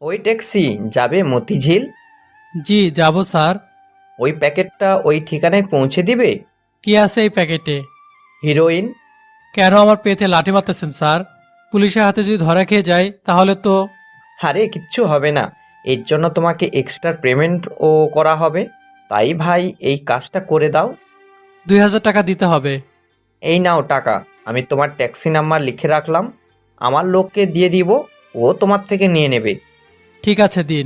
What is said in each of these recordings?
ওই ট্যাক্সি যাবে মতিঝিল? জি যাব স্যার। ওই প্যাকেটটা ওই ঠিকানায় পৌঁছে দিবে। কি আছে এই প্যাকেটে? হিরোইন। কেন আমার পেটে লাঠি মারতেছেন স্যার? পুলিশের হাতে যদি ধরা খেয়ে যায় তাহলে তো। আরে কিচ্ছু হবে না, এর জন্য তোমাকে এক্সট্রা পেমেন্টও করা হবে। তাই ভাই এই কাজটা করে দাও। 2000 টাকা দিতে হবে। এই নাও টাকা, আমি তোমার ট্যাক্সি নাম্বার লিখে রাখলাম, আমার লোককে দিয়ে দিব, ও তোমার থেকে নিয়ে নেবে। ঠিক আছে দিন।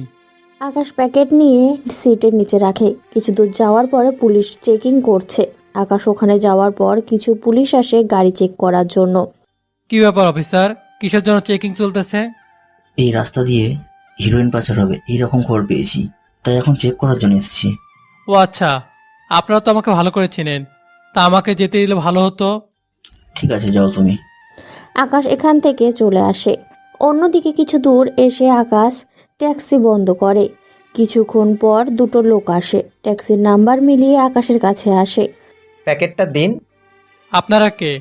আকাশ প্যাকেট নিয়ে সিটের নিচে রাখে। কিছু দূর যাওয়ার পরে পুলিশ চেকিং করছে। আকাশ ওখানে যাওয়ার পর কিছু পুলিশ আসে গাড়ি চেক করার জন্য। কি ব্যাপার অফিসার, কিসের জন্য চেকিং চলতেছে? এই রাস্তা দিয়ে হিরোইন পাচার হবে এইরকম খবর পেয়েছি, তাই এখন চেক করার জন্য এসেছি। ও আচ্ছা, আপনারা তো আমাকে ভালো করে চেনেন, তা আমাকে যেতে দিলে ভালো হতো। ঠিক আছে যাও তুমি। আকাশ এখান থেকে চলে আসে। অন্যদিকে কিছু দূর এসে আকাশ ট্যাক্সি বন্ধ করে। কিছুক্ষণ পর দুটো লোক আসে, ট্যাক্সির নাম্বার মিলিয়ে আকাশের কাছে আসে। প্যাকেটটা দিন। আপনারা কে?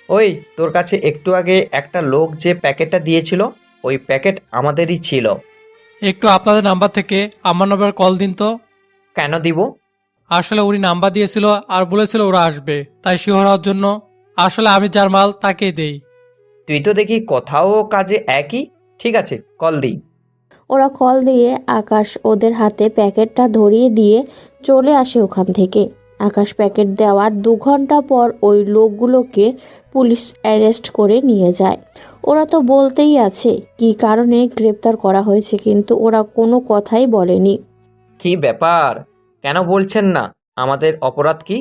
ওই তোর কাছে একটু আগে একটা লোক যে প্যাকেটটা দিয়েছিল, ওই প্যাকেট আমাদেরই ছিল। একটু আপনাদের নাম্বার থেকে আমার নাম্বার কল দিন তো। কেন দিব? আসলে উনি নাম্বার দিয়েছিল আর বলেছিল ওরা আসবে, তাই শিওর হওয়ার জন্য। আসলে আমি যার মাল তাকেই দেই। তুই তো দেখি কথাও কাজে একই। ঠিক আছে, কল দিই। ওরা কল দিয়ে আকাশ ওদের হাতে প্যাকেটটা ধরিয়ে দিয়ে চলে আসে ওখান থেকে। আকাশ প্যাকেট দেওয়ার 2 ঘন্টা পর ওই লোকগুলোকে পুলিশ অ্যারেস্ট করে নিয়ে যায়। ওরা তো বলতেই আছে কী কারণে গ্রেপ্তার করা হয়েছে, কিন্তু ওরা কোনো কথাই বলেনি। কি ব্যাপার, কেন বলছেন না? আমাদের অপরাধ কি?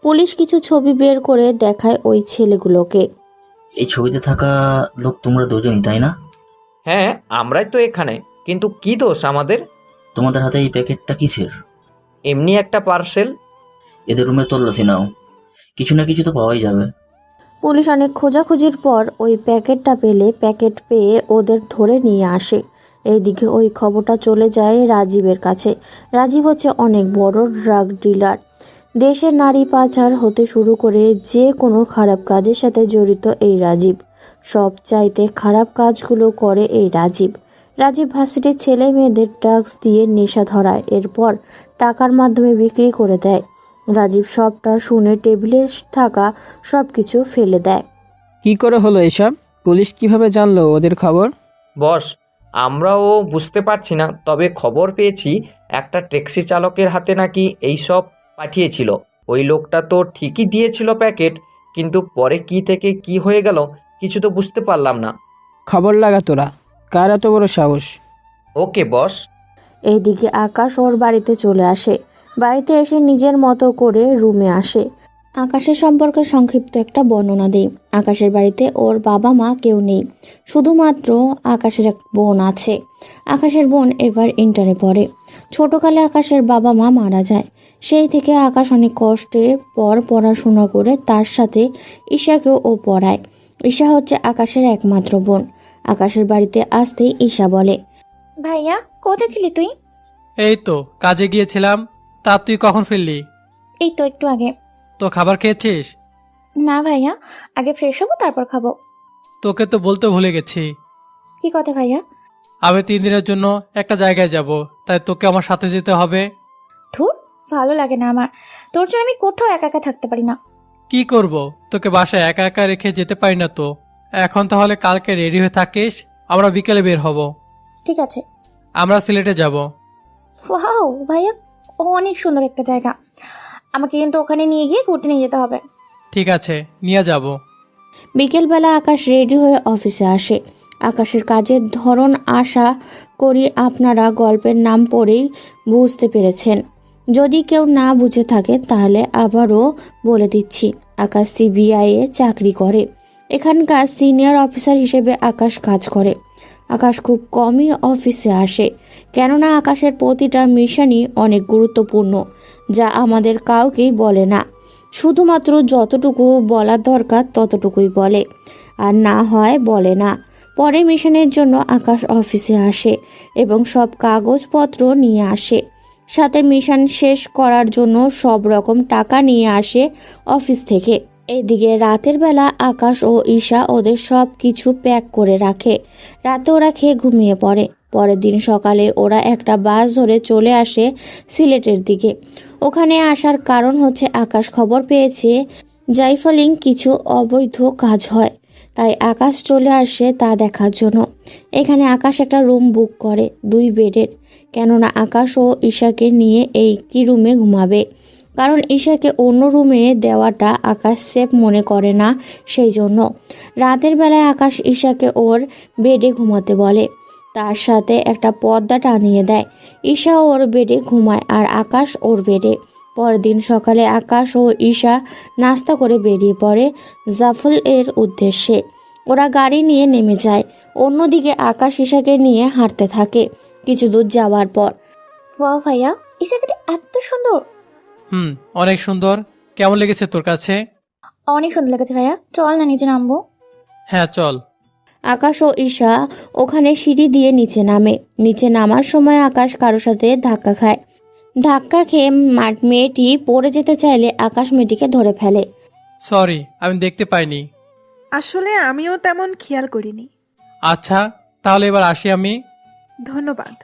পুলিশ কিছু ছবি বের করে দেখায় ওই ছেলেগুলোকে। এই ছবিতে থাকা লোক তোমরা দুজনই, তাই না? হ্যাঁ, আমরাই তো এখানে, কিন্তু কি দোষ আমাদের? তোমাদের হাতে এই প্যাকেটটা কিসের? এমনি একটা পার্সেল। এদের রুমে তল্লাশি নাও, কিছু না কিছু তো পাওয়াই যাবে। পুলিশ অনেক খোঁজাখুঁজির পর ওই প্যাকেটটা পেলে প্যাকেট পেয়ে ওদের ধরে নিয়ে আসে। এইদিকে ওই খবরটা চলে যায় রাজীবের কাছে। রাজীব হচ্ছে অনেক বড় ড্রাগ ডিলার। দেশের নারী পাচার হতে শুরু করে যে কোনো খারাপ কাজের সাথে জড়িত এই রাজীব। সব চাইতে খারাপ কাজগুলো করে এই রাজীব। রাজীব ভার্সিটির ছেলে মেয়েদের ড্রাগস দিয়ে নেশা ধরায়, এরপর টাকার মাধ্যমে বিক্রি করে দেয়। রাজীব সবটা শুনে টেবিলে থাকা সব কিছু ফেলে দেয়। কি করে হলো এসব? পুলিশ কিভাবে জানলো ওদের খবর? বস, আমরাও বুঝতে পারছি না, তবে খবর পেয়েছি একটা ট্যাক্সি চালকের হাতে নাকি এই সব পাঠিয়েছিল। ওই লোকটা তো ঠিকই দিয়েছিল প্যাকেট, কিন্তু পরে কি থেকে কি হয়ে গেল কিছু তো বুঝতে পারলাম না। খবর লাগা তোরা, কার এত বড় সাহস? ওকে বস। এইদিকে আকাশ ওর বাড়িতে চলে আসে। বাড়িতে এসে নিজের মতো করে রুমে আসে। আকাশের সম্পর্কে সংক্ষিপ্ত একটা বর্ণনা দেই। আকাশের বাড়িতে ওর বাবা মা কেউ নেই, শুধুমাত্র আকাশের এক বোন আছে। আকাশের বোন এবার ইন্টারে পড়ে। ছোটকালে আকাশের বাবা মা মারা যায়। সেই থেকে আকাশ অনেক কষ্টে পড়াশোনা করে তার সাথে ঈশাকেও ও পড়ায়। ঈশা হচ্ছে আকাশের একমাত্র বোন। আকাশের বাড়িতে আসতেই ঈশা বলে, ভাইয়া কোথায় ছিলি তুই? এই তো কাজে গিয়েছিলাম। তা তুই কখন ফিরলি? এই তো একটু আগে। তো খাবার খেয়েছিস? না ভাইয়া, আগে ফ্রেশ হবো তারপর খাবো। তোকে তো বলতে ভুলে গেছি। কি কথা ভাইয়া? আমি 3 দিনের জন্য একটা জায়গায় যাব, তাই তোকে আমার সাথে যেতে হবে। ধুর, ভালো লাগে না আমার। তোর জন্য আমি কোথাও একা একা থাকতে পারি না। কি করব, তোকে বাসায় একা একা রেখে যেতে পারি না তো। এখন তাহলে কালকে রেডি হয়ে থাকিস, আমরা বিকেলে বের হব। ঠিক আছে। আমরা সিলেটে যাব। ওয়াও ভাইয়া, অনেক সুন্দর একটা জায়গা। আমাকে কিন্তু ওখানে নিয়ে গিয়ে ঘুরতে নিয়ে যেতে হবে। ঠিক আছে, নিয়ে যাব। বিকেলবেলা আকাশ রেডি হয়ে অফিসে আসে। আকাশের কাজের ধরন আশা করি আপনারা গল্পের নাম পড়েই বুঝতে পেরেছেন। যদি কেউ না বুঝে থাকে তাহলে আবারও বলে দিচ্ছি। আকাশ সিবিআইয়ে চাকরি করে। এখানকার সিনিয়র অফিসার হিসেবে আকাশ কাজ করে। আকাশ খুব কমই অফিসে আসে, কেননা আকাশের প্রতিটা মিশনই অনেক গুরুত্বপূর্ণ, যা আমাদের কাউকেই বলে না। শুধুমাত্র যতটুকু বলার দরকার ততটুকুই বলে, আর না হয় বলে না। পরে মিশনের জন্য আকাশ অফিসে আসে এবং সব কাগজপত্র নিয়ে আসে। সাথে মিশন শেষ করার জন্য সব রকম টাকা নিয়ে আসে অফিস থেকে। এদিকে রাতের বেলা আকাশ ও ঈশা ওদের সব কিছু প্যাক করে রাখে। রাতে ওরা খেয়ে ঘুমিয়ে পড়ে। পরের দিন সকালে ওরা একটা বাস ধরে চলে আসে সিলেটের দিকে। ওখানে আসার কারণ হচ্ছে আকাশ খবর পেয়েছে জাইফলিং কিছু অবৈধ কাজ হয়, তাই আকাশ চলে আসে তা দেখার জন্য। এখানে আকাশ একটা রুম বুক করে 2 বেডের, কেননা আকাশ ও ঈশাকে নিয়ে এই কি রুমে ঘুমাবে, কারণ ঈশাকে অন্য রুমে দেওয়াটা আকাশ সেফ মনে করে না, সেই জন্য। রাতের বেলায় আকাশ ঈশাকে ওর বেডে ঘুমাতে বলে, তার সাথে একটা পর্দা টানিয়ে দেয়। ঈশা ওর বেডে ঘুমায় আর আকাশ ওর বেডে। পরের দিন সকালে আকাশ ও ঈশা নাস্তা করে বেরিয়ে পড়ে জাফল এর উদ্দেশ্যে। ওরা গাড়ি নিয়ে নেমে যায়। অন্যদিকে আকাশ ঈশাকে নিয়ে হাঁটতে থাকে। কিছু দূর যাওয়ার পর, ওয়াও ভাইয়া, এই জায়গাটা এত সুন্দর। অনেক সুন্দর। কেমন লেগেছে তোর কাছে? অনেক সুন্দর লেগেছে ভাইয়া, চল না নিচে নামবো। হ্যাঁ চল। আকাশ ও ঈশা ওখানে সিঁড়ি দিয়ে নিচে নামে। নিচে নামার সময় আকাশ কারোর সাথে ধাক্কা খায়। ধাক্কা খেয়ে মেয়েটি পড়ে যেতে চাইলে আকাশ মেয়েটিকে ধরে ফেলে। সরি, আমি দেখতে পাইনি। আসলে আমিও তেমন খেয়াল করিনি। আচ্ছা, তাহলে এবার আসি আমি। ধন্যবাদ।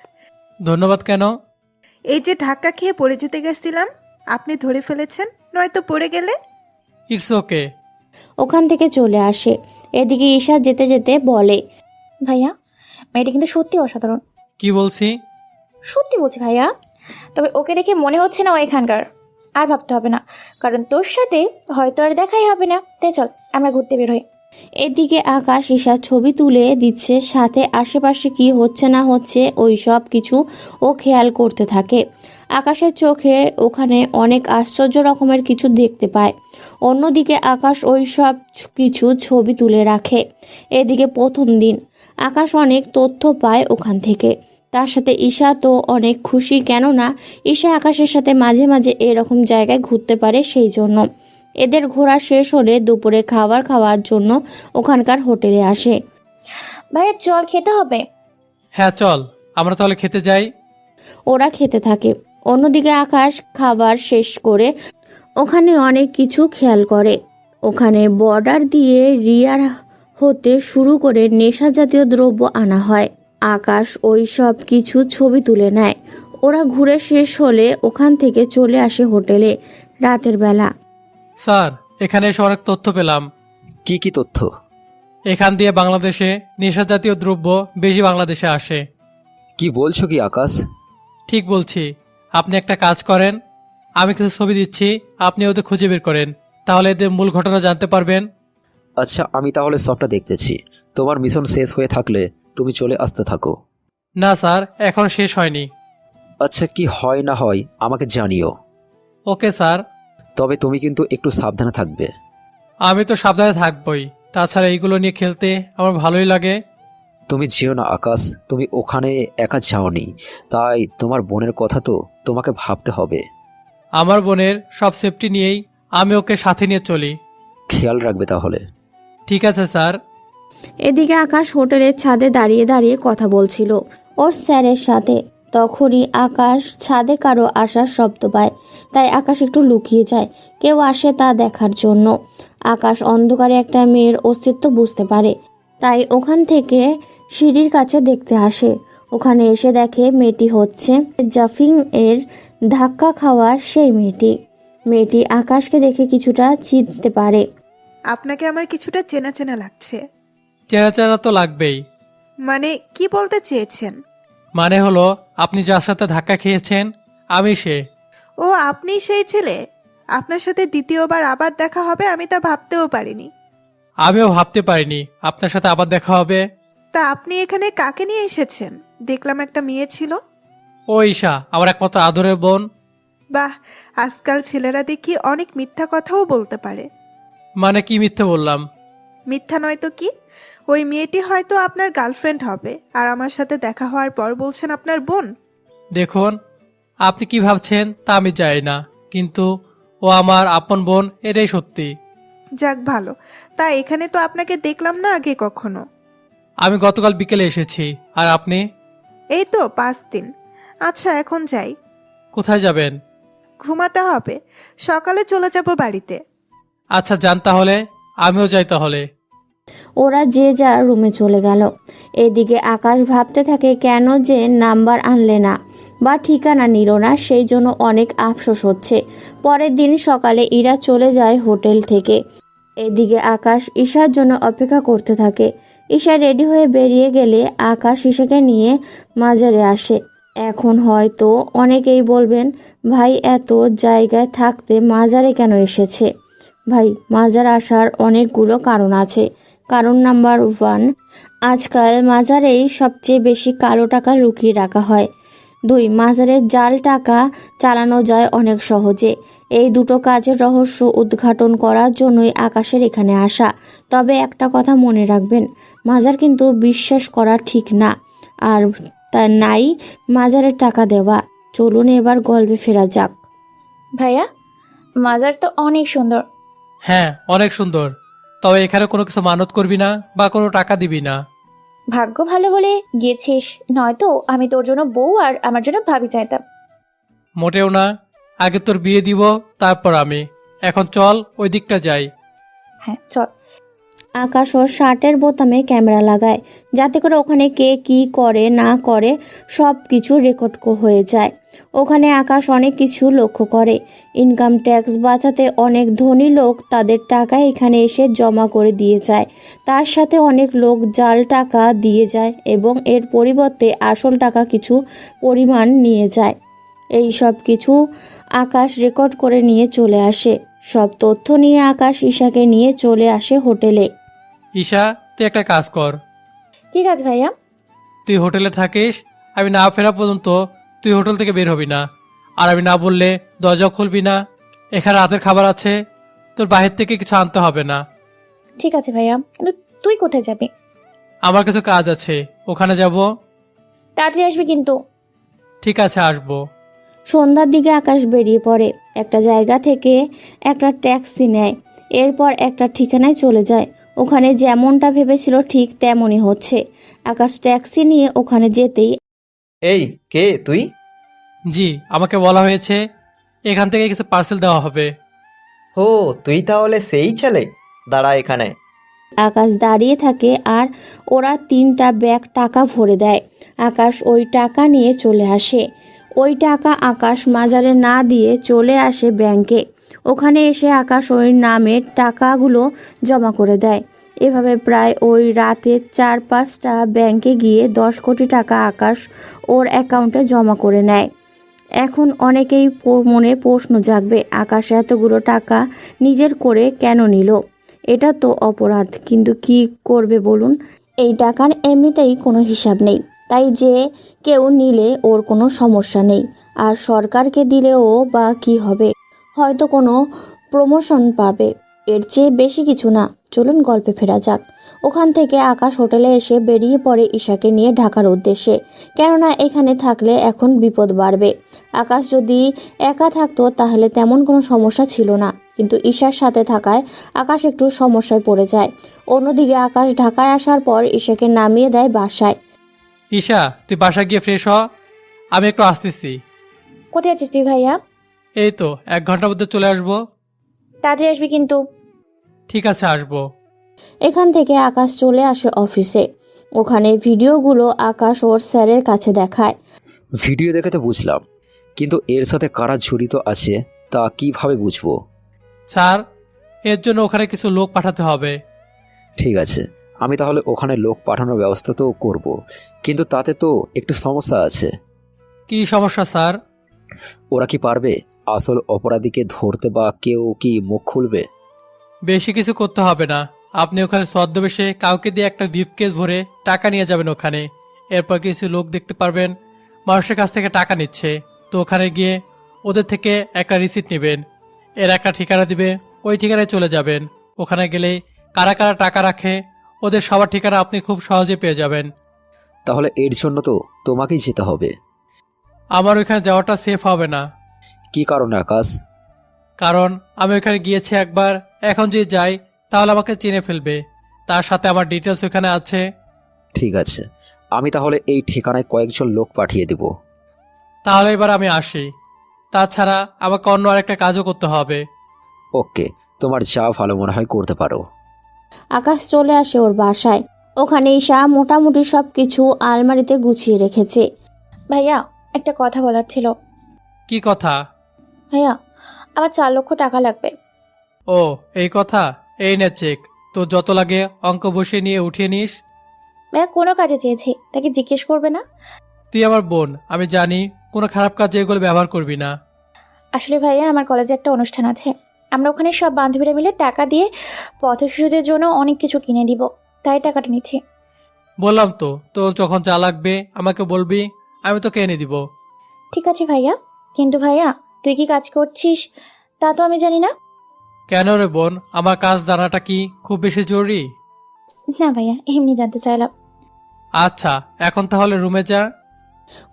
ধন্যবাদ কেন? এই যে ধাক্কা খেয়ে পড়ে যেতে গেছিলাম, আপনি ধরে ফেলেছেন, নয়তো পড়ে গেলে। It's okay. ওখান থেকে চলে আসে। এদিকে ঈশা যেতে যেতে বলে, ভাইয়া, মেয়েটা কিন্তু সত্যি অসাধারণ। কি বলছি? সত্যি বলছি ভাইয়া, তবে ওকে দেখে মনে হচ্ছে না ও এখানকার। আর ভাবতে হবে না, কারণ তোর সাথে হয়তো আর দেখাই হবে না। তাই চল আমরা ঘুরতে বের হই। এদিকে আকাশ ঈশার ছবি তুলে দিচ্ছে, সাথে আশেপাশে কি হচ্ছে না হচ্ছে ওই সব কিছু ও খেয়াল করতে থাকে। আকাশের চোখে ওখানে অনেক আশ্চর্য রকমের কিছু দেখতে পায়। অন্যদিকে আকাশ ওই সব কিছু ছবি তুলে রাখে। এদিকে প্রথম দিন আকাশ অনেক তথ্য পায় ওখান থেকে। তার সাথে ঈশা তো অনেক খুশি, কেননা ঈশা আকাশের সাথে মাঝে মাঝে এরকম জায়গায় ঘুরতে পারে, সেই জন্য। এদের ঘোরা শেষ হলে দুপুরে খাবার খাওয়ার জন্য ওখানকার হোটেলে আসে। ভাইয়া চল, খেতে হবে। হ্যাঁ চল, আমরা তাহলে খেতে যাই। ওরা খেতে থাকে। অন্যদিকে আকাশ খাবার শেষ করে ওখানে অনেক কিছু খেয়াল করে। ওখানে বর্ডার দিয়ে রিয়ার হতে শুরু করে নেশা জাতীয় দ্রব্য আনা হয়। আকাশ ওই সব কিছু ছবি তুলে নেয়। ওরা ঘুরে শেষ হলে ওখান থেকে চলে আসে হোটেলে রাতের বেলা। স্যার, এখানে এসে অনেক তথ্য পেলাম। কি কি তথ্য? এখান দিয়ে বাংলাদেশে নেশা জাতীয় দ্রব্য বেশি বাংলাদেশে আসে। কি বলছো কি আকাশ? ঠিক বলছি। আপনি একটা কাজ করেন, আমি কিছু ছবি দিচ্ছি, আপনি ওদের খুঁজে বের করেন, তাহলে এদের মূল ঘটনা জানতে পারবেন। আচ্ছা, আমি তাহলে সবটা দেখতেছি। তোমার মিশন শেষ হয়ে থাকলে তুমি চলে আসতে থাকো। না স্যার, এখন শেষ হয়নি। আচ্ছা, কি হয় না হয় আমাকে জানিও। Okay sir. তবে তুমি কিন্তু একটু সাবধানে থাকবে। আমি তো সাবধানে থাকবই, তাছাড়া এইগুলো নিয়ে খেলতে আমার ভালোই লাগে। তুমি যেও না আকাশ, তুমি ওখানে একা যাওনি, তাই তোমার বোনের কথা তো তোমাকে ভাবতে হবে। আমার বোনের সব সেফটি নিয়েই আমি ওকে সাথে নিয়ে চলি। খেয়াল রাখবে তাহলে। ঠিক আছে স্যার। এদিকে আকাশ হোটেলের ছাদে দাঁড়িয়ে দাঁড়িয়ে কথা বলছিল ওর স্যারের সাথে। তখনই আকাশ ছাদে কারো আসার শব্দ পায়, তাই আকাশ একটু লুকিয়ে যায় কেউ আসে তা দেখার জন্য। আকাশ অন্ধকারে একটা মেয়ের অস্তিত্ব বুঝতে পারে, তাই ওখান থেকে সিঁড়ির কাছে দেখতে আসে। ওখানে এসে দেখে মেয়েটি হচ্ছে জাফিং এর ধাক্কা খাওয়া সেই মেয়েটি। মেয়েটি আকাশকে দেখে কিছুটা চিনতে পারে। আপনাকে আমার কিছুটা চেনা চেনা লাগছে। চেনা চেনা তো লাগবেই। মানে কি বলতে চেয়েছেন? মানে হলো, আপনি যার সাথে ধাক্কা খেয়েছেন আমি সে। ও, আপনি সেই ছেলে। আপনার সাথে দ্বিতীয়বার আবার দেখা হবে আমি তা ভাবতেও পারিনি। আমিও ভাবতে পারিনি আপনার সাথে আবার দেখা হবে। তা আপনি এখানে কাকে নিয়ে এসেছেন? দেখলাম একটা মেয়ে ছিল। ও ঈশা, আমার একমাত্র আদরের বোন। বাহ, আজকাল ছেলেরা দেখি অনেক মিথ্যা কথাও বলতে পারে। মানে কি মিথ্যে বললাম? মিথ্যা নয় তো কি? ওই মেয়েটি হয়তো আপনার গার্লফ্রেন্ড হবে, আর আমার সাথে দেখা হওয়ার পর বলছেন আপনার বোন। দেখুন, আপনি কি ভাবছেন তা আমি জানি না, কিন্তু ও আমার আপন বোন, এটাই সত্যি। যাক ভালো। তা এখানে তো আপনাকে দেখলাম না আগে কখনো। আমি গতকাল বিকেলে এসেছি। আর আপনি? এই তো 5 দিন। আচ্ছা, এখন যাই। কোথায় যাবেন? ঘুমাতে হবে, সকালে চলে যাব বাড়িতে। আচ্ছা যান তাহলে, আমিও যাই তাহলে। ওরা যে যার রুমে চলে গেল। এদিকে আকাশ ভাবতে থাকে কেন যে নাম্বার আনলে না বা ঠিকানা নিল না, সেই জন্য অনেক আফসোস হচ্ছে। পরের দিন সকালে ইরা চলে যায় হোটেল থেকে। এদিকে আকাশ ঈশার জন্য অপেক্ষা করতে থাকে। ঈশা রেডি হয়ে বেরিয়ে গেলে আকাশ ঈশাকে নিয়ে মাজারে আসে। এখন হয়তো অনেকেই বলবেন, ভাই এত জায়গায় থাকতে মাজারে কেন এসেছে? ভাই, মাজার আসার অনেকগুলো কারণ আছে। কারণ নাম্বার 1, আজকাল মাজারেই সবচেয়ে বেশি কালো টাকা লুকিয়ে রাখা হয়। 2, মাজারের জাল টাকা চালানো যায় অনেক সহজে। এই দুটো কাজের রহস্য উদ্ঘাটন করার জন্যই আকাশের এখানে আসা। তবে একটা কথা মনে রাখবেন, মাজার কিন্তু বিশ্বাস করা ঠিক না, আর তা নাই মাজারের টাকা দেওয়া। চলুন এবার গল্পে ফেরা যাক। ভাইয়া, মাজার তো অনেক সুন্দর। হ্যাঁ, অনেক সুন্দর। তবে এখানে কোনো কিছু মানত করবি না বা কোনো টাকা দিবি না। ভাগ্য ভালো বলে গিয়েছিস, নয়তো আমি তোর জন্য বউ আর আমার জন্য ভাবি চাইতাম। মোটেও না, আগে তোর বিয়ে দিব, তারপর আমি। এখন চল ওই দিকটা যাই। হ্যাঁ চল। আকাশ ওর শার্টের বোতামে ক্যামেরা লাগায়, যাতে করে ওখানে কে কি করে না করে সব কিছু রেকর্ড হয়ে যায়। ওখানে আকাশ অনেক কিছু লক্ষ্য করে। ইনকাম ট্যাক্স বাঁচাতে অনেক ধনী লোক তাদের টাকা এখানে এসে জমা করে দিয়ে যায়। তার সাথে অনেক লোক জাল টাকা দিয়ে যায় এবং এর পরিবর্তে আসল টাকা কিছু পরিমাণ নিয়ে যায়। এই সব কিছু আকাশ রেকর্ড করে নিয়ে চলে আসে। সব তথ্য নিয়ে আকাশ ঈশাকে নিয়ে চলে আসে হোটেলে। ঈশা, তুই একটা কাজ কর। ঠিক আছে ভাইয়া। তুই হোটেলে থাকিস, আমি না ফেরা পর্যন্ত তুই হোটেল থেকে বের হবি না। আর আমি না বললে দরজা খুলবি না। এখানে রাতের খাবার আছে, তোর বাহির থেকে কিছু আনতে হবে না। ঠিক আছে ভাইয়া, কিন্তু তুই কোথায় যাবি? আমার কিছু কাজ আছে, ওখানে যাব। তাড়াতাড়ি আসবি কিন্তু। ঠিক আছে, আসবো। সন্ধ্যার দিকে আকাশ বেরিয়ে পড়ে। একটা জায়গা থেকে একটা ট্যাক্সি নেয়, এরপর একটা ঠিকানায় চলে যায়। ওখানে যেমনটা ভেবেছিল ঠিক তেমনই হচ্ছে। আকাশ ট্যাক্সি নিয়ে ওখানে যেতেই এই, কে তুই? জি, আমাকে বলা হয়েছে এখান থেকে কিছু পার্সেল দেওয়া হবে। হো, তুই তাহলে সেই ছেলে। দাঁড়া এখানে। আকাশ দাঁড়িয়ে থাকে আর ওরা 3টা ব্যাগ টাকা ভরে দেয়। আকাশ ওই টাকা নিয়ে চলে আসে। ওই টাকা আকাশ মাজারে না দিয়ে চলে আসে ব্যাংকে। ওখানে এসে আকাশ ওই নামের টাকাগুলো জমা করে দেয়। এভাবে প্রায় ওই রাতে 4-5টা ব্যাংকে গিয়ে 10 কোটি টাকা আকাশ ওর অ্যাকাউন্টে জমা করে নেয়। এখন অনেকেই মনে প্রশ্ন জাগবে, আকাশ এতগুলো টাকা নিজের করে কেন নিল? এটা তো অপরাধ, কিন্তু কি করবে বলুন? এই টাকার এমনিতেই কোনো হিসাব নেই, তাই যে কেউ নিলে ওর কোনো সমস্যা নেই। আর সরকারকে দিলেও বা কি হবে, হয়তো কোনো প্রমোশন পাবে, এর চেয়ে বেশি কিছু না। চলুন গল্পে ফেরা যাক। ওখান থেকে আকাশ হোটেলে এসে বেরিয়ে পড়ে ঈশাকে নিয়ে ঢাকার উদ্দেশ্যে, কেননা এখানে থাকলে এখন বিপদ বাড়বে। আকাশ যদি একা থাকতো তাহলে তেমন কোনো সমস্যা ছিল না, কিন্তু ঈশার সাথে থাকায় আকাশ একটু সমস্যায় পড়ে যায়। অন্যদিকে আকাশ ঢাকায় আসার পর ঈশাকে নামিয়ে দেয় বাসায়। ঈশা, তুই বাসায় গিয়ে ফ্রেশ হ, আমি একটু আসতেছি। কোথায় আছিস তুই ভাইয়া? এই তো 1 ঘন্টার মধ্যে চলে আসবো। তাড়াতাড়ি আসবি কিন্তু। ঠিক আছে, আসবো। এখান থেকে আকাশ চলে আসে অফিসে। ওখানে ভিডিওগুলো আকাশ ওর স্যারের কাছে দেখায়। ভিডিও দেখে তো বুঝলাম, কিন্তু এর সাথে কারা জড়িত আছে তা কিভাবে বুঝবো? স্যার, এর জন্য ওখানে কিছু লোক পাঠাতে হবে। ঠিক আছে, আমি তাহলে ওখানে লোক পাঠানোর ব্যবস্থা তো করব, কিন্তু তাতে তো একটু সমস্যা আছে। কি সমস্যা স্যার? ওরা কি পারবে আসল অপরাধীকে ধরতে, বা কেউ কি মুখ খুলবে? বেশি কিছু করতে হবে না, আপনি ওখানে ছদ্মবেশে কাউকে দিয়ে একটা ব্রিফকেস ভরে টাকা নিয়ে যাবেন ওখানে। এরপর কিছু লোক দেখতে পারবেন মানুষের কাছ থেকে টাকা নিচ্ছে, তো ওখানে গিয়ে ওদের থেকে একটা রিসিট নেবেন, এর একটা ঠিকানা দিবে, ওই ঠিকানায় চলে যাবেন। ওখানে গেলে কারা কারা টাকা রাখে ওদের সবার ঠিকানা আপনি খুব সহজে পেয়ে যাবেন। তাহলে এর জন্য তো তোমাকেই যেতে হবে। আমার ওইখানে যাওয়াটা সেফ হবে না। কি কারণে আকাশ? কারণ আমি ওইখানে গিয়েছি একবার, এখন যদি যাই তাহলে আমাকে চিনে ফেলবে, তার সাথে আমার ডিটেলস ওইখানে আছে। ঠিক আছে, আমি তাহলে এই ঠিকানায় কয়েকজন লোক পাঠিয়ে দেব। তাহলে এবার আমি আসি। তাছাড়া আমাকে অন্য আরেকটা কাজও করতে হবে। ওকে, তোমার যা ভালো মনে হয় করতে পারো। আকাশ চলে আসে ওর বাসায়। ওখানে ঈশা মোটামুটি সব কিছু আলমারিতে গুছিয়ে রেখেছে। ভাইয়া, একটা কথা বলার ছিল। কি কথা? ভাইয়া, আমার 4 লক্ষ টাকা লাগবে। ও, এই কথা। এই নে চেক। তো যত লাগে অঙ্ক বসিয়ে নিয়ে উঠিয়ে নিস। ভাইয়া কোনো কাজে চেয়েছি, তাকে জিজ্ঞেস করবে না? তুই আমার বোন, আমি জানি কোনো খারাপ কাজে এগুলো ব্যবহার করবি না। আসলে ভাইয়া, আমার কলেজে একটা অনুষ্ঠান আছে। আমরা ওখানে সব বান্ধবীরা মিলে টাকা দিয়ে পথশিশুদের জন্য অনেক কিছু কিনে দিব, তাই টাকাটা নিচ্ছি। বললাম তো, তোর যখন যা লাগবে আমাকে বলবি, আমি তোকে এনে দিব। ঠিক আছে ভাইয়া, কিন্তু ভাইয়া তুই কি কাজ করছিস তা তো আমি জানি না। কেন রে বোন, আমার কাজ জানাটা কি খুব বেশি জরুরি? না ভাইয়া, এমনি জানতে চাইলাম। আচ্ছা, এখন তাহলে রুমে যা।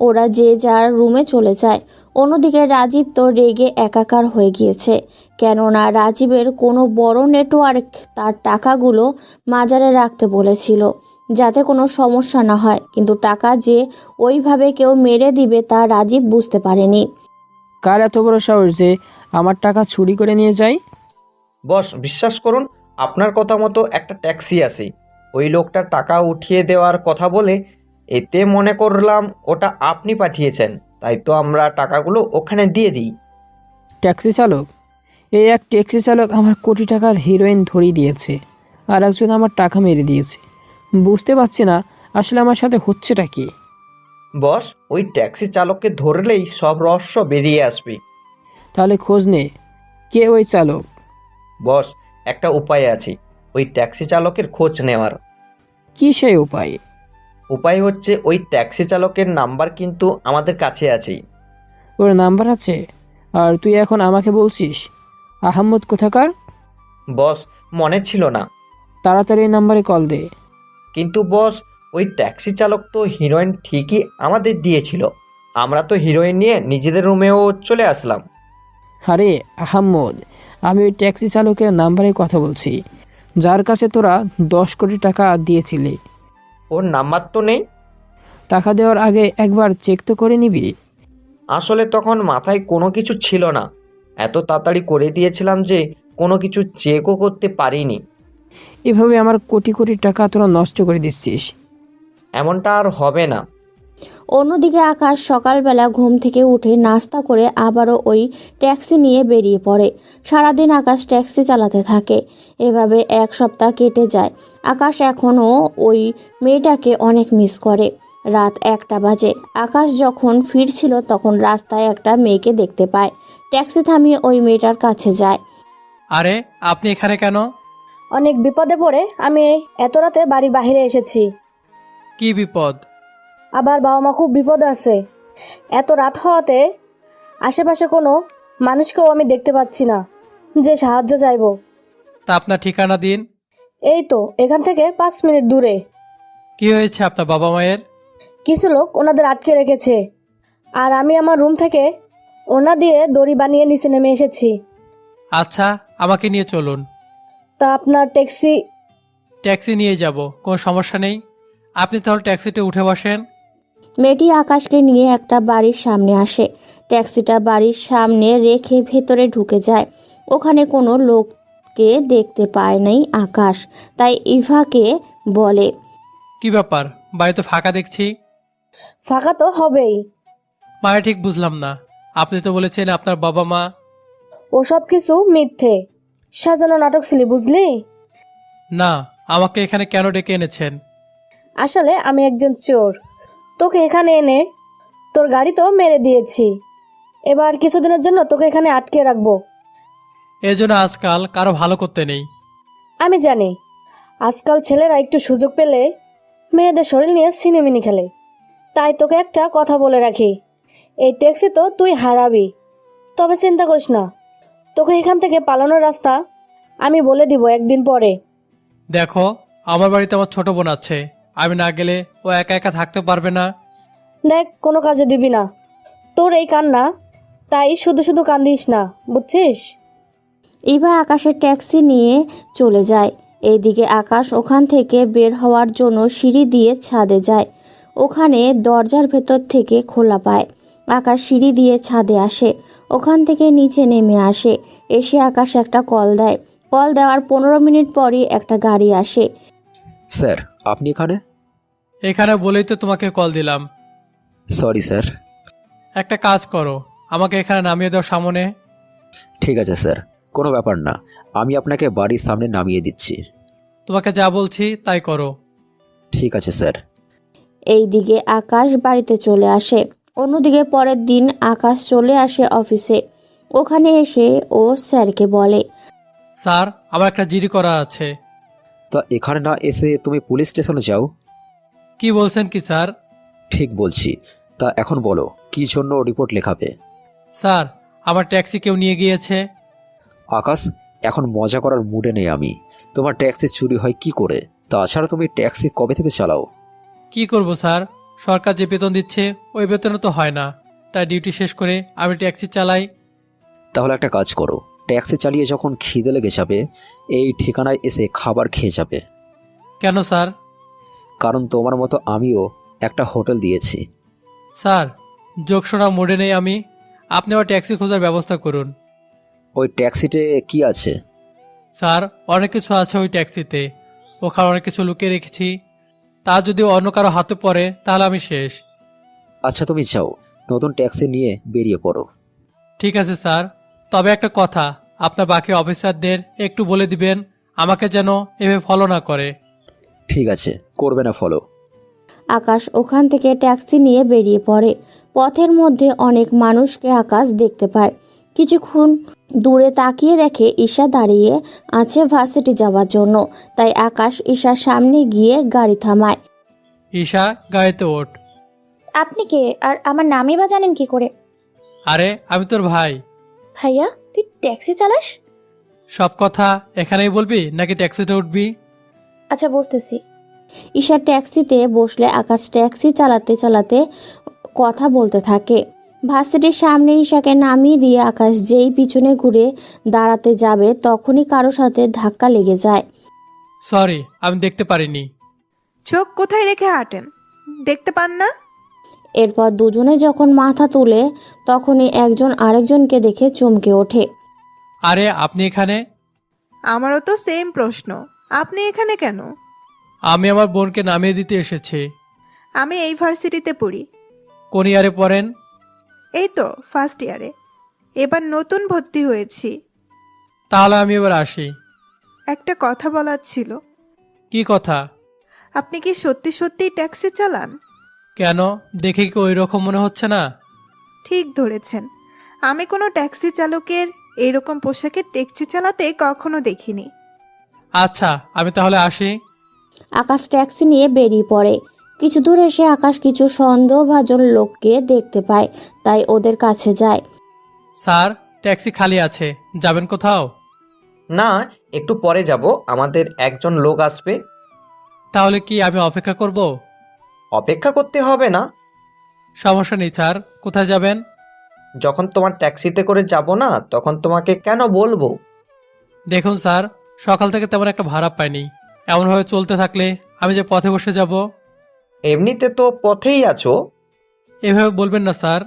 ওরা যে যার রুমে চলে যায়। অন্যদিকে রাজীব তো রেগে একাকার হয়ে গিয়েছে, কেননা রাজীবের কোনো বড় নেটওয়ার্ক তার টাকাগুলো মাজারে রাখতে বলেছিল যাতে কোনো সমস্যা না হয়, কিন্তু টাকা যে ওইভাবে কেউ মেরে দিবে তা রাজীব বুঝতে পারেনি। কার এত বড় সাহস যে আমার টাকা চুরি করে নিয়ে যায়? বস, বিশ্বাস করুন, আপনার কথা মতো একটা ট্যাক্সি আছে। ওই লোকটার টাকা উঠিয়ে দেওয়ার কথা বলে এতে মনে করলাম ওটা আপনি পাঠিয়েছেন, তাই তো আমরা টাকাগুলো ওখানে দিয়ে দিই। ট্যাক্সি চালক? এই এক ট্যাক্সি চালক আমার কোটি টাকার হিরোইন ধরিয়ে দিয়েছে, আর একজন আমার টাকা মেরে দিয়েছে। বুঝতে পারছি না আসলে আমার সাথে হচ্ছেটা কি। বস, ওই ট্যাক্সি চালককে ধরলেই সব রহস্য বেরিয়ে আসবে। তাহলে খোঁজ নে, কে ওই চালক? বস, একটা উপায় আছে ওই ট্যাক্সি চালকের খোঁজ নেওয়ার। কি সেই উপায়? উপায় হচ্ছে ওই ট্যাক্সি চালকের নাম্বার কিন্তু আমাদের কাছে আছে। ওর নাম্বার আছে? আর তুই এখন আমাকে বলছিস? আহম্মদ কোথাকার? বস, মনে ছিল না। তাড়াতাড়ি এই নাম্বারে কল দে। কিন্তু বস, ওই ট্যাক্সি চালক তো হিরোইন ঠিকই আমাদের দিয়েছিল। আমরা তো হিরোইন নিয়ে নিজেদের রুমেও চলে আসলাম। আরে আহম্মদ, আমি ওই ট্যাক্সি চালকের নাম্বারে কথা বলছি, যার কাছে তোরা 10 কোটি টাকা দিয়েছিলি। ওর নাম্বার তো নেই। টাকা দেওয়ার আগে একবার চেক তো করে নিবি। আসলে তখন মাথায় কোনো কিছু ছিল না, এত তাড়াতাড়ি করে দিয়েছিলাম যে কোনো কিছু চেকও করতে পারিনি। এভাবে আমার কোটি কোটি টাকা তোরা নষ্ট করে দিচ্ছিস। এমনটা আর হবে না। অন্যদিকে আকাশ সকালবেলা ঘুম থেকে উঠে নাস্তা করে আবারও ওই ট্যাক্সি নিয়ে বেরিয়ে পড়ে। সারাদিন আকাশ ট্যাক্সি চালাতে থাকে। এভাবে 1 সপ্তাহ কেটে যায়। আকাশ এখনও ওই মেয়েটাকে অনেক মিস করে। রাত 1টা বাজে। আকাশ যখন ফিরছিল তখন রাস্তায় একটা মেয়েকে দেখতে পায়। ট্যাক্সি থামিয়ে ওই মেয়েটার কাছে যায়। আরে, আপনি এখানে কেন? অনেক বিপদে পড়ে আমি এত রাতে বাড়ির বাইরে এসেছি। কি বিপদ? আবার বাবা মা খুব বিপদে আছে। এত রাত হওয়াতে আশেপাশে কোনো মানুষকেও আমি দেখতে পাচ্ছি না যে সাহায্য চাইবো। তা আপনার ঠিকানা দিন। এই তো এখান থেকে 5 মিনিট দূরে। কি হয়েছে আপনার বাবা মায়ের? কিছু লোক ওনাদের আটকে রেখেছে, আর আমি আমার রুম থেকে ওনা দিয়ে দড়ি বানিয়ে নিচে নেমে এসেছি। আচ্ছা, আমাকে নিয়ে চলুন। তা আপনার ট্যাক্সি? ট্যাক্সি নিয়ে যাব, কোনো সমস্যা নেই। আপনি তাহলে ট্যাক্সিতে উঠে বসেন। মেয়েটি আকাশকে নিয়ে একটা বাড়ির সামনে আসে। ট্যাক্সিটা বাড়ির সামনে রেখে ভেতরে ঢুকে যায়। ওখানে কোনো লোককে দেখতে পায় নাই আকাশ, তাই ইভাকে বলে, কি ব্যাপার, বাড়ি তো ফাঁকা দেখছি। ফাঁকা তো হবেই। মানে ঠিক বুঝলাম না। আপনি তো বলেছেন আপনার বাবা মা। ওসব কিছু মিথ্যে সাজানো নাটক ছিলি, বুঝলি? না, আমাকে এখানে কেন ডেকে এনেছেন? আসলে আমি একজন চোর। তোকে এখানে এনে তোর গাড়ি তো মেরে দিয়েছি। এবার কিছুদিনের জন্য তোকে এখানে আটকে রাখবো। এই জন্য আজকাল কারো ভালো করতে নেই। আমি জানি আজকাল ছেলেরা একটু সুযোগ পেলে মেয়েদের শরীর নিয়ে সিনেমিনি খেলে। তাই তোকে একটা কথা বলে রাখি, এই ট্যাক্সি তো তুই হারাবি। তবে চিন্তা করিস না, তোকে এখান থেকে পালানোর রাস্তা আমি বলে দিব একদিন পরে। দেখো, আমার বাড়িতে আমার ছোট বোন আছে। আমি না গেলে ও একা একা থাকতে পারবে না। দেখ, কোনো কাজে দিবি না। তোর এই কান্না, তাই শুধু শুধু কান্দিস না, বুঝছিস? ইভা আকাশের ট্যাক্সি নিয়ে চলে যায়। এইদিকে আকাশ ওখান থেকে বের হওয়ার জন্য সিঁড়ি দিয়ে ছাদে যায়। ওখানে দরজার ভেতর থেকে খোলা পায়। আকাশ সিঁড়ি দিয়ে ছাদে আসে। ওখান থেকে নিচে নেমে আসে। এসে আকাশ একটা কল দেয়। কল দেওয়ার 15 মিনিট পরই একটা গাড়ি আসে। স্যার আপনি এখানে? এখানে বলেই তো তোমাকে কল দিলাম। Sorry sir. একটা কাজ করো, আমাকে এখানে নামিয়ে দাও সামনে। ঠিক আছে স্যার, কোনো ব্যাপার না, আমি আপনাকে বাড়ির সামনে নামিয়ে দিচ্ছি। তোমাকে যা বলছি তাই করো। ঠিক আছে স্যার। এইদিকে আকাশ বাড়িতে চলে আসে। অন্যদিকে পরের দিন আকাশ চলে আসে অফিসে। ওখানে এসে ও স্যারকে বলে, স্যার, আমার একটা জিডি করা আছে। তা এখানে না এসে তুমি পুলিশ স্টেশনে যাও। কি বলছেন কি স্যার? ঠিক বলছি। তা এখন বলো কী জন্য রিপোর্ট লেখাবে? স্যার, আমার ট্যাক্সি কেউ নিয়ে গিয়েছে। আকাশ, এখন মজা করার মুডে নেই আমি। তোমার ট্যাক্সি চুরি হয় কি করে? তাছাড়া তুমি ট্যাক্সি কবে থেকে চালাও? কি করব স্যার, সরকার যে বেতন দিচ্ছে ওই বেতনে তো হয় না, তাই ডিউটি শেষ করে আমি ট্যাক্সি চালাই। তাহলে একটা কাজ করো, ট্যাক্সি চালিয়ে যখন খিদে লেগে যাবে এই ঠিকানায় এসে খাবার খেয়ে যাবে। কেন স্যার? কারণ তোমার মতো আমিও একটা হোটেল দিয়েছি। স্যার, যোগসোনা মোড়ে নেই আমি, আপনি আবার ট্যাক্সি খোঁজার ব্যবস্থা করুন। ওই ট্যাক্সিতে কি আছে? স্যার, অনেক কিছু আছে ওই ট্যাক্সিতে, ওখানে অনেক কিছু লুকিয়ে রেখেছি, তা যদি অন্য কারো হাতে পড়ে তাহলে আমি শেষ। আচ্ছা তুমি যাও, নতুন ট্যাক্সি নিয়ে বেরিয়ে পড়ো। ঠিক আছে স্যার, তবে একটা কথা, আপনার বাকি অফিসারদের একটু বলে দিবেন আমাকে যেন এভাবে ফলো না করে। ঠিক আছে, করবে না ফলো। আকাশ ওখান থেকে ট্যাক্সি নিয়ে বেরিয়ে পড়ে। পথের মধ্যে অনেক মানুষকে আকাশ দেখতে পায়। কিছুক্ষণ দূরে তাকিয়ে দেখে ঈশা দাঁড়িয়ে আছে ভার্সিটি যাওয়ার জন্য। তাই আকাশ ঈশার সামনে গিয়ে গাড়ি থামায়। ঈশা, গাড়িতে ওঠ। আপনি কে আর আমার নামই বা জানেন কি করে? আরে আমি তোর ভাই। ভাইয়া, তুই ট্যাক্সি চালাস? সব কথা এখানেই বলবি নাকি ট্যাক্সিতে উঠবি? আচ্ছা, বসতেছি। ঈশা ট্যাক্সিতে বসলে আকাশ ট্যাক্সি চালাতে চালাতে কথা বলতে থাকে। ভার্সিটির সামনে ঈশাকে নামিয়ে দিয়ে আকাশ যেই পিছনে ঘুরে দাঁড়াতে যাবে তখনই কারো সাথে ধাক্কা লেগে যায়। সরি, আমি দেখতে পারিনি। চোখ কোথায় রেখে হাঁটেন, দেখতে পান না? এরপর দুজনে যখন মাথা তুলে তখনই একজন আরেকজনকে দেখে চমকে ওঠে। আরে আপনি এখানে? আমারও তো সেম প্রশ্ন, আপনি এখানে কেন? আমি আমার বোনকে নামিয়ে দিতে এসেছি। আমি এই ভার্সিটিতে পড়ি। কোন ইয়ারে পড়েন? এই তো ফার্স্ট ইয়ারে, এবার নতুন ভর্তি হয়েছি। তাহলে আমি এবার আসি। একটা কথা বলার ছিল। কি কথা? আপনি কি সত্যি সত্যি ট্যাক্সি চালান? কেন, দেখে কি ওই রকম মনে হচ্ছে না? ঠিক ধরেছেন, আমি কোনো ট্যাক্সি চালকের এইরকম পোশাকে ট্যাক্সি চালাতে কখনো দেখিনি। আচ্ছা, আমি তাহলে আসি। আকাশ ট্যাক্সি নিয়ে বেরিয়ে পড়ে। কিছু দূর এসে আকাশ কিছু সন্দেহভাজন লোককে দেখতে পায়, তাই ওদের কাছে যায়। স্যার, ট্যাক্সি খালি আছে, যাবেন কোথাও? না, একটু পরে যাব, আমাদের একজন লোক আসবে। তাহলে কি আমি অপেক্ষা করব? অপেক্ষা করতে হবে না। সমস্যা নেই স্যার, কোথায় যাবেন? যখন তোমার ট্যাক্সিতে করে যাব না তখন তোমাকে কেন বলবো? দেখুন স্যার, সকাল থেকে তেমন একটা ভাড়া পাইনি, এমনভাবে চলতে থাকলে আমি যে পথে বসে যাব। এমনিতে তো পথেই আছো। এভাবে বলবেন না স্যার।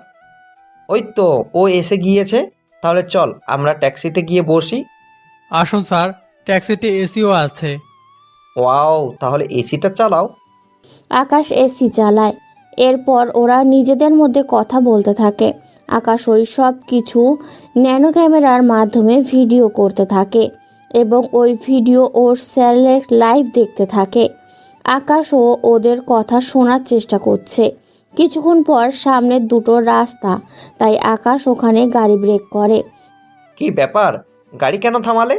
ওই তো ও এসে গিয়েছে, তাহলে চল আমরা ট্যাক্সিতে গিয়ে বসি। আসুন স্যার, ট্যাক্সিতে এসিও আছে। ওয়াও, তাহলে এসিটা চালাও। আকাশ এসি চালায়। এরপর ওরা নিজেদের মধ্যে কথা বলতে থাকে। আকাশ ওই সব কিছু ন্যানো ক্যামেরার মাধ্যমে ভিডিও করতে থাকে এবং ওই ভিডিও ওর স্যারের লাইভ দেখতে থাকে। আকাশও ওদের কথা শোনার চেষ্টা করছে। কিছুক্ষণ পর সামনে দুটো রাস্তা, তাই আকাশ ওখানে গাড়ি ব্রেক করে। কি ব্যাপার, গাড়ি কেন থামালে?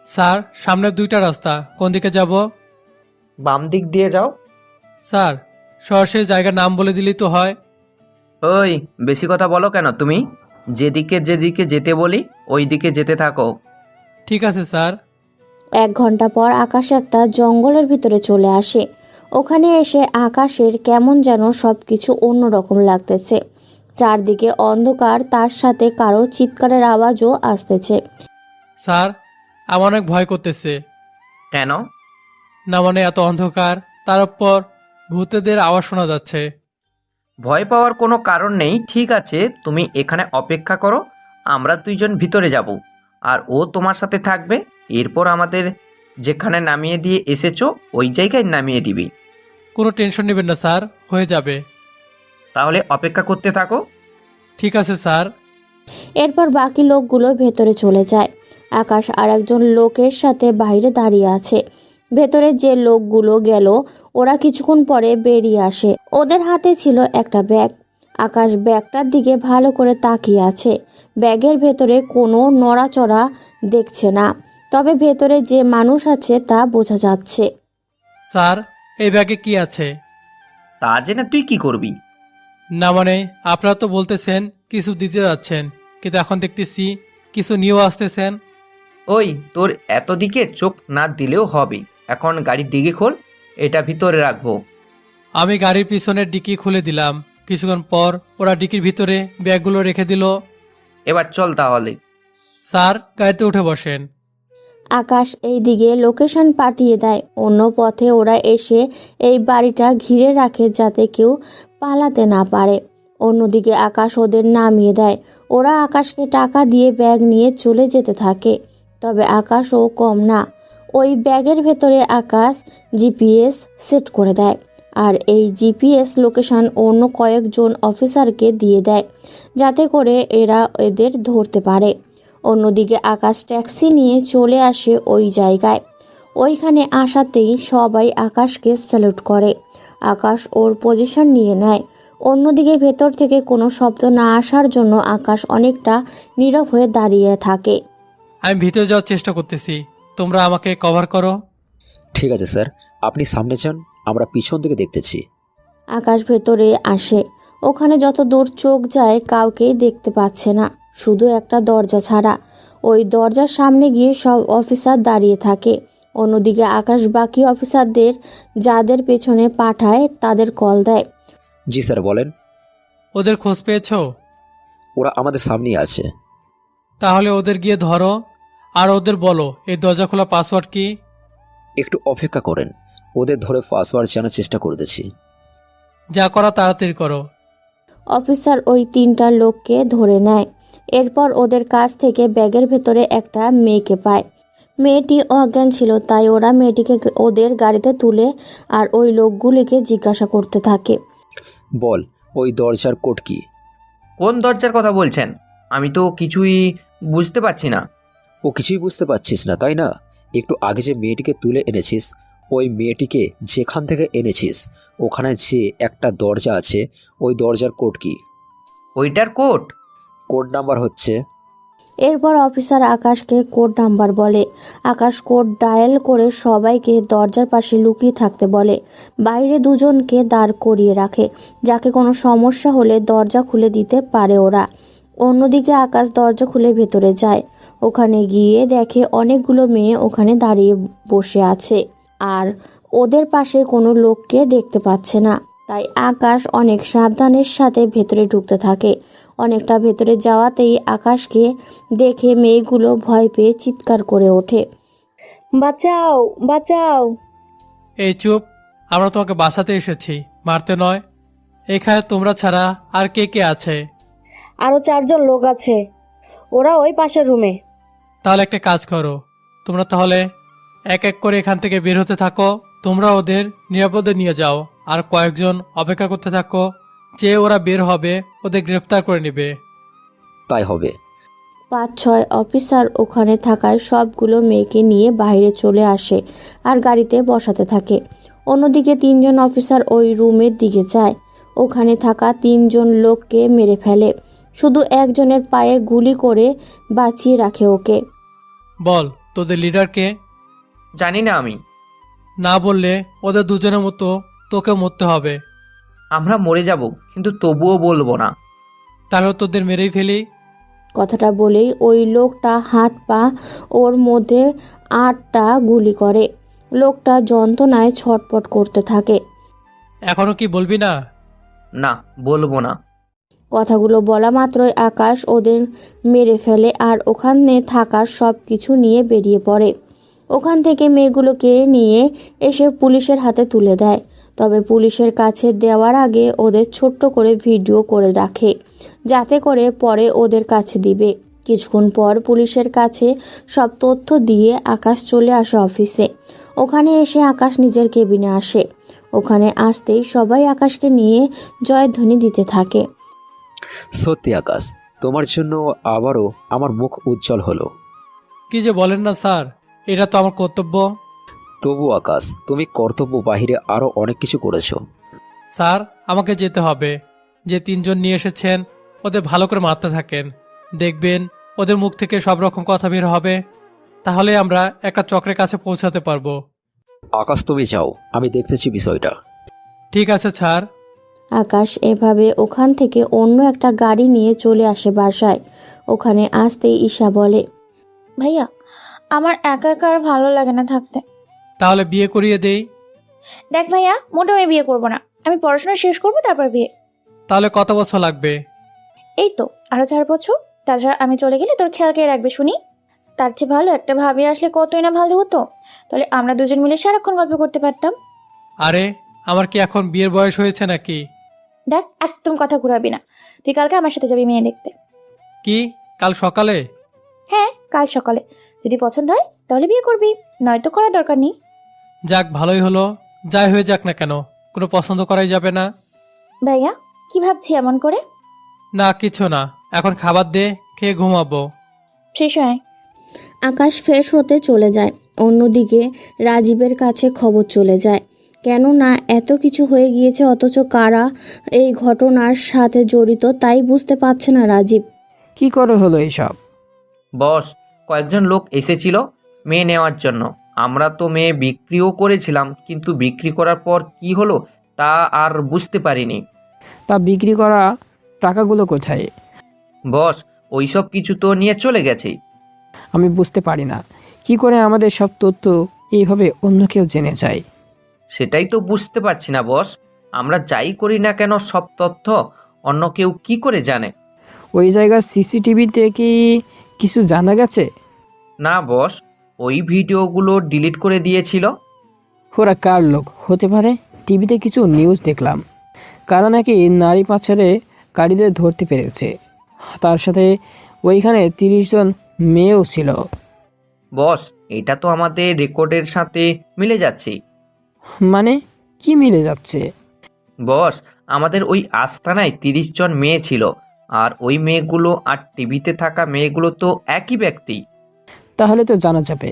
স্যার, সামনে দুইটা রাস্তা, কোন দিকে যাব? বাম দিক দিয়ে যাও। স্যার, সরাসরি জায়গার নাম বলে দিলেই তো হয়। ওই, বেশি কথা বলো কেন তুমি? যেদিকে যেদিকে যেতে বলি ওই দিকে যেতে থাকো। ঠিক আছে স্যার। 1 ঘন্টা পর আকাশ একটা জঙ্গলের ভিতরে চলে আসে। ওখানে এসে আকাশের কেমন যেন সব কিছু অন্যরকম লাগতেছে। চারদিকে অন্ধকার, তার সাথে কারো চিৎকারের আওয়াজও আসতেছে। স্যার, আমার অনেক ভয় করতেছে। কেন? না মানে এত অন্ধকার, তার উপর ভূতেদের আওয়াজ শোনা যাচ্ছে। ভয় পাওয়ার কোনো কারণ নেই। ঠিক আছে, তুমি এখানে অপেক্ষা করো, আমরা দুইজন ভিতরে যাব, আর ও তোমার সাথে থাকবে। এরপর আমাদের যেখানে নামিয়ে দিয়ে এসেছো ওই জায়গায় নামিয়ে দিবি। কোনো টেনশন নেবেন না স্যার, হয়ে যাবে। তাহলে অপেক্ষা করতে থাকো। ঠিক আছে স্যার। এরপর বাকি লোকগুলো ভেতরে চলে যায়। আকাশ আর একজন লোকের সাথে বাইরে দাঁড়িয়ে আছে। ভেতরে যে লোকগুলো গেল ওরা কিছুক্ষণ পরে বেরিয়ে আসে। ওদের হাতে ছিল একটা ব্যাগ। আকাশ ব্যাগটার দিকে ভালো করে তাকিয়ে আছে। ব্যাগের ভেতরে কোনো নড়াচড়া দেখছে না, তবে ভেতরে যে মানুষ আছে তা বোঝা যাচ্ছে। স্যার, এই ব্যাগে কি আছে? তা জেনে তুই কি করবি? না মানে, আপনারা তো বলতেছেন কিছু দিতে যাচ্ছেন, কিন্তু এখন দেখতেছি কিছু নিয়েও আসতেছেন। ওই তোর এত দিকে চোখ না দিলেও হবে। এখন গাড়ির দিকে খোল, এটা ভিতরে রাখবো। আমি গাড়ির পিছনের ডিকি খুলে দিলাম। কিছুক্ষণ পর ওরা ডিকির ভিতরে ব্যাগগুলো রেখে দিল। এবার চল তাহলে। স্যার, গাড়িতে উঠে বসেন। আকাশ এই দিকে লোকেশন পাঠিয়ে দেয়। অন্য পথে ওরা এসে এই বাড়িটা ঘিরে রাখে যাতে কেউ পালাতে না পারে। অন্যদিকে আকাশ ওদের নামিয়ে দেয়। ওরা আকাশকে টাকা দিয়ে ব্যাগ নিয়ে চলে যেতে থাকে। তবে আকাশও কম না। ওই ব্যাগের ভেতরে আকাশ জিপিএস সেট করে দেয়, আর এই জিপিএস লোকেশন অন্য কয়েকজন অফিসারকে দিয়ে দেয় যাতে করে এরা এদের ধরতে পারে। অন্যদিকে আকাশ ট্যাক্সি নিয়ে চলে আসে ওই জায়গায়। ওইখানে আসাতেই সবাই আকাশকে স্যালুট করে। আকাশ ওর পজিশন নিয়ে নেয়। অন্যদিকে ভেতর থেকে কোনো শব্দ না আসার জন্য আকাশ অনেকটা নীরব হয়ে দাঁড়িয়ে থাকে। আমি ভিতরে যাওয়ার চেষ্টা করতেছি, তোমরা আমাকে কভার করো। ঠিক আছে স্যার, আপনি সামনে যান, আমরা পিছন থেকে দেখতেছি। আকাশ ভেতরে আসে। ওখানে যত দূর চোখ যায় কাউকেই দেখতে পাচ্ছে না, শুধু একটা দরজা ছাড়া। ওই দরজার সামনে গিয়ে সব অফিসার দাঁড়িয়ে থাকে। অন্যদিকে আকাশ বাকি অফিসারদের যাদের পেছনে পাঠায় তাদের কল দেয়। জি স্যার, বলেন। ওদের খোঁজ পেয়েছো? ওরা আমাদের সামনেই আছে। তাহলে ওদের গিয়ে ধরো, আর ওদের বলো এই দরজা খোলা পাসওয়ার্ড কি। একটু অপেক্ষা করেন, ওদের ধরে পাসওয়ার্ড জানার চেষ্টা করতেছি। যা করা তাড়াতাড়ি করো। অফিসার ওই 3টা লোককে ধরে নেয়। এরপর ওদের কাছ থেকে ব্যাগের ভেতরে একটা মেয়েকে পায়। মেয়েটি অজ্ঞান ছিল, তাই ওরা মেয়েটিকে ওদের গাড়িতে তুলে আর ওই লোকগুলিকে জিজ্ঞাসা করতে থাকে। বল, ওই দরজার কোড কি? কোন দরজার কথা বলছেন? আমি তো কিছুই বুঝতে পারছি না। ও কিছুই বুঝতে পারছিস না, তাই না? একটু আগে যে মেয়েটিকে তুলে এনেছিস, ওই মেয়েটিকে যেখান থেকে এনেছিস ওখানে যে একটা দরজা আছে, ওই দরজার কোড কি? ওইটার কোড? কোড নাম্বার হচ্ছে। এরপর অফিসার আকাশকে কোড নাম্বার বলে। আকাশ কোড ডায়াল করে সবাইকে দরজার পাশে লুকিয়ে থাকতে বলে। বাইরে দুজনকে দাঁড় করিয়ে রাখে, যাকে কোনো সমস্যা হলে দরজা খুলে দিতে পারে ওরা। অন্যদিকে আকাশ দরজা খুলে ভেতরে যায়। ওখানে গিয়ে দেখে অনেকগুলো মেয়ে ওখানে দাঁড়িয়ে বসে আছে, আর ওদের পাশে কোনো লোককে দেখতে পাচ্ছে না। তাই আকাশ অনেক সাবধানের সাথে ভেতরে ঢুকতে থাকে। অনেকটা ভেতরে যাওয়াতেই আকাশকে দেখে মেয়েগুলো ভয় পেয়ে চিৎকার করে ওঠে। বাঁচাও, বাঁচাও। এই চুপ, আমরা তোমাকে বাঁচাতে এসেছি, মারতে নয়। এখানে তোমরা ছাড়া আর কে কে আছে? আরও 4 জন লোক আছে, ওরা ওই পাশের রুমে। তাহলে একটা কাজ করো, তোমরা তাহলে এক এক করে এখান থেকে বের হতে থাকো। তোমরা ওদের নিরাপদে নিয়ে যাও, আর কয়েকজন অপেক্ষা করতে থাকো। যে ওরা বের হবে ওদের গ্রেফতার করে নেবে। তাই হবে। 5-6 অফিসার ওখানে থাকায় সবগুলো মেয়েকে নিয়ে বাইরে চলে আসে আর গাড়িতে বসাতে থাকে। অন্যদিকে 3 জন অফিসার ওই রুমের দিকে যায়। ওখানে থাকা 3 জন লোককে মেরে ফেলে, শুধু একজনের পায়ে গুলি করে বাঁচিয়ে রাখে ওকে। বল, তোদের লিডারকে? জানি না আমি। না বললে ওদের দুজনের মতো তোকে মরতে হবে। আমরা মরে যাব, কিন্তু তবুও বলবো না। তাহলে তোদের মেরেই ফেলি। কথাটা বলেই ওই লোকটা হাত পা ওর মধ্যে 8টা গুলি করে। লোকটা যন্ত্রণায় ছটপট করতে থাকে। এখনো কি বলবি না? না, বলবো না। কথাগুলো বলা মাত্রই আকাশ ওদের মেরে ফেলে আর ওখানে থাকা সব কিছু নিয়ে বেরিয়ে পড়ে। ওখান থেকে মেয়েগুলোকে নিয়ে এসে পুলিশের হাতে তুলে দেয়। তবে পুলিশের কাছে দেওয়ার আগে ওদের ছোট্ট করে ভিডিও করে রাখে, যাতে করে পরে ওদের কাছে দিবে। কিছুক্ষণ পর পুলিশের কাছে সব তথ্য দিয়ে আকাশ চলে আসে অফিসে। ওখানে এসে আকাশ নিজের কেবিনে আসে। ওখানে আসতেই সবাই আকাশকে নিয়ে জয়ধ্বনি দিতে থাকে। সত্যি আকাশ, তোমার জন্য আবারও আমার মুখ উজ্জ্বল হলো। কি যে বলেন না স্যার, এটা তো আমার কর্তব্য। তবু আকাশ, তুমি কর্তব্য বাহিরে আরও অনেক কিছু করেছো। স্যার, আমাকে যেতে হবে। যে 3 জন নিয়ে এসেছেন ওদের ভালো করে মারতে থাকেন, দেখবেন ওদের মুখ থেকে সব রকম কথা বের হবে। তাহলে আমরা একটা চক্রের কাছে পৌঁছাতে পারবো। আকাশ তুমি যাও, আমি দেখতেছি বিষয়টা। ঠিক আছে স্যার। আকাশ এভাবে ওখান থেকে অন্য একটা গাড়ি নিয়ে চলে আসে বাসায়। ওখানে আসতেই ঈশা বলে, ভাইয়া, আমার একা একা আর ভালো লাগে না থাকতে। তাহলে বিয়ে করিয়ে দেই। দেখ ভাইয়া, মোটেও আমি বিয়ে করবো না। আমি পড়াশোনা শেষ করবো, তারপর বিয়ে। তাহলে কত বছর লাগবে? এই তো আরো 4 বছর। তাছাড়া আমি চলে গেলে তোর খেয়াল কে রাখবে শুনি? তার চেয়ে ভালো একটা ভাবি আসলে কতই না ভালো হতো। তাহলে আমরা দুজন মিলে সারাক্ষণ গল্প করতে পারতাম। আরে, আমার কি এখন বিয়ের বয়স হয়েছে নাকি? দেখ, একদম কথা ঘুরাবি না। তুই কালকে আমার সাথে যাবি মেয়ে দেখতে। কি, কাল সকালে? হ্যাঁ, কাল সকালে। যদি পছন্দ হয় তাহলে বিয়ে করবি, নয়তো করার দরকার নেই। যাক, ভালোই হলো। যাই হয়ে যাক না কেন, কোনো পছন্দ করাই যাবে না। ভাইয়া, কি ভাবছি এমন করে? না, কিছু না। এখন খাবার দে, খেয়ে ঘুমাবো। শেষ হয়। আকাশ ফ্রেশ হতে চলে যায়। অন্যদিকে রাজীবের কাছে খবর চলে যায়। কেননা এত কিছু হয়ে গিয়েছে, অথচ কারা এই ঘটনার সাথে জড়িত তাই বুঝতে পারছে না রাজীব। কি করে হলো এইসব? বস, কয়েকজন লোক এসেছিল মেয়ে নেওয়ার জন্য। আমরা তো মেয়ে বিক্রিও করেছিলাম, কিন্তু বিক্রি করার পর কি হলো তা আর বুঝতে পারিনি। তা বিক্রি করা টাকাগুলো কোথায়? বস, ওইসব কিছু তো নিয়ে চলে গেছে। আমি বুঝতে পারি না কি করে আমাদের সব তথ্য এইভাবে অন্য কেউ জেনে যায়। সেটাই তো বুঝতে পারছি না বস। আমরা যাই করি না কেন, সব তথ্য অন্য কেউ কি করে জানে? ওই জায়গার সিসিটিভিতে কি কিছু জানা গেছে? না বস, ওই ভিডিওগুলো ডিলিট করে দিয়েছিল। ওরা কার লোক হতে পারে? টিভিতে কিছু নিউজ দেখলাম, কারা নাকি নারী পাচারে কারীদের ধরতে পেরেছে। তার সাথে ওইখানে 30 জন মেয়েও ছিল। বস, এটা তো আমাদের রেকর্ডের সাথে মিলে যাচ্ছে। মানে কি মিলে যাচ্ছে? বস, আমাদের ওই আস্তানায় 30 জন মেয়ে ছিল, আর ওই মেয়েগুলো আর টিভিতে থাকা মেয়েগুলো তো একই ব্যক্তি। তাহলে তো জানা যাবে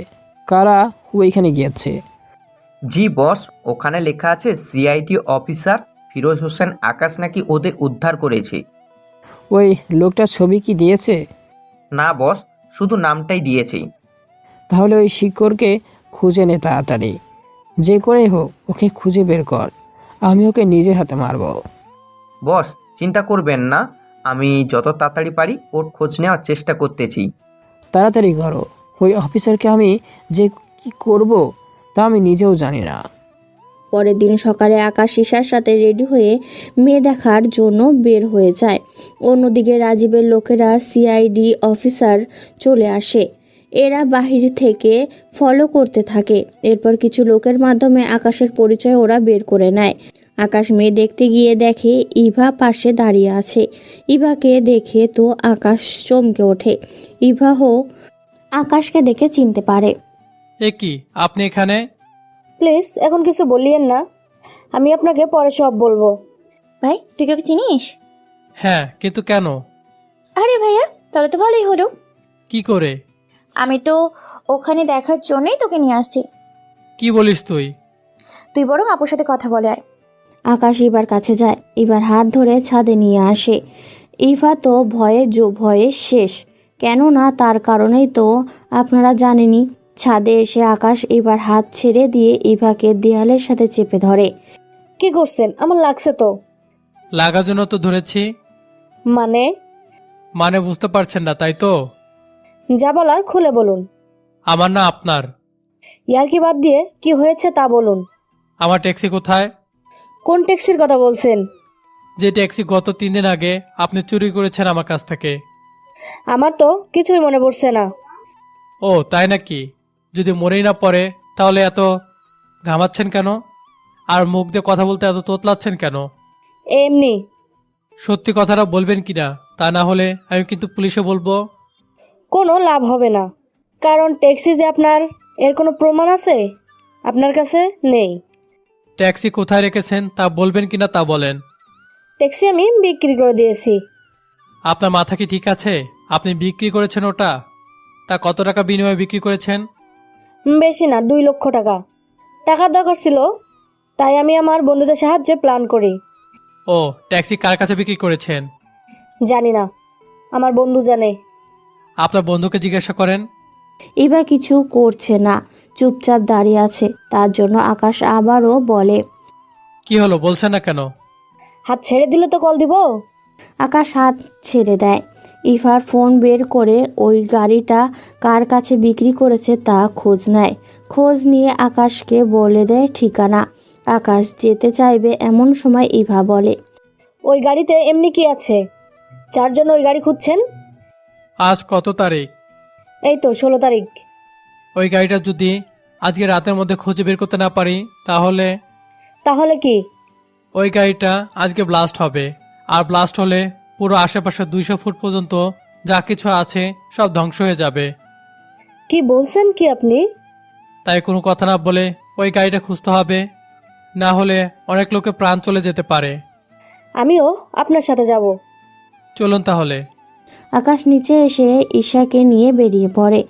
কারা ওইখানে গিয়েছে। জি বস, ওখানে লেখা আছে সিআইডি অফিসার ফিরোজ হোসেন আকাশ নাকি ওদের উদ্ধার করেছে। ওই লোকটার ছবি কি দিয়েছে? না বস, শুধু নামটাই দিয়েছে। তাহলে ওই শিকড়কে খুঁজে নে তাড়াতাড়ি। যে করেই হোক ওকে খুঁজে বের কর, আমি ওকে নিজের হাতে মারবো। বস, চিন্তা করবেন না, আমি যত তাড়াতাড়ি পারি ওর খোঁজ নেওয়ার চেষ্টা করতেছি। তাড়াতাড়ি করো। ওই অফিসারকে আমি যে কি করব তা আমি নিজেও জানি না। পরের দিন সকালে আকাশ ঈশার সাথে রেডি হয়ে মেয়ে দেখার জন্য বের হয়ে যায়। অন্যদিকে রাজীবের লোকেরা সিআইডি অফিসার চলে আসে। এরা বাহির থেকে ফলো করতে থাকে। এরপর কিছু লোকের মাধ্যমে আকাশের পরিচয় ওরা বের করে নেয়। আকাশ মেয়ে দেখতে গিয়ে দেখে ইভা পাশে দাঁড়িয়ে আছে। ইভাকে দেখে তো আকাশ চমকে ওঠে। ইভাও আকাশকে দেখে চিনতে পারে। এ কি, আপনি এখানে? প্লিজ এখন কিছু বলিয়েন না, আমি আপনাকে পরে সব বলবো। ভাই, তুই কি ওকে চিনিস? হ্যাঁ, কিন্তু কেন? আরে ভাইয়া, তাহলে তো ভালোই হলো। কি করে? আমি তো ওখানে দেখার জন্যই তোকে নিয়ে আসছি। কি বলিস তুই? তুই বরং আপুর সাথে কথা বলে আয়। আকাশ ইভার কাছে যায়, ইভার হাত ধরে ছাদে নিয়ে আসে। ইভা তো ভয়ে শেষ, কেননা তার কারণেই তো আপনারা জানেনই। ছাদে এসে আকাশ ইভার হাত ছেড়ে দিয়ে ইভাকে দেয়ালের সাথে চেপে ধরে। কি করছেন? আমার লাগছে তো। লাগার জন্য তো ধরেছি। মানে বুঝতে পারছেন না তাই তো? যা বলার খুলে বলুন। আমার না আপনার। ইয়ার্কি বাদ দিয়ে কি হয়েছে তা বলুন। আমার ট্যাক্সি কোথায়? কোন ট্যাক্সির কথা বলছেন? যে ট্যাক্সি গত 3 দিন আগে আপনি চুরি করেছেন আমার কাছ থেকে। আমার তো কিছুই মনে পড়ছে না। ও তাই নাকি? যদি মনেই না পড়ে তাহলে এত ঘামাচ্ছেন কেন? আর মুখ দিয়ে কথা বলতে এত তোতলাচ্ছেন কেন? এমনি। সত্যি কথাটা বলবেন কিনা, তা না হলে আমি কিন্তু পুলিশে বলবো। কোনো লাভ হবে না, কারণ ট্যাক্সি যে আপনার, এর কোনো প্রমাণ আছে আপনার কাছে নেই। ট্যাক্সি কোথায় রেখেছেন তা বলবেন কিনা তা বলেন। ট্যাক্সি আমি বিক্রি করে দিয়েছি। আপনার মাথা কি ঠিক আছে? আপনি বিক্রি করেছেন ওটা? তা কত টাকা বিনিময়ে বিক্রি করেছেন? বেশি না, 2 লক্ষ টাকা। টাকার দরকার ছিল, তাই আমি আমার বন্ধুদের সাহায্যে প্ল্যান করি। ও, ট্যাক্সি কার কাছে বিক্রি করেছেন? জানি না, আমার বন্ধু জানে। আপনার বন্ধুকে জিজ্ঞাসা করেন। ইভা কিছু করছে না, চুপচাপ দাঁড়িয়ে আছে। তার জন্য আকাশ আবারও বলে, কি হলো বলছেন না কেন? হাত ছেড়ে দিলে তো কল দিব। আকাশ হাত ছেড়ে দেয়। ইভার ফোন বের করে ওই গাড়িটা কার কাছে বিক্রি করেছে তা খোঁজ নেয়। খোঁজ নিয়ে আকাশকে বলে দেয় ঠিকানা। আকাশ যেতে চাইবে এমন সময় ইভা বলে, ওই গাড়িতে এমনি কি আছে? যার জন্য ওই গাড়ি খুঁজছেন? আজ কত তারিখ? এই তো 16 তারিখ। ওই গাড়িটা যদি আজকে রাতের মধ্যে খুঁজে বের করতে না পারি তাহলে তাহলে কি? ওই গাড়িটা আজকে ব্লাস্ট হবে। আর ব্লাস্ট হলে পুরো আশেপাশে 200 ফুট পর্যন্ত যা কিছু আছে সব ধ্বংস হয়ে যাবে। কি বলছেন কি আপনি? তাই কোনো কথা না বলে ওই গাড়িটা খুঁজতে হবে, না হলে অনেক লোকের প্রাণ চলে যেতে পারে। আমিও আপনার সাথে যাব। চলুন তাহলে। আকাশ নিচে এসে ঈশাকে নিয়ে বেরিয়ে পড়ে।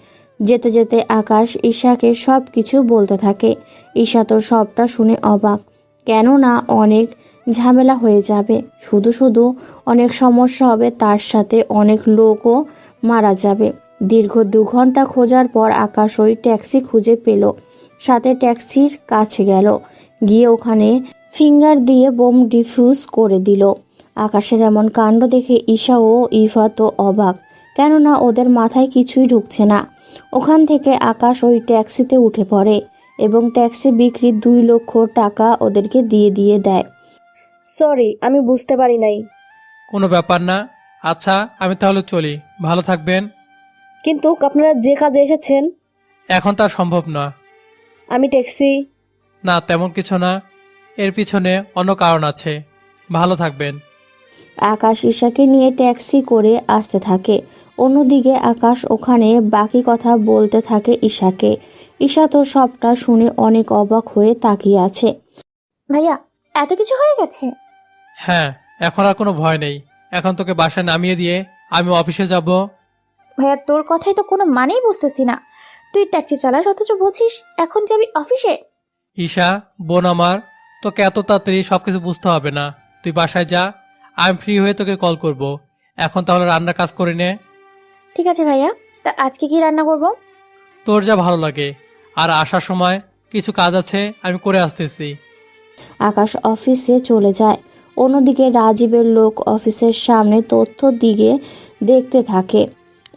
যেতে যেতে আকাশ ঈশাকে সব কিছু বলতে থাকে। ঈশা তো সবটা শুনে অবাক, কেননা অনেক ঝামেলা হয়ে যাবে, শুধু শুধু অনেক সমস্যা হবে, তার সাথে অনেক লোকও মারা যাবে। দীর্ঘ 2 ঘন্টা খোঁজার পর আকাশ ওই ট্যাক্সি খুঁজে পেল। সাথে ট্যাক্সির কাছে গেল, গিয়ে ওখানে ফিঙ্গার দিয়ে বোম ডিফিউজ করে দিল। আকাশের এমন কাণ্ড দেখে ঈশা ও ইভা তো অবাক, কেননা ওদের মাথায় কিছুই ঢুকছে না। ওখান থেকে আকাশ ওই ট্যাক্সিতে উঠে পড়ে এবং ট্যাক্সি বিক্রির 2 লক্ষ টাকা ওদেরকে দিয়ে দেয়। সরি, আমি বুঝতে পারি নাই। কোনো ব্যাপার না। আচ্ছা, আমি তাহলে চলি। ভালো থাকবেন। কিন্তু আপনারা যে কাজে এসেছেন। এখন তা সম্ভব না। আমি ট্যাক্সি। না, তেমন কিছু না। এর পিছনে অন্য কারণ আছে। ভালো থাকবেন। আকাশ ঈশাকে নিয়ে ট্যাক্সি করে আসতে থাকে। অন্যদিকে আকাশ ওখানে বাকি কথা বলতে থাকে ঈশাকে। ঈশা তো সবটা শুনে অনেক অবাক হয়ে তাকিয়ে আছে। ভাইয়া, এত কিছু হয়ে গেছে? হ্যাঁ, এখন আর কোনো ভয় নেই। এখন তোকে বাসায় নামিয়ে দিয়ে আমি অফিসে যাব। ভাইয়া, তোর কথাই তো কোনো মানেই বুঝতেছি না। তুই ট্যাক্সি চালাস অথচ বলছিস এখন যাবি অফিসে। ঈশা, বোন আমার, তোকে এত তাড়াতাড়ি সবকিছু বুঝতে হবে না। তুই বাসায় যা, আমি ফ্রি হয়ে তোকে কল করব। এখন তাহলে রান্নার কাজ করে নে। ঠিক আছে ভাইয়া, তা আজকে কি রান্না করব? তোর যা ভালো লাগে। আর আসার সময় কিছু কাজ আছে, আমি করে আসতেছি। আকাশ অফিসে চলে যায়। অন্যদিকে রাজীবের লোক অফিসের সামনে তথ্য দিকে দেখতে থাকে।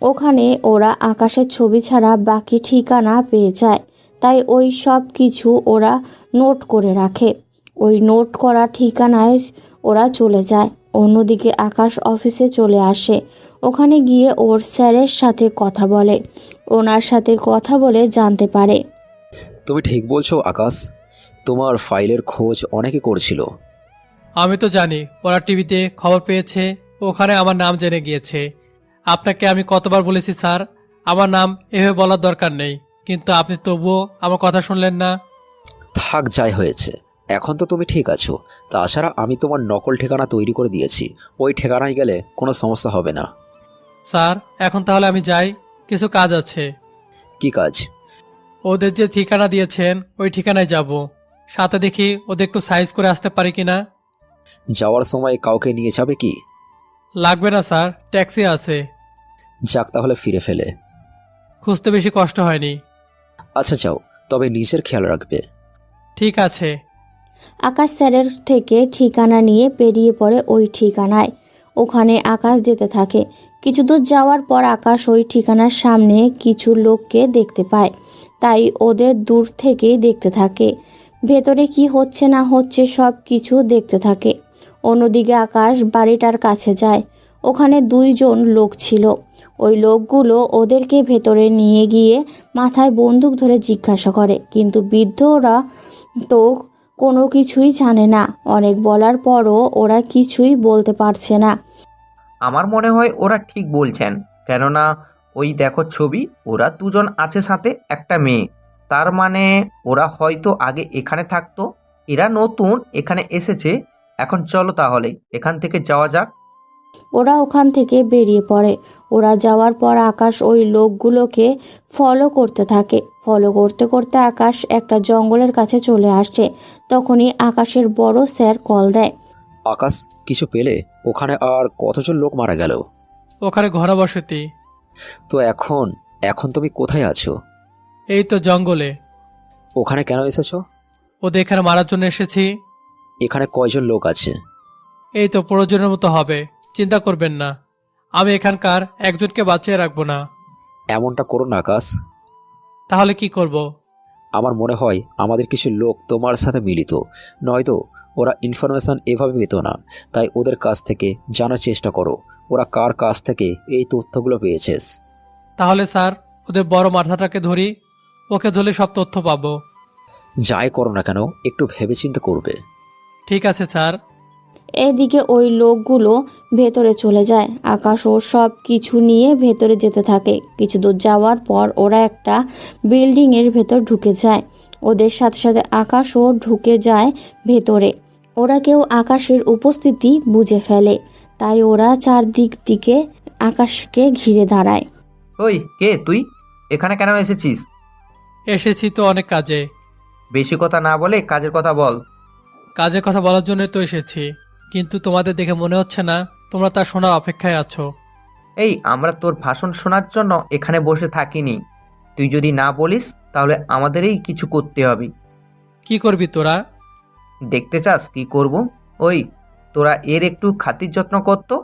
ওখানে ওরা আকাশের ছবি ছাড়া বাকি ঠিকানা পেয়ে যায়, তাই ওই সব কিছু ওরা নোট করে রাখে। ওই নোট করা ঠিকানায় ওরা চলে যায়। অন্যদিকে আকাশ অফিসে চলে আসে। ওখানে গিয়ে ওর স্যারের সাথে কথা বলে। ওনার সাথে কথা বলে জানতে পারে, তুমি ঠিক বলছো আকাশ, তোমার ফাইলের খোঁজ অনেকে করছিল। আমি তো জানি ওরা টিভিতে খবর পেয়েছে, ওখানে আমার নাম জেনে গিয়েছে। আপনাকে আমি কতবার বলেছি স্যার, আমার নাম এভাবে বলার দরকার নেই, কিন্তু আপনি তবুও আমার কথা শুনলেন না। থাক, যাই হয়েছে, এখন তো তুমি ঠিক আছো। তাছাড়া আমি তোমার নকল ঠিকানা তৈরি করে দিয়েছি, ওই ঠিকানায় গেলে কোনো সমস্যা হবে না। স্যার, এখন তাহলে আমি যাই, কিছু কাজ আছে। কি কাজ? ওদের যে ঠিকানা দিয়েছেন ওই ঠিকানায় যাব। সাথে দেখি ওদের একটু সাইজ করে আসতে পারি কিনা। যাওয়ার সময় কাউকে নিয়ে যাবে কি? লাগবে না স্যার, ট্যাক্সি আছে। যাক, তাহলে ফিরে ফেলে। খুঁজতে বেশি কষ্ট হয়নি। আচ্ছা যাও, তবে নিজের খেয়াল রাখবে। ঠিক আছে। আকাশ স্যারের থেকে ঠিকানা নিয়ে বেরিয়ে পড়ে ওই ঠিকানায়। ওখানে আকাশ যেতে থাকে। কিছু দূর যাওয়ার পর আকাশ ওই ঠিকানার সামনে কিছু লোককে দেখতে পায়, তাই ওদের দূর থেকেই দেখতে থাকে। ভেতরে কি হচ্ছে না হচ্ছে সব কিছু দেখতে থাকে। অন্যদিকে আকাশ বাড়িটার কাছে যায়। ওখানে 2 জন লোক ছিল। ওই লোকগুলো ওদেরকে ভেতরে নিয়ে গিয়ে মাথায় বন্দুক ধরে জিজ্ঞাসা করে, কিন্তু বৃদ্ধরা তো কোনো কিছুই জানে না। অনেক বলার পরও ওরা কিছুই বলতে পারছে না। আমার মনে হয় ওরা ঠিক বলছেন, কেননা ওই দেখো ছবি, ওরা দুজন আছে, সাথে একটা মেয়ে। তার মানে ওরা হয়তো আগে এখানে থাকতো, এরা নতুন এখানে এসেছে। এখন চলো তাহলে এখান থেকে যাওয়া যাক। ওরা ওখান থেকে বেরিয়ে পড়ে। ওরা যাওয়ার পর আকাশ ওই লোকগুলোকে ফলো করতে থাকে। ফলো করতে করতে আকাশ একটা জঙ্গলের কাছে চলে আসে। তখনই আকাশের বড় স্যার কল দেয়। আকাশ, কিছু পেলে? ওখানে আর কতজন লোক মারা গেল? ওখানে ঘনবসতি। তো এখন এখন তুমি কোথায় আছো? এই তো জঙ্গলে। ওখানে কেন এসেছো? ওদের এখানে মারার জন্য এসেছি। এখানে কয়জন লোক আছে? এই তো প্রয়োজনের মতো হবে, চিন্তা করবেন না। আমি এখানকার একজনকে বাঁচিয়ে রাখবো না। এমনটা করো না আকাশ। তাহলে কি করব? আমার মনে হয় আমাদের কিছু লোক তোমার সাথে মিলিত, নয়তো ওরা ইনফরমেশন এভাবে পেত না। তাই ওদের কাছ থেকে জানার চেষ্টা করো, ওরা কার কাছ থেকে এই তথ্যগুলো পেয়েছিস। তাহলে স্যার, ওদের বড় মাথাটাকে ধরি, ওকে ধরলে সব তথ্য পাবো। যাই করো না কেন একটু ভেবেচিন্তে করবে। ঠিক আছে স্যার। এদিকে ওই লোকগুলো ভেতরে চলে যায়। আকাশ ও সব কিছু নিয়ে ভেতরে যেতে থাকে। কিছু দূর যাওয়ার পর ওরা একটা বিল্ডিংয়ের ভেতর ঢুকে যায়। ওদের সাথে সাথে আকাশও ঢুকে যায় ভেতরে। ওরা কেউ আকাশের উপস্থিতি বুঝে ফেলে, তাই ওরা চারদিক দিকে আকাশকে ঘিরে দাঁড়ায়। ওই কে তুই? এখানে কেন এসেছিস? এসেছি তো অনেক কাজে। বেশি কথা না বলে কাজের কথা বল। কাজের কথা বলার জন্যই তো এসেছি, কিন্তু তোমাদের দেখে মনে হচ্ছে না তোমরা তা শোনার অপেক্ষায় আছো। এই, আমরা তোর ভাষণ শোনার জন্য এখানে বসে থাকিনি। তুই যদি না বলিস তাহলে আমাদেরই কিছু করতে হবে। কি করবি তোরা? দেখতে চাস কি করব? ওই, তোরা এর একটু খাতির যত্ন করতো।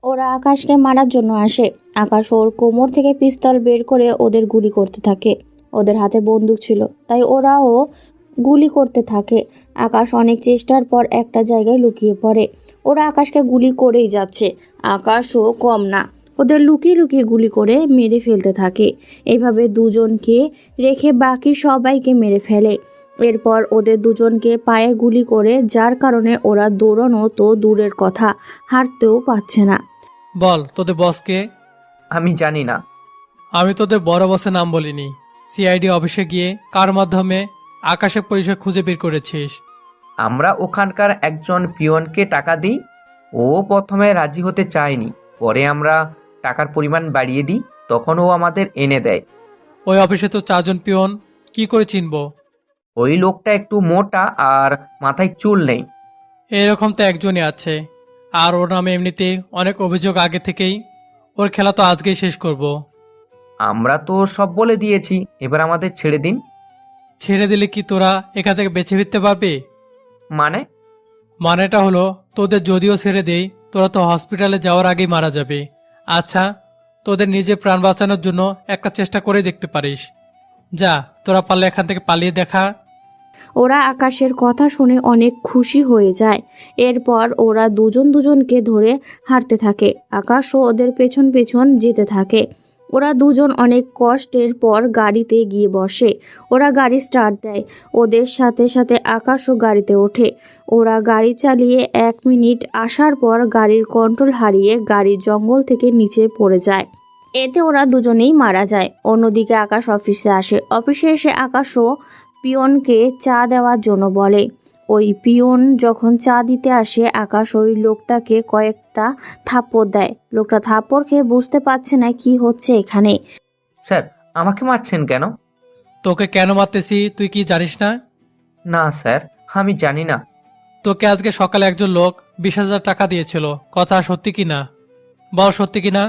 ওরা আকাশকে মারার জন্য আসে। আকাশ ওর কোমর থেকে পিস্তল বের করে ওদের গুলি করতে থাকে। ওদের হাতে বন্দুক ছিল, তাই ওরাও গুলি করতে থাকে। আকাশ অনেক চেষ্টার পর একটা জায়গায় লুকিয়ে পড়ে। ওরা আকাশকে গুলি করেই যাচ্ছে। আকাশও কম না, ওদের লুকিয়ে লুকিয়ে গুলি করে মেরে ফেলতে থাকে। এইভাবে দুজনকে রেখে বাকি সবাইকে মেরে ফেলে। এরপর ওদের দুজনকে পায়ে গুলি করে, যার কারণে ওরা দৌড়ানো তো দূরের কথা, হাঁটতেও পারছে না। বল তোদের বসকে। আমি জানি না। আমি তোদের বড় বসের নাম বলিনি। সিআইডি অফিসে গিয়ে কার মাধ্যমে আকাশের পরিচয় খুঁজে বের করেছিস? আমরা ওখানকার একজন পিয়নকে টাকা দিই। ও প্রথমে রাজি হতে চায়নি, পরে আমরা টাকার পরিমাণ বাড়িয়ে দিই, তখন ও আমাদের এনে দেয়। ওই অফিসে তো 4জন পিয়ন, কি করে চিনবো? ওই লোকটা একটু মোটা আর মাথায় চুল নেই। এরকম তো একজনই আছে, আর ওর নামে এমনিতে অনেক অভিযোগ আগে থেকেই। ওর খেলা তো আজকেই শেষ করব। আমরা তো সব বলে দিয়েছি, এবার আমাদের ছেড়ে দিন। ছেড়ে দিলে কি তোরা এখান থেকে বেঁচে ফিরতে পারবি? মানে? মানেটা হলো, তোদের যদিও ছেড়ে দেই, তোরা তো হসপিটালে যাওয়ার আগেই মারা যাবে। আচ্ছা, তোদের নিজে প্রাণ বাঁচানোর জন্য একটা চেষ্টা করে দেখতে পারিস। যা, তোরা পারলে এখান থেকে পালিয়ে দেখা। ওরা আকাশের কথা শুনে অনেক খুশি হয়ে যায়। এরপর ওরা দুজন দুজনকে ধরে হাঁটতে থাকে। আকাশও ওদের পেছন পেছন যেতে থাকে। ওরা দুজন অনেক কষ্টের পর গাড়িতে গিয়ে বসে। ওরা গাড়ি স্টার্ট দেয়। ওদের সাথে সাথে আকাশও গাড়িতে ওঠে। ওরা গাড়ি চালিয়ে 1 মিনিট আসার পর গাড়ির কন্ট্রোল হারিয়ে গাড়ি জঙ্গল থেকে নিচে পড়ে যায়। এতে ওরা দুজনেই মারা যায়। অন্যদিকে আকাশ অফিসে আসে। অফিসে এসে আকাশও পিয়নকে চা দেওয়ার জন্য বলে। ওই পিয়ন যখন চা দিতে আসে, আকাশ ওই লোকটাকে কয়েকটা থাপ্পড় দেয়। লোকটা থাপ্পড় খেয়ে বুঝতে পারছে না কি হচ্ছে এখানে। স্যার, আমাকে মারছেন কেন? তোকে কেন মারতেছি তুই কি জানিস না? না স্যার, আমি জানি না। তোকে আজকে সকালে একজন লোক 20,000 টাকা দিয়েছিল, কথা সত্যি কি না? বল সত্যি কি না?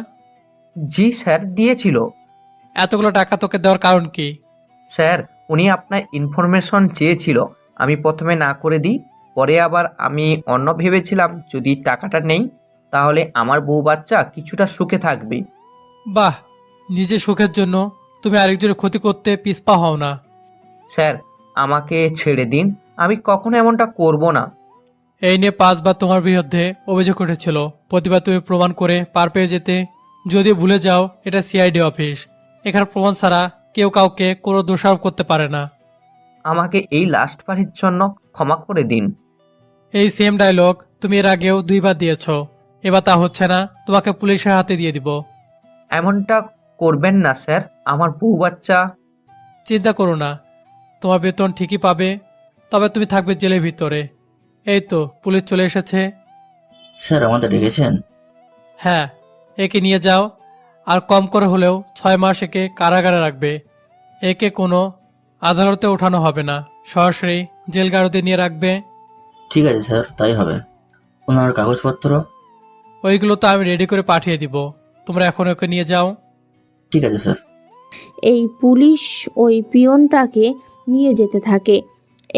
জি স্যার, দিয়েছিল। এতগুলো টাকা তোকে দেওয়ার কারণ কি? স্যার, উনি আপনার ইনফরমেশন চেয়েছিল। আমি প্রথমে না করে দিই, পরে আবার আমি অন্য ভেবেছিলাম যদি টাকাটা নেই তাহলে আমার বউ বাচ্চা কিছুটা সুখে থাকবে। বাহ, নিজের সুখের জন্য তুমি আরেকজনের ক্ষতি করতে পিছপা হও না। স্যার, আমাকে ছেড়ে দিন, আমি কখনো এমনটা করব না। এই নিয়ে 5 বার তোমার বিরুদ্ধে অভিযোগ উঠেছিল, প্রতিবার তুমি প্রমাণ করে পার পেয়ে যেতে। যদি ভুলে যাও, এটা সিআইডি অফিস, এখানে প্রমাণ ছাড়া কেউ কাউকে কোনো দোষারোপ করতে পারে না। আমাকে এই লাস্ট বারের জন্য ক্ষমা করে দিন। এই সেম ডায়লগ তুমি এর আগেও 2 বার দিয়েছ, এবার তা হচ্ছে না, তোমাকে পুলিশের হাতে দিয়ে দিব। এমনটা করবেন না স্যার, আমার বউ বাচ্চা। চিন্তা করো না, তোমার বেতন ঠিকই পাবে, তবে তুমি থাকবে জেলের ভিতরে। এই তো পুলিশ চলে এসেছে। স্যার আমাদের ডেকেছেন? হ্যাঁ, একে নিয়ে যাও, আর কম করে হলেও 6 মাস একে কারাগারে রাখবে। একে কোনো আদালতে ওঠানো হবে না, সরাসরি জেলগারদে নিয়ে রাখবে। ঠিক আছে স্যার, তাই হবে। ওনার কাগজপত্র? ওইগুলো তো আমি রেডি করে পাঠিয়ে দিব, তোমরা এখন ওকে নিয়ে যাও। ঠিক আছে স্যার। এই পুলিশ ওই পিয়নটাকে নিয়ে যেতে থাকে।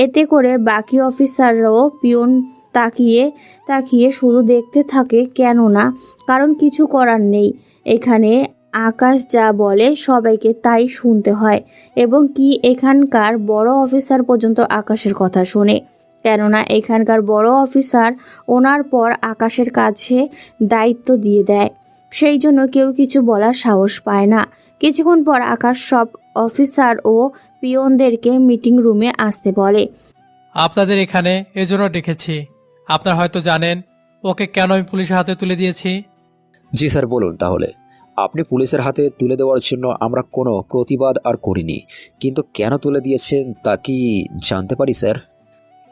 এতে করে বাকি অফিসাররাও পিয়ন তাকিয়ে তাকিয়ে শুধু দেখতে থাকে, কেননা কারণ কিছু করার নেই। এখানে আকাশ যা বলে সবাইকে তাই শুনতে হয়, এবং কি এখানকার বড় অফিসার পর্যন্ত আকাশের কথা শোনে, কেননা এখানকার বড় অফিসার ওনার পর আকাশের কাছে দায়িত্ব দিয়ে দেয়। সেই জন্য কেউ কিছু বলার সাহস পায় না। কিছুক্ষণ পর আকাশ সব অফিসার ও পিয়নদেরকে মিটিং রুমে আসতে বলে। আপনাদের এখানে এজন্য ডেকেছি। আপনারা হয়তো জানেন ওকে কেন আমি পুলিশের হাতে তুলে দিয়েছি। জি স্যার, বলুন তাহলে। আপনি পুলিশের হাতে তুলে দেওয়ার জন্য আমরা কোনো প্রতিবাদ আর করিনি, কিন্তু কেন তুলে দিয়েছেন তা কি জানতে পারি স্যার?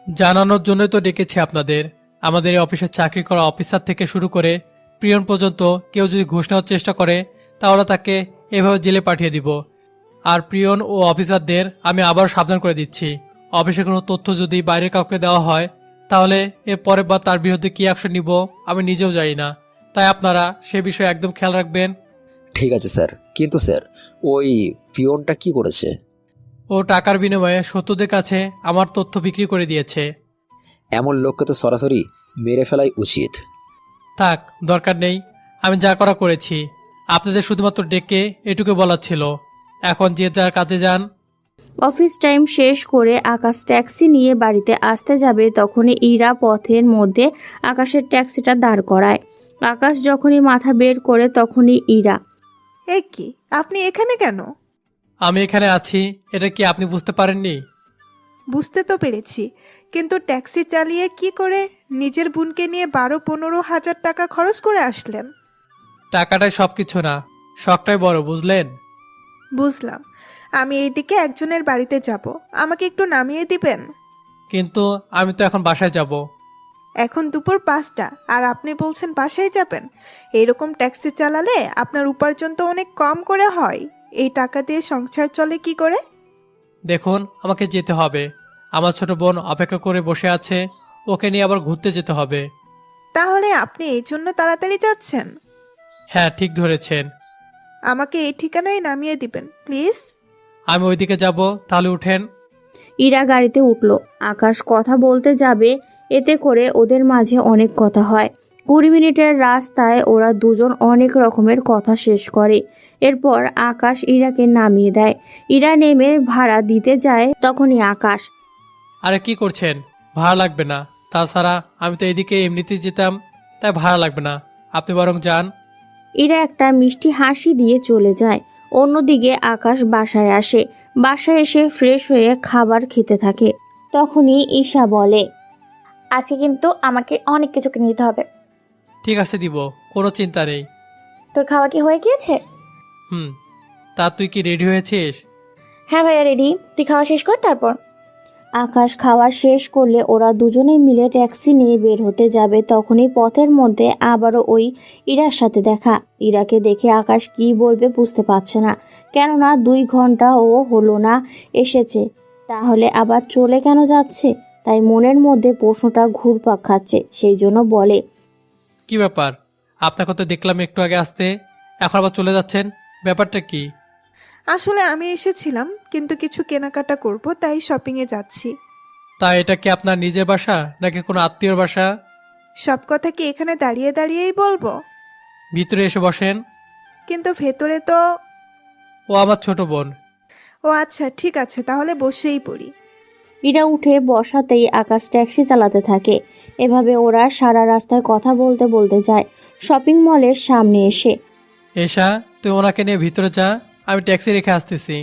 জানানোর জন্যই তো ডেকেছি আপনাদের। আমাদের এই অফিসে চাকরি করা অফিসার থেকে শুরু করে পিয়ন পর্যন্ত কেউ যদি ঘুষ নেওয়ার চেষ্টা করে তাহলে তাকে এভাবে জেলে পাঠিয়ে দিব। আর পিয়ন ও অফিসারদের আমি আবার সাবধান করে দিচ্ছি, অফিসে কোনো তথ্য যদি বাইরের কাউকে দেওয়া হয় তাহলে এর পরের বার তার বিরুদ্ধে কী অ্যাকশন নিব আমি নিজেও জানি না। তাই আপনারা সে বিষয়ে একদম খেয়াল রাখবেন। ঠিক আছে স্যার, কিন্তু স্যার ওই পিয়নটা কি করেছে? ও টাকার বিনিময়ে শত্রুদের কাছে আমার তথ্য বিক্রি করে দিয়েছে। এমন লোককে তো সরাসরি মেরে ফেলাই উচিত। থাক, দরকার নেই, আমি যা করা করেছি। আপনাদের শুধুমাত্র ডেকে এটুকু বলার ছিল। এখন যে যার কাজে যান। অফিস টাইম শেষ করে আকাশ ট্যাক্সি নিয়ে বাড়িতে আসতে যাবে, তখনই ইরা পথের মধ্যে আকাশের ট্যাক্সিটা দাঁড় করায়। আকাশ যখনই মাথা বের করে তখনই ইরা। এ কি, আপনি এখানে কেন? আমি এখানে আছি, এটা কি আপনি বুঝতে পারেননি? বুঝতে তো পেরেছি, কিন্তু ট্যাক্সি চালিয়ে কি করে নিজের বোনকে নিয়ে 12-15 হাজার টাকা খরচ করে আসলেন? টাকাটাই সব কিছু না, শখটাই বড়, বুঝলেন? বুঝলাম। আমি এইদিকে একজনের বাড়িতে যাব, আমাকে একটু নামিয়ে দিবেন? কিন্তু আমি তো এখন বাসায় যাব। এখন দুপুর 5টা আর আপনি বলছেন বাসায় যাবেন? এরকম ট্যাক্সি চালালে আপনার উপার্জন তো অনেক কম করে হয়। এই টাকা দিয়ে সংসার চলে কি করে? দেখুন, আমাকে যেতে হবে, আমার ছোট বোন অপেক্ষা করে বসে আছে, ওকে নিয়ে আবার ঘুরতে যেতে হবে। তাহলে আপনি এই জন্য তাড়াতাড়ি যাচ্ছেন? হ্যাঁ, ঠিক ধরেছেন। আমাকে এই ঠিকানায় নামিয়ে দিবেন প্লিজ। আমি ওইদিকে যাব, তাহলে উঠেন। ইরা গাড়িতে উঠল। আকাশ কথা বলতে যাবে, এতে করে ওদের মাঝে অনেক কথা হয়। 20 মিনিটের রাস্তায় ওরা দুজন অনেক রকমের কথা শেষ করে। এরপর আকাশ ইরাকে নামিয়ে দেয়। ইরা নেমে ভাড়া দিতে যায়, তখনই আকাশ। আরে কি করছেন? ভাড়া লাগবে না, তাছাড়া আমি তো এদিকে এমনিতেই যেতাম, তাই ভাড়া লাগবে না, আপনি বরং যান। ইরা একটা মিষ্টি হাসি দিয়ে চলে যায়। অন্যদিকে আকাশ বাসায় আসে। বাসায় এসে ফ্রেশ হয়ে খাবার খেতে থাকে। তখনই ঈশা বলে, আজকে কিন্তু আমাকে অনেক কিছু কিনে দিতে হবে। ঠিক আছে, দিব, কোনো চিন্তা নেই। তোর খাওয়া কি হয়ে গিয়েছে? তা তুই কি রেডি হয়েছিস? হ্যাঁ ভাইয়া, রেডি। তুই খাওয়া শেষ কর তারপর। আকাশ খাওয়া শেষ করলে ওরা দুজনে মিলে ট্যাক্সি নিয়ে বের হতে যাবে, তখনই পথের মধ্যে আবারও ওই ইরার সাথে দেখা। ইরাকে দেখে আকাশ কি বলবে বুঝতে পারছে না, কেননা 2 ঘন্টাও হলো না এসেছে, তাহলে আবার চলে কেন যাচ্ছে। তাই মনের মধ্যে প্রশ্নটা ঘুরপাক খাচ্ছে। সেই জন্য বলে, কি ব্যাপার? আপনাকে তো দেখলাম একটু আগে আসতে, এখন আবার চলে যাচ্ছেন, ব্যাপারটা কি? আসলে আমি এসেছিলাম, কিন্তু কিছু কেনাকাটা করব, তাই শপিংয়ে যাচ্ছি। তা এটা কি আপনার নিজের বাসা নাকি কোনো আত্মীয়র বাসা? সব কথা কি এখানে দাঁড়িয়ে দাঁড়িয়েই বলবো? ভিতরে এসে বসেন। কিন্তু ভেতরে তো। ও আমার ছোট বোন। ও আচ্ছা, ঠিক আছে, তাহলে বসেই পড়ি। ইরা উঠে বসাতেই আকাশ ট্যাক্সি চালাতে থাকে। এভাবে ওরা সারা রাস্তায় কথা বলতে বলতে যায় শপিং মলের সামনে এসে। এসা, তুই ওনাকে নিয়ে ভিতরে যা, আমি ট্যাক্সি রেখে আসতেছি।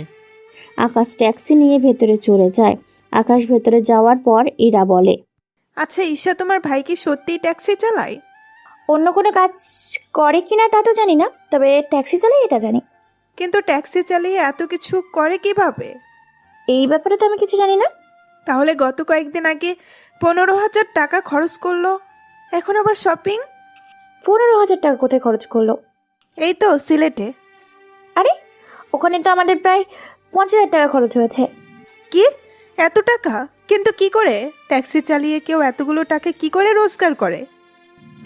আকাশ ট্যাক্সি নিয়ে ভেতরে চলে যায়। আকাশ ভেতরে যাওয়ার পর ইরা বলে, আচ্ছা ঈশা, তোমার ভাই কি সত্যিই ট্যাক্সি চালায়? অন্য কোনো কাজ করে কিনা তা তো জানি না, তবে ট্যাক্সি চালাই এটা জানি। কিন্তু ট্যাক্সি চালিয়ে এত কিছু করে কিভাবে? এই ব্যাপারে তো আমি কিছু জানি না। তাহলে গত কয়েকদিন আগে 15,000 টাকা খরচ করলো, এখন আবার শপিং। 15,000 টাকা কোথায় খরচ করলো? এই তো সিলেটে। আরে ওখানে তো আমাদের প্রায় 50,000 টাকা খরচ হয়েছে। কি, এত টাকা? কিন্তু কি করে ট্যাক্সি চালিয়ে কেউ এতগুলো টাকা কি করে রোজগার করে?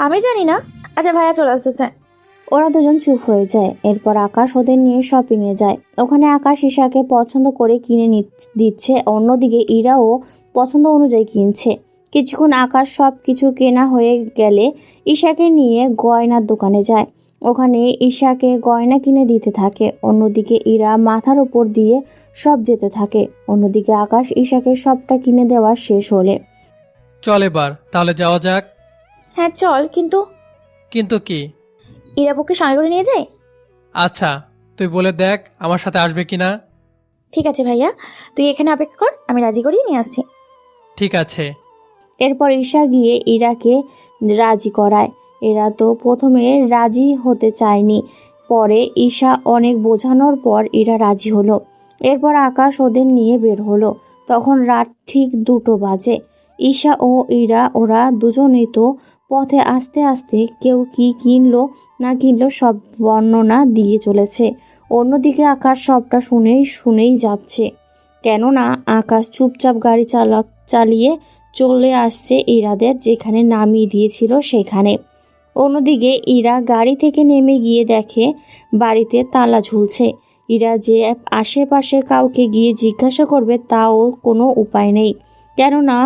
আমি জানি না। আচ্ছা ভাইয়া চলে আসতেছে। ওরা দুজন চুপ হয়ে যায়। এরপর আকাশ ওদের নিয়ে শপিংয়ে যায়। ওখানে আকাশ ঈশাকে পছন্দ করে কিনে দিচ্ছে, অন্যদিকে ইরাও পছন্দ অনুযায়ী কিনছে। কিছুক্ষণ আকাশ সব কিছু কেনা হয়ে গেলে ঈশাকে নিয়ে গয়নার দোকানে যায়। ওখানে ঈশাকে গয়না কিনে দিতে থাকে, অন্যদিকে ইরা মাথার উপর দিয়ে সব যেতে থাকে। অন্যদিকে আকাশ ঈশাকে সবটা কিনে দেওয়া শেষ হলে, চল এবার তাহলে যাওয়া যাক। হ্যাঁ চল, কিন্তু কিন্তু কি? ইরাবুকে সঙ্গে করে নিয়ে যাই। আচ্ছা তুই বলে দেখ আমার সাথে আসবে কিনা। ঠিক আছে ভাইয়া, তুই এখানে অপেক্ষা কর, আমি রাজি করিয়ে নিয়ে আসছি। ঠিক আছে। এরপর ঈশা গিয়ে ইরাকে রাজি করায়। এরা তো প্রথমে রাজি হতে চায়নি, পরে ঈশা অনেক বোঝানোর পর ইরা রাজি হলো। এরপর আকাশ ওদের নিয়ে বের হলো। তখন রাত ঠিক 2টো বাজে। ঈশা ও ইরা ওরা দুজনেই তো পথে আস্তে আস্তে কেউ কি কিনলো না কিনলো সব বর্ণনা দিয়ে চলেছে। অন্যদিকে আকাশ সবটা শুনেই যাচ্ছে, কেননা আকাশ চুপচাপ গাড়ি চালিয়ে চলে আসছে ইরাদের যেখানে নামিয়ে দিয়েছিল সেখানে। অন্যদিকে ইরা গাড়ি থেকে নেমে গিয়ে দেখে বাড়িতে তালা ঝুলছে। ইরা যে আশেপাশে কাউকে গিয়ে জিজ্ঞাসা করবে তাও কোনো উপায় নেই, কেননা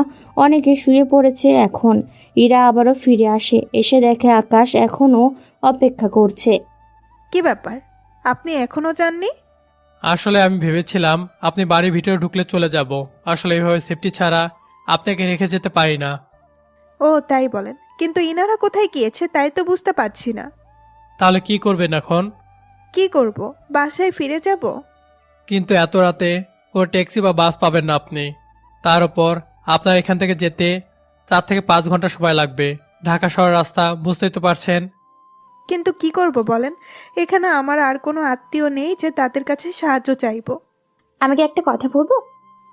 অনেকে শুয়ে পড়েছে এখন। ইরা আবারও ফিরে আসে, এসে দেখে আকাশ এখনও অপেক্ষা করছে। কি ব্যাপার, আপনি এখনো যাননি? আসলে আমি ভেবেছিলাম আপনি বাড়ির ভিতরে ঢুকলে চলে যাব। আসলে এইভাবে সেফটি ছাড়া আপনাকে রেখে যেতে পারি না। ও তাই বলেন, কিন্তু ইনারা কোথায় গিয়েছে তাই তো বুঝতে পারছি না। তাহলে কি করবেন এখন? কি করব, বাসায় ফিরে যাব। কিন্তু এত রাতে কোনো ট্যাক্সি বা বাস পাবেন না আপনি। তার উপর আপনার এখান থেকে যেতে 4 থেকে 5 ঘন্টা সময় লাগবে। ঢাকা শহর রাস্তা বুঝতেই তো পারছেন। কিন্তু কি করব বলেন, এখানে আমার আর কোনো আত্মীয় নেই যে তাদের কাছে সাহায্য চাইবো। আমি কি একটা কথা বলবো?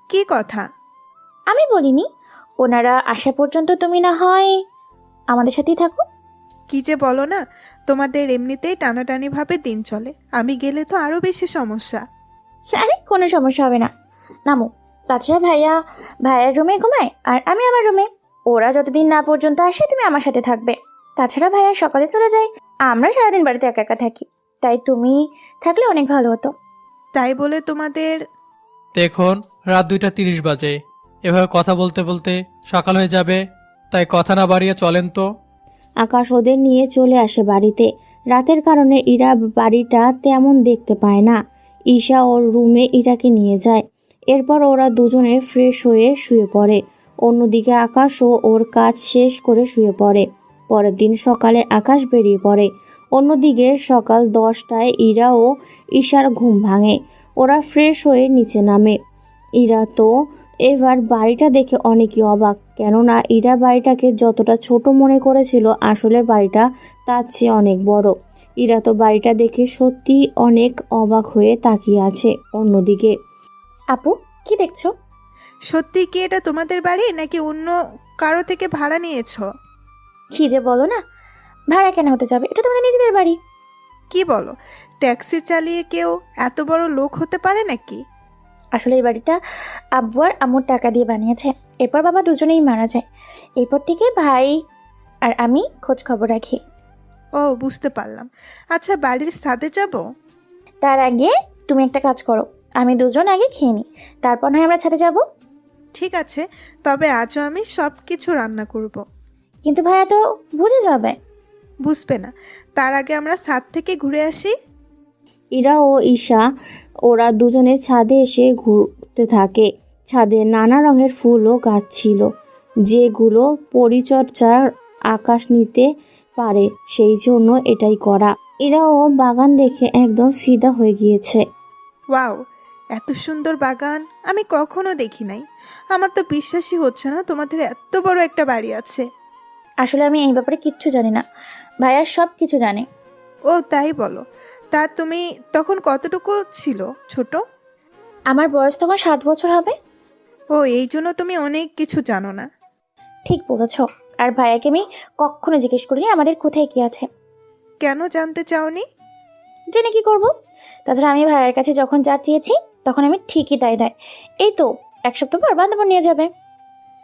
কি কথা? আমি বলিনি, ওনারা আসা পর্যন্ত তুমি না হয় আমাদের সাথেই থাকো। কি যে বলো না, তোমাদের এমনিতেই টানাটানি ভাবে দিন চলে, আমি গেলে তো আরো বেশি সমস্যা। আরে কোনো সমস্যা হবে না, নামো। তাছাড়া ভাইয়ার রুমে ঘুমায় আর আমি আমার রুমে। ওরা যতদিন না পর্যন্ত আসে তুমি আমার সাথে থাকবে। তাছাড়া ভাইয়া সকালে চলে যায়, আমরা সারাদিন বাড়িতে একা একা থাকি, তাই তুমি থাকলে অনেক ভালো হতো। তাই বলে তোমাদের? দেখুন রাত 2:30 বাজে, এভাবে কথা বলতে বলতে সকাল হয়ে যাবে, তাই কথা না বাড়িয়ে চলেন তো। আকাশ ওদের নিয়ে চলে আসে বাড়িতে। রাতের কারণে ইরা বাড়িটা তেমন দেখতে পায় না। ঈশা ওর রুমে ইরাকে নিয়ে যায়। এরপর ওরা দুজনে ফ্রেশ হয়ে শুয়ে পড়ে। অন্যদিকে আকাশও ওর কাজ শেষ করে শুয়ে পড়ে। পরের দিন সকালে আকাশ বেরিয়ে পড়ে। অন্যদিকে সকাল 10টায় ইরা ও ঈশার ঘুম ভাঙে। ওরা ফ্রেশ হয়ে নিচে নামে। ইরা তো এবার বাড়িটা দেখে অনেকই অবাক, কেননা ইরা বাড়িটাকে যতটা ছোট মনে করেছিল আসলে বাড়িটা তার চেয়ে অনেক বড়। ইরা তো বাড়িটা দেখে সত্যি অনেক অবাক হয়ে তাকিয়ে আছে। অন্যদিকে আপু কি দেখছো? সত্যি কি এটা তোমাদের বাড়ি নাকি অন্য কারো থেকে ভাড়া নিয়েছো? কি যে বলো না, ভাড়া কেন হতে যাবে, এটা তোমাদের নিজেদের বাড়ি। কি বলো, ট্যাক্সি চালিয়ে কেউ এত বড় লোক হতে পারে নাকি? আসলে এই বাড়িটা আব্বু আর আম্মুর টাকা দিয়ে বানিয়েছে। এরপর বাবা দুজনেই মারা যায়। এরপর থেকে ভাই আর আমি খোঁজ খবর রাখি। ও বুঝতে পারলাম। আচ্ছা বাড়ির ছাদে যাব? তার আগে তুমি একটা কাজ করো, আমি দুজন আগে খেয়ে নিই, তারপর নয় আমরা ছাদে যাব। ঠিক আছে, তবে আজও আমি সব কিছু রান্না করব। কিন্তু ভাইয়া তো বুঝে যাবে। বুঝবে না, তার আগে আমরা ছাদ থেকে ঘুরে আসি। ইরা ও ঈশা ওরা দুজনে ছাদে এসে ঘুরতে থাকে। ছাদে নানা রঙের ফুল ও গাছ ছিল, যেগুলো পরিচর্যার আকাশ নিতে পারে, সেই জন্য এটাই করা। ইরা ও বাগান দেখে একদম ফিদা হয়ে গিয়েছে। ওয়াও, এত সুন্দর বাগান আমি কখনো দেখি নাই। আমার তো বিশ্বাসই হচ্ছে না তোমাদের এত বড় একটা বাড়ি আছে। আসলে আমি এই ব্যাপারে কিচ্ছু জানি না, ভাইয়া সব কিছু জানে। ও তাই বলো, তা তুমি তখন কতটুকু ছিল ছোট? আমার বয়স তখন 7 বছর হবে। ও, এই জন্য তুমি অনেক কিছু জানো না। ঠিক বলেছ। আর ভাইয়াকে আমি কখনো জিজ্ঞেস করিনি আমাদের কোথায় কি আছে। কেন জানতে চাওনি? জেনে কি করব? তাছাড়া আমি ভাইয়ের কাছে যখন যা চেয়েছি তখন আমি ঠিকই তাই দেয়। এই তো 1 সপ্তাহ পর বান্ধবন নিয়ে যাবে।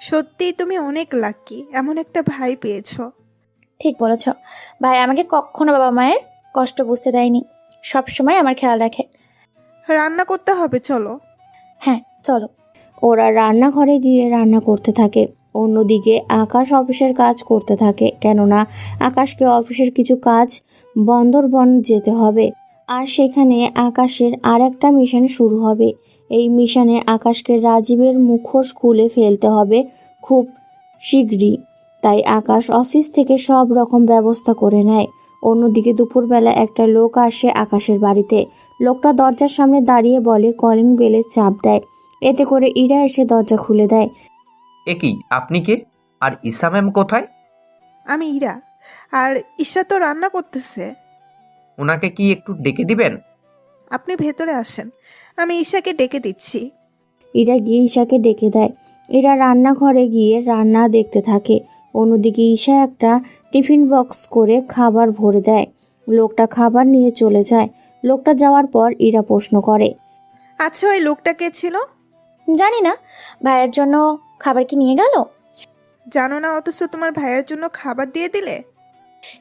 সত্যি তুমি অনেক লাকি, এমন একটা ভাই পেয়েছো। ঠিক বলেছ। ভাই আমাকে কখনো বাবা মায়ের কষ্ট বুঝতে দেয়নি, সব সময় আমার খেয়াল রাখে। রান্না করতে হবে, চলো। হ্যাঁ চলো। ওরা রান্নাঘরে গিয়ে রান্না করতে থাকে। অন্যদিকে আকাশ অফিসের কাজ করতে থাকে, কেননা আকাশকে অফিসের কিছু কাজ বন্দরবন যেতে হবে। আর সেখানে আকাশের আর একটা মিশন শুরু হবে। এই মিশনে আকাশকে রাজীবের মুখোশ খুলে ফেলতে হবে খুব শীঘ্রই। তাই আকাশ অফিস থেকে সব রকম ব্যবস্থা করে নেয়। অন্যদিকে দুপুরবেলা একটা লোক আসে আকাশের বাড়িতে। লোকটা দরজার সামনে দাঁড়িয়ে বলে কলিং বেলে চাপ দেয়। এতে করে ইরা এসে দরজা খুলে দেয়। এ কি, আপনি কে? আর ঈশা ম্যাম কোথায়? আমি ইরা, আর ঈশা তো রান্না করতেছে। ওনাকে কি একটু ডেকে দিবেন? আপনি ভেতরে আসেন, আমি ঈশাকে ডেকে দিচ্ছি। ইরা গিয়ে ঈশাকে ডেকে দেয়। ইরা রান্নাঘরে গিয়ে রান্না দেখতে থাকে। অন্যদিকে ঈশা একটা টিফিন বক্স করে খাবার ভরে দেয়। লোকটা খাবার নিয়ে চলে যায়। লোকটা যাওয়ার পর ইরা প্রশ্ন করে, আচ্ছা, ওই লোকটা কে ছিল? জানি না। ভাইয়ের জন্য খাবার কি নিয়ে গেল? জানো না, অথচ তোমার ভাইয়ের জন্য খাবার দিয়ে দিলে।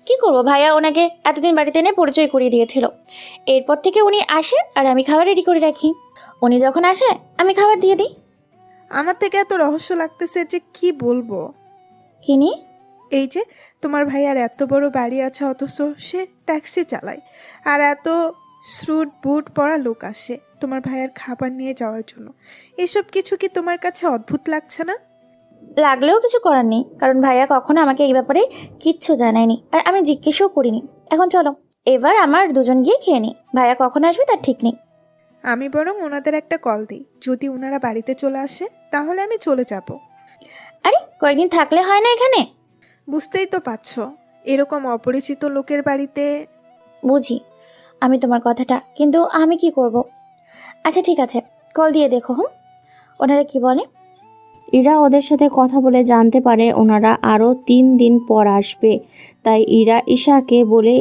কি করব, ভাইয়া ওনাকে এতদিন বাড়িতে এনে পরিচয় করিয়ে দিয়েছিল। এরপর থেকে উনি আসে আর আমি খাবার রেডি করে রাখি। উনি যখন আসে আমি খাবার দিয়ে দিই। আমার থেকে এত রহস্য লাগতেছে যে কি বলবো। কি নিয়ে? এই যে তোমার ভাইয়ার এত বড় বাড়ি আছে, অথচ সে ট্যাক্সি চালায়, আর এত স্যুট বুট পরা লোক আসে তোমার ভাইয়ার খাবার নিয়ে যাওয়ার জন্য। এসব কিছু কি তোমার কাছে অদ্ভুত লাগছে না? লাগলেও কিছু করার নেই, কারণ ভাইয়া কখনো আমাকে এই ব্যাপারে কিচ্ছু জানায়নি, আর আমি জিজ্ঞেসও করিনি। এখন চলো, এবার আমার দুজন গিয়ে খেয়ে নিই। ভাইয়া কখন আসবে তার ঠিক নেই। আমি বরং ওনাদের একটা কল দিই, যদি ওনারা বাড়িতে চলে আসে তাহলে আমি চলে যাব। আরে কয়েকদিন থাকলে হয় না এখানে? বুঝতেই তো পারছো, এরকম অপরিচিত লোকের বাড়িতে। বুঝি আমি তোমার কথাটা, কিন্তু আমি কি করব? আচ্ছা ঠিক আছে, কল দিয়ে দেখো। ওনারা কি বলে। ইরা ওদের সাথে কথা বলে জানতে পারে ওনারা আরও 3 দিন পর আসবে। তাই ইরা ঈশাকে বলে।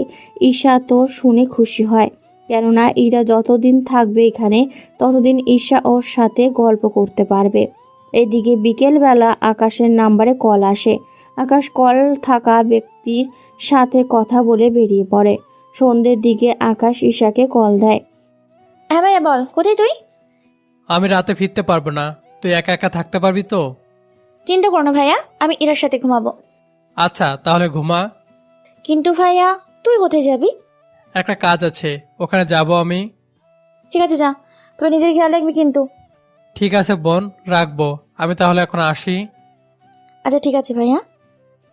ঈশা তো শুনে খুশি হয়, কেননা ইরা যতদিন থাকবে এখানে ততদিন ঈশা ওর সাথে গল্প করতে পারবে। এদিকে বিকেলবেলা আকাশের নাম্বারে কল আসে। আকাশ কল থাকা ব্যক্তির সাথে কথা বলে বেরিয়ে পড়ে। সন্ধ্যের দিকে আকাশ ঈশাকে কল দেয়। হ্যাঁ ভাইয়া বল, কোথায় তুই? আমি রাতে ফিরতে পারবো না, তুই একা একা থাকতে পারবি তো? চিন্তা করো না ভাইয়া, আমি ইরার সাথে ঘুমাবো। আচ্ছা তাহলে ঘুমা। কিন্তু ভাইয়া তুই কোথায় যাবি? একটা কাজ আছে, ওখানে যাব আমি। ঠিক আছে যা, তবে নিজের খেয়াল রাখবি কিন্তু। ঠিক আছে বোন, রাখবো। আমি তাহলে এখন আসি। আচ্ছা ঠিক আছে ভাইয়া।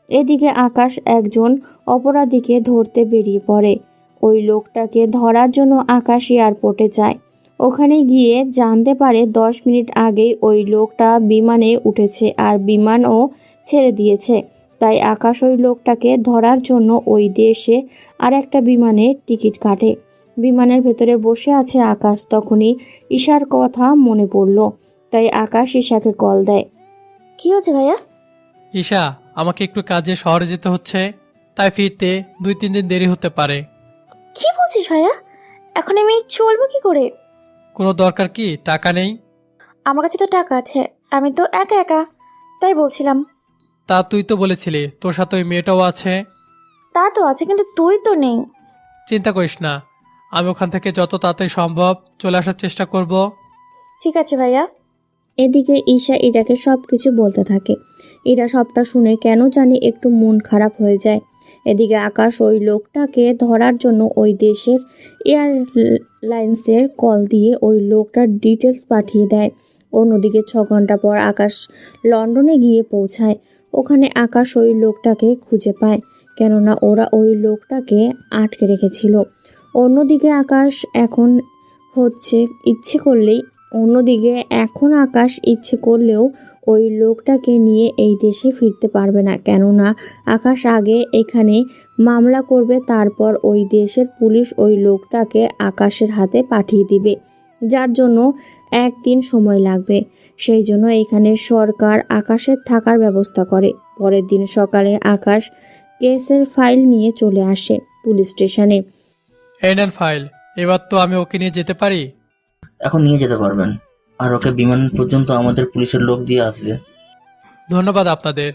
এদিকে আকাশ একজন অপরাধীকে ধরতে বেরিয়ে পড়ে। ওই লোকটাকে ধরার জন্য আকাশ এয়ারপোর্টে যায়। ওখানে গিয়ে জানতে পারে 10 মিনিট আগেই ওই লোকটা বিমানে উঠেছে আর বিমানও ছেড়ে দিয়েছে। তাই আকাশ ওই লোকটাকে ধরার জন্য ওই দেশে আর একটা বিমানের টিকিট কাটে। বিমানের ভেতরে বসে আছে আকাশ। তখনই ঈশার কথা মনে পড়ল, তাই আকাশ ঈশাকে কল দেয়। কি হয়েছে ভাইয়া? ঈশা, আমাকে একটু কাজে শহরে যেতে হচ্ছে, তাই ফিরতে 2-3 দিন দেরি হতে পারে। কি বলছিস ভাইয়া? এখন আমি চলবো কি করে? কোনো দরকার কি? টাকা নেই? আমার কাছে তো টাকা আছে, আমি তো একা একা, তাই বলছিলাম। তা তুই তো বলেছিলি তোর সাথে ওই মেয়েটাও আছে। তা তো আছে, কিন্তু তুই তো নেই। চিন্তা করিস না, আমি ওখান থেকে যত তাড়াতাড়ি সম্ভব চলে আসার চেষ্টা করব। ঠিক আছে ভাইয়া। এদিকে ঈশা ইরাকে সব কিছু বলতে থাকে। ইরা সবটা শুনে কেন জানি একটু মন খারাপ হয়ে যায়। এদিকে আকাশ ওই লোকটাকে ধরার জন্য ওই দেশের এয়ারলাইন্সের কল দিয়ে ওই লোকটার ডিটেলস পাঠিয়ে দেয়। অন্যদিকে 6 ঘন্টা পর আকাশ লন্ডনে গিয়ে পৌঁছায়। ওখানে আকাশ ওই লোকটাকে খুঁজে পায়, কেননা ওরা ওই লোকটাকে আটকে রেখেছিল। অন্যদিকে আকাশ এখন ইচ্ছে করলেও ওই লোকটাকে নিয়ে এই দেশে ফিরতে পারবে না, কেননা আকাশ আগে এখানে মামলা করবে, তারপর ওই দেশের পুলিশ ওই লোকটাকে আকাশের হাতে পাঠিয়ে দিবে, যার জন্য একদিন সময় লাগবে। সেই জন্য এখানে সরকার আকাশের থাকার ব্যবস্থা করে। পরের দিন সকালে আকাশ কেসের ফাইল নিয়ে চলে আসে পুলিশ স্টেশনে। এই নেন ফাইল, এবার তো আমি ওকে নিয়ে যেতে পারি। এখন নিয়ে যেতে পারবেন, আর ওকে বিমান পর্যন্ত আমাদের পুলিশের লোক দিয়ে আসবে। ধন্যবাদ আপনাদের।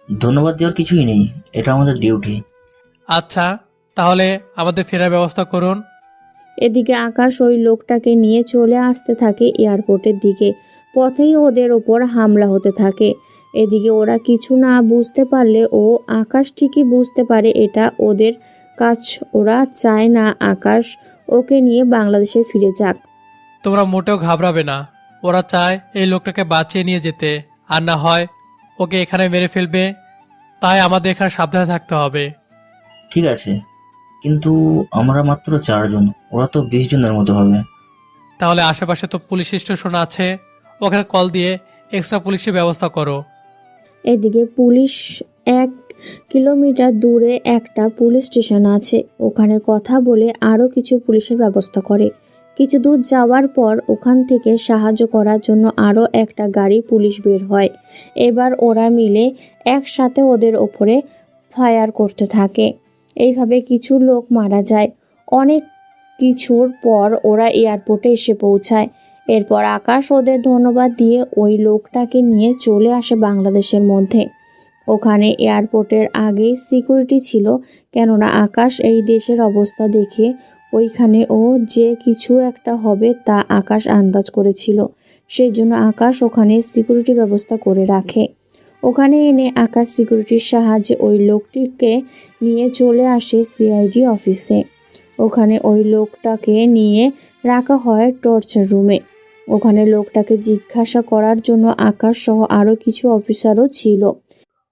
ধন্যবাদ দেওয়ার কিছুই নেই, এটা আমাদের ডিউটি। আচ্ছা, তাহলে আমাদের ফেরার ব্যবস্থা করুন। এদিকে আকাশ ওই লোকটাকে নিয়ে চলে আসতে থাকে এয়ারপোর্টের দিকে। পথেই ওদের ওপর হামলা হতে থাকে। এদিকে ওরা কিছু না বুঝতে পারলে ও আকাশ ঠিকই বুঝতে পারে এটা ওদের কাজ। ওরা চায় না আকাশ ওকে নিয়ে বাংলাদেশে ফিরে যাক। তোমরা মোটেও ঘাবড়াবে না, ওরা চায় এই লোকটাকে বাঁচিয়ে নিয়ে যেতে, আর না হয় ওকে এখানে মেরে ফেলবে। তাই আমাদের এখানে সাবধানে থাকতে হবে। ঠিক আছে, কিন্তু আমরা মাত্র 4 জন, ওরা তো 20 জনের মতো হবে। তাহলে আশেপাশে তো পুলিশ স্টেশন আছে, ওখানে কল দিয়ে এক্সট্রা পুলিশের ব্যবস্থা করো। এদিকে পুলিশ 1 কিলোমিটার দূরে একটা পুলিশ স্টেশন আছে, ওখানে কথা বলে আরও কিছু পুলিশের ব্যবস্থা করে। কিছু দূর যাওয়ার পর ওখান থেকে সাহায্য করার জন্য আরও একটা গাড়ি পুলিশ বের হয়। এবার ওরা মিলে একসাথে ওদের ওপরে ফায়ার করতে থাকে। এইভাবে কিছু লোক মারা যায়। অনেক কিছুর পর ওরা এয়ারপোর্টে এসে পৌঁছায়। এরপর আকাশ ওদের ধন্যবাদ দিয়ে ওই লোকটাকে নিয়ে চলে আসে বাংলাদেশের মধ্যে। ওখানে এয়ারপোর্টের আগেই সিকিউরিটি ছিল, কেননা আকাশ এই দেশের অবস্থা দেখে ওইখানে ও যে কিছু একটা হবে তা আকাশ আন্দাজ করেছিল। সেই জন্য আকাশ ওখানে সিকিউরিটি ব্যবস্থা করে রাখে। ওখানে এনে আকাশ সিকিউরিটির সাহায্যে ওই লোকটিকে নিয়ে চলে আসে সিআইডি অফিসে। ওখানে ওই লোকটাকে নিয়ে রাখা হয় টর্চার রুমে। ওখানে লোকটাকে জিজ্ঞাসা করার জন্য আকাশ সহ আরও কিছু অফিসারও ছিল।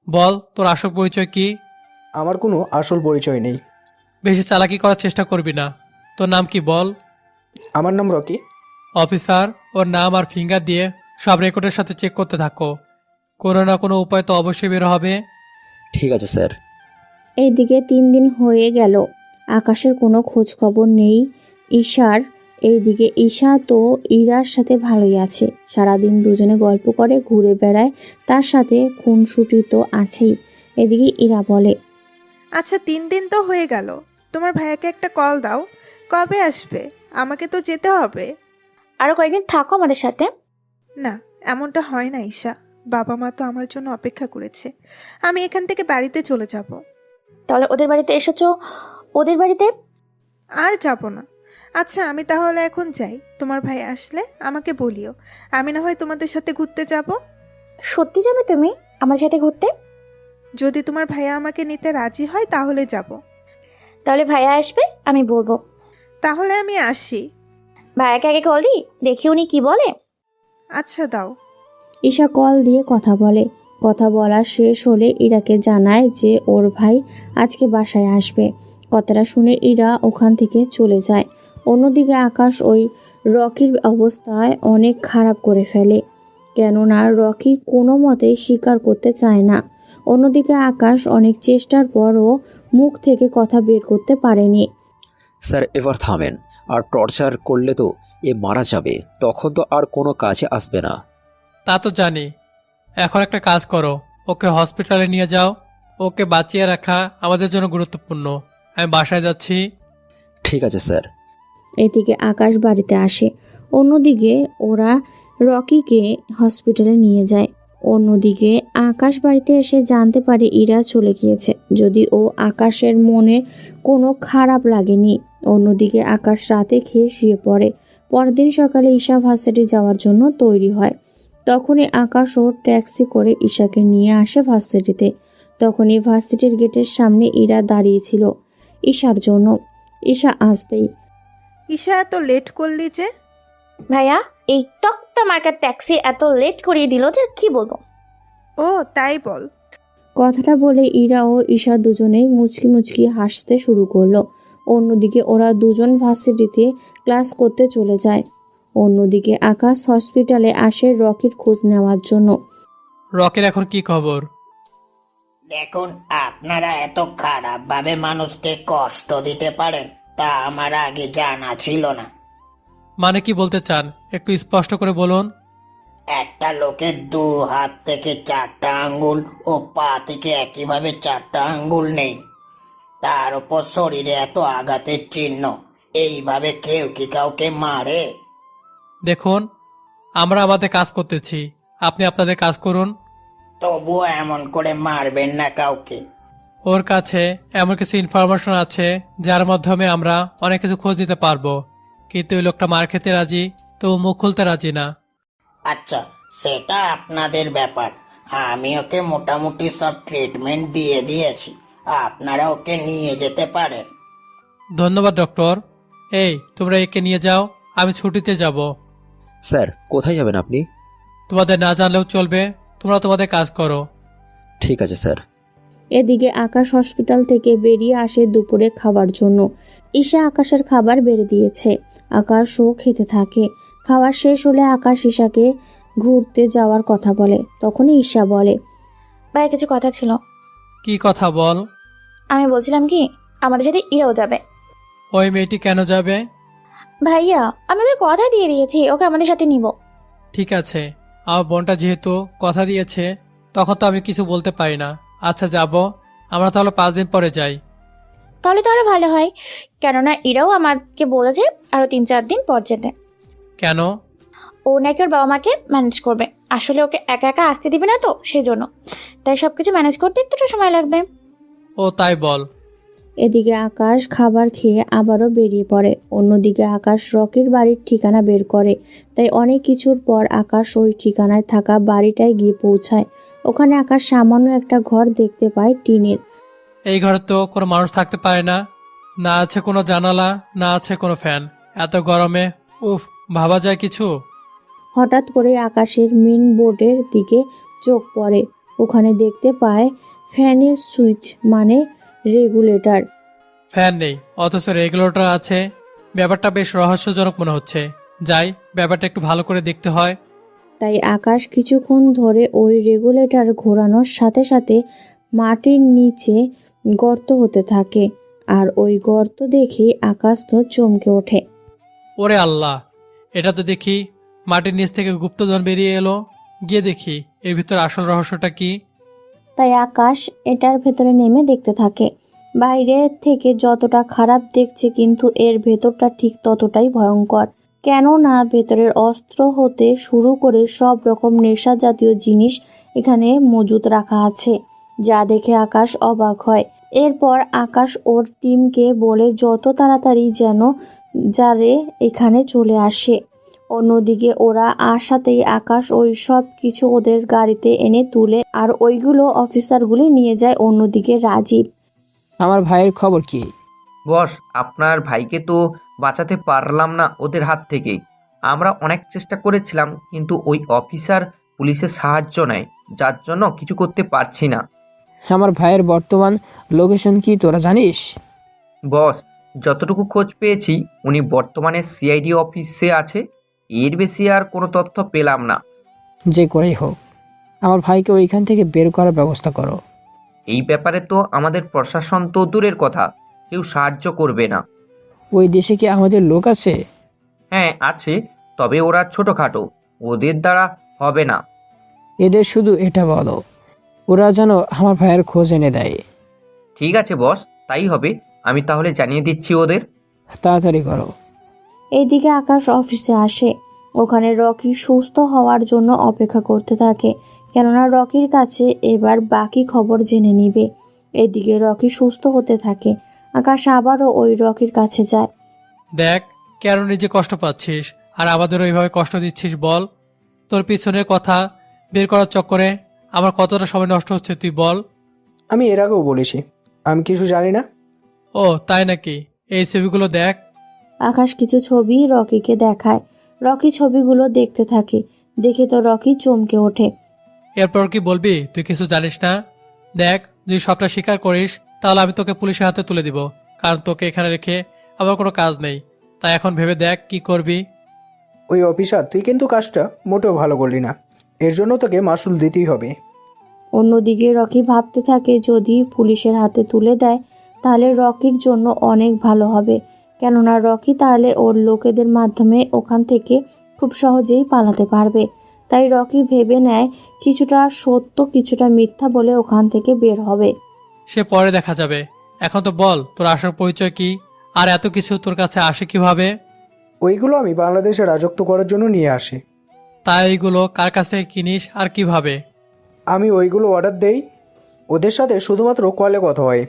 বল, তোর আসল পরিচয় কি? আমার কোনো আসল পরিচয় নেই। বেশি চালাকি করার চেষ্টা করবি না। তোর নাম কি বল? আমার নাম রকি। অফিসার, ওর নাম আর ফিঙ্গার দিয়ে সব রেকর্ডের সাথে চেক করতে থাকো। কোনো না কোনো উপায় তো অবশ্যই বের হবে। ঠিক আছে স্যার। এইদিকে 3 দিন হয়ে গেল, আকাশের কোনো খোঁজ খবর নেই ঈশার। এইদিকে ঈশা তো ইরার সাথে ভালোই আছে, সারাদিন দুজনে গল্প করে ঘুরে বেড়ায়, তার সাথে খুনসুটি তো আছেই। এদিকে ইরা বলে, আচ্ছা 3 দিন তো হয়ে গেল, তোমার ভাইয়াকে একটা কল দাও, কবে আসবে? আমাকে তো যেতে হবে। আরো কয়েকদিন থাকো আমাদের সাথে। না, এমনটা হয় না ঈশা, বাবা মা তো আমার জন্য অপেক্ষা করেছে। আমি এখান থেকে বাড়িতে চলে যাব। তাহলে ওদের বাড়িতে এসেছো, ওদের বাড়িতে? আর যাব না। আচ্ছা আমি তাহলে এখন যাই, তোমার ভাই আসলে আমাকে বলিও, আমি না হয় তোমাদের সাথে ঘুরতে যাব। সত্যি যাবে তুমি আমার সাথে ঘুরতে? যদি তোমার ভাইয়া আমাকে নিতে রাজি হয় তাহলে যাব। তাহলে ভাইয়া আসবে, আমি বলবো। তাহলে আমি আসি। ভাইয়াকে আগে কল দিই, দেখি উনি কি বলে। আচ্ছা দাও। ঈশা কল দিয়ে কথা বলে। কথা বলা শেষ হলে ইরাকে জানায় যে ওর ভাই আজকে বাসায় আসবে। কথাটা শুনে ইরা ওখান থেকে চলে যায়। অন্যদিকে আকাশ ওই রকির অবস্থায় অনেক খারাপ করে ফেলে, কেননা রকি কোনো মতেই স্বীকার করতে চায় না। অন্যদিকে আকাশ অনেক চেষ্টার পরও মুখ থেকে কথা বের করতে পারেনি। স্যার এবার থামেন, আর টর্চার করলে তো এ মারা যাবে, তখন তো আর কোনো কাজে আসবে না। তা তো জানি। এখন একটা কাজ করো, ওকে হসপিটালে নিয়ে যাও। ওকে বাঁচিয়ে রাখা আমাদের জন্য গুরুত্বপূর্ণ। আমি বাসায় যাচ্ছি। ঠিক আছে স্যার। এদিকে আকাশ বাড়িতে আসে। অন্যদিকে ওরা রকিকে হসপিটালে নিয়ে যায়। অন্যদিকে আকাশ বাড়িতে এসে জানতে পারে ইরা চলে গিয়েছে, যদি ও আকাশের মনে কোনো খারাপ লাগেনি। অন্যদিকে আকাশ রাতে খেয়ে শুয়ে পড়ে। পরের দিন সকালে ঈশা ভার্সিটি যাওয়ার জন্য তৈরি হয়। তখনই আকাশ ও ট্যাক্সি করে ঈশাকে নিয়ে আসে ভার্সিটিতে। তখনই ভার্সিটির গেটের সামনে ইরা দাঁড়িয়েছিল ঈশার জন্য। ঈশা আসতেই, ঈশা এত লেট করলি যে? ভাইয়া এই টকটা মার্কার ট্যাক্সি এত লেট করিয়ে দিল যে কি বলবো। ও তাই বল। কথাটা বলে ইরা ও ঈশা দুজনেই মুচকি মুচকি হাসতে শুরু করলো। অন্যদিকে ওরা দুজন ভার্সিটিতে ক্লাস করতে চলে যায়। অন্যদিকে আকাশ হসপিটালে আসে রকির খোঁজ নেওয়ার জন্য। রকির এখন কি খবর? দেখুন, আপনারা এত খারাপভাবে মানুষকে কষ্ট দিতে পারেন তা আমার আগে জানা ছিল না। মানে কি বলতে চান, একটু স্পষ্ট করে বলুন। একটা লোকের 2 হাত থেকে 4টা আঙ্গুল ও পা থেকে একইভাবে 4টা আঙ্গুল নেই, তার উপর শরীরে এত আঘাতের চিহ্ন, এইভাবে কেউ কি কাউকে মারে? দেখুন, আমরা আমাদের কাজ করতেছি, আপনি আপনাদের কাজ করুন। তবুও এমন করে মারবেন না কাউকে। ওর কাছে এমন কিছু ইনফরমেশন আছে যার মাধ্যমে আমরা অনেক কিছু খোঁজ দিতে পারবো, কিন্তু ওই লোকটা মার খেতে রাজি, তো ও মুখ খুলতে রাজি না। আচ্ছা, সেটা আপনাদের ব্যাপার। আমি ওকে মোটামুটি সব ট্রিটমেন্ট দিয়ে দিয়েছি, আপনারা ওকে নিয়ে যেতে পারেন। ধন্যবাদ ডক্টর। এই, তোমরা একে নিয়ে যাও, আমি ছুটিতে যাব। স্যার, কোথায় যাবেন আপনি? তোমাদের না জানলেও চলবে, তোমরা তোমাদের কাজ করো। ঠিক আছে স্যার। এদিকে আকাশ হসপিটাল থেকে বেরিয়ে আসে দুপুরে খাবার জন্য। ঈশা আকাশের খাবার বেড়ে দিয়েছে। আকাশও খেতে থাকে। খাওয়া শেষ হলে আকাশ ঈশাকে ঘুরতে যাওয়ার কথা বলে। তখনই ঈশা বলে, ভাইয়া কিছু কথা ছিল। কি কথা বল। আমি বলছিলাম কি, আমাদের সাথে ইরাও যাবে। ওই মেয়েটি কেন যাবে? ভাইয়া, আমি ওকে কথা দিয়ে দিয়েছি ওকে আমাদের সাথে নিব। ঠিক আছে, আমার বোনটা যেহেতু কথা দিয়েছে তখন তো আমি কিছু বলতে পারি না। আচ্ছা, যাব। আমরা তাহলে 5 দিন পরে যাই। তাহলে তো আরো ভালো হয়, কেননা ইরাও আমাকে বলেছে আরো 3-4 দিন পর যেতে। কেন? ও নাকি ওর বাবা মাকে ম্যানেজ করবে। আসলে ওকে একা একা আসতে দিবে না তো, সেই জন্য। তাই সবকিছু ম্যানেজ করতে একটু সময় লাগবে। ও তাই বল। এদিকে আকাশ খাবার খেয়ে আবারও বেরিয়ে পড়ে। অন্যদিকে আকাশ রকির বাড়ির ঠিকানা বের করে। তাই অনেক কিছুর পর আকাশ ওই ঠিকানায় থাকা বাড়িটায় গিয়ে পৌঁছায়। ওখানে আকাশ সামান্য একটা ঘর দেখতে পায় টিনের। এই ঘরে তো কোনো মানুষ থাকতে পারে না, না আছে কোনো জানালা, না আছে কোনো ফ্যান। এত গরমে উফ, ভাবা যায় কিছু? হঠাৎ করে আকাশের মেন বোর্ডের দিকে চোখ পড়ে। ওখানে দেখতে পায় ফ্যানের সুইচ, মানে রেগুলেটর। ফ্যান নেই অথচ রেগুলেটর আছে, ব্যাপারটা বেশ রহস্যজনক মনে হচ্ছে। যাই, ব্যাপারটা একটু ভালো করে দেখতে হয়। তাই আকাশ কিছুক্ষণ ধরে ওই রেগুলেটর ঘোরানোর সাথে সাথে মাটির নিচে গর্ত হতে থাকে। আর ওই গর্ত দেখে আকাশ তো চমকে ওঠে। ওরে আল্লাহ, এটা তো দেখি মাটির নিচ থেকে গুপ্তধন বেরিয়ে এলো। গিয়ে দেখি এর ভিতর আসল রহস্যটা কি। তাই আকাশ এটার ভেতরে নেমে দেখতে থাকে। বাইরে থেকে যতটা খারাপ দেখছে, কিন্তু এর ভেতরটা ঠিক ততটাই ভয়ঙ্কর। কেননা ভেতরের অস্ত্র হতে শুরু করে সব রকম নেশা জাতীয় জিনিস এখানে মজুত রাখা আছে, যা দেখে আকাশ অবাক হয়। এরপর আকাশ ওর টিমকে বলে যত তাড়াতাড়ি যেন যারে এখানে চলে আসে। অন্যদিকে ওরা আসাতেই আকাশ ওই সব কিছু ওদের গাড়িতে এনে তুলে আর ওইগুলো অফিসারগুলি নিয়ে যায়। অন্যদিকে রাজীব, আমার ভাইয়ের খবর কি? বস, আপনার ভাইকে তো বাঁচাতে পারলাম না ওদের হাত থেকে। আমরা অনেক চেষ্টা করেছিলাম, কিন্তু ওই অফিসার পুলিশের সাহায্য নেয়, যার জন্য কিছু করতে পারছি না। আমার ভাইয়ের বর্তমান লোকেশন কি তোরা জানিস? বস, যতটুকু খোঁজ পেয়েছি উনি বর্তমানে সিআইডি অফিসে আছে। এর বেশি আর কোনো তথ্য পেলাম না। যে করেই হোক, আমার ভাইকে ওইখান থেকে বের করার ব্যবস্থা করো। এই ব্যাপারে তো আমাদের প্রশাসন তো দূরের কথা, কেউ সাহায্য করবে না। ওই দেশে কি আমাদের লোক আছে? হ্যাঁ আছে, তবে ওরা ছোটোখাটো, ওদের দ্বারা হবে না। এদের শুধু এটা বলো, ওরা যেন আমার ভাইয়ের খোঁজ এনে দেয়। ঠিক আছে বস, তাই হবে। আমি তাহলে জানিয়ে দিচ্ছি ওদের। তাড়াতাড়ি করো। এইদিকে আকাশ অফিসে আসে। ওখানে রকি সুস্থ হওয়ার জন্য অপেক্ষা করতে থাকে, কেননা রকির কাছে এবার বাকি খবর জেনে নিবে। এদিকে রকি সুস্থ হতে থাকে। আকাশ আবারও ওই রকির কাছে যায়। দেখ, কেন নিজে কষ্ট পাচ্ছিস আর আমাদের ওইভাবে কষ্ট দিচ্ছিস বল। তোর পিছনের কথা বের করার চক্করে আমার কতটা সময় নষ্ট হচ্ছে তুই বল। আমি এর আগেও বলেছি আমি কিছু জানি না। ও তাই নাকি? এই ছবিগুলো দেখ। আকাশ কিছু ছবি রকিকে দেখায়। রকি ছবিগুলো দেখতে থাকে। দেখে তো রকি চমকে ওঠে। এরপর কি বলবি তুই কিছু জানিস না? দেখ, যদি সবটা স্বীকার করিস তাহলে আমি তোকে পুলিশের হাতে তুলে দিব, কারণ তোকে এখানে রেখে আমার কোনো কাজ নেই। তাই এখন ভেবে দেখ কি করবি। ওই অফিসার, তুই কিন্তু কাজটা মোটেও ভালো করলি না। এর জন্য তোকে মাসুল দিতেই হবে। অন্যদিকে রকি ভাবতে থাকে যদি পুলিশের হাতে তুলে দেয় তাহলে রকির জন্য অনেক ভালো হবে, কেননা রকি তাহলে ওর লোকেদের মাধ্যমে ওখান থেকে খুব সহজেই পালাতে পারবে। তাই রকি ভেবে নেয় কিছুটা সত্য কিছুটা মিথ্যা বলে ওখান থেকে বের হবে। সে পরে দেখা যাবে। এখন তো বল তোর আসল পরিচয় কি, আর এত কিছু তোর কাছে আসে কিভাবে? ওইগুলো আমি বাংলাদেশে রাজত্ব করার জন্য নিয়ে আসি। তাই এইগুলো কার কাছে কিনিস আর কিভাবে? আমি ওইগুলো অর্ডার দেই, ওদের সাথে শুধুমাত্র কলে কথা হয়,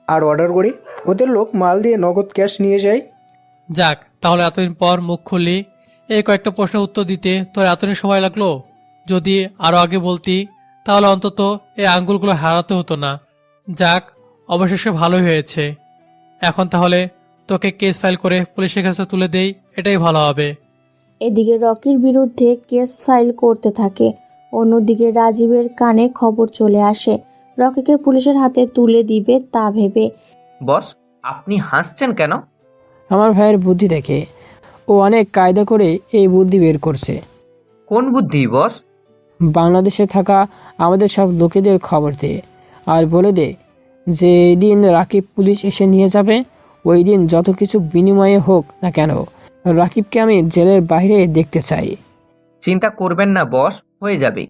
আর অর্ডার করি, ওদের লোক মাল দিয়ে নগদ ক্যাশ নিয়ে যায়। যাক, তাহলে এতদিন পর মুখ খুললি। এই কয়েকটা প্রশ্নের উত্তর দিতে তোর এতদিন সময় লাগলো? যদি আরো আগে বলতি তাহলে অন্তত এই আঙ্গুলগুলো হারাতে হতো না। যাক, অবশেষে ভালোই হয়েছে। এখন তাহলে তোকে কেস ফাইল করে পুলিশের কাছে তুলে দেই, এটাই ভালো হবে। এদিকে রকির বিরুদ্ধে কেস ফাইল করতে থাকে। অন্যদিকে রাজীবের কানে খবর চলে আসে রকিকে পুলিশের হাতে তুলে দিবে তা ভেবে। বস, আপনি হাসছেন কেন? আমার ভাইয়ের বুদ্ধি দেখে ও অনেক কায়দা করে এই বুদ্ধি বের করছে। কোন বুদ্ধি বস? বাংলাদেশে থাকা আমাদের সব লোকেদের খবর দে, আর বলে দে যে এই দিন রাকিব পুলিশ এসে নিয়ে যাবে, ওই দিন যত কিছু বিনিময়ে হোক না কেন রাকিবকে আমি জেলের বাইরে দেখতে চাই। চিন্তা করবেন না বস, হয়ে যাবে।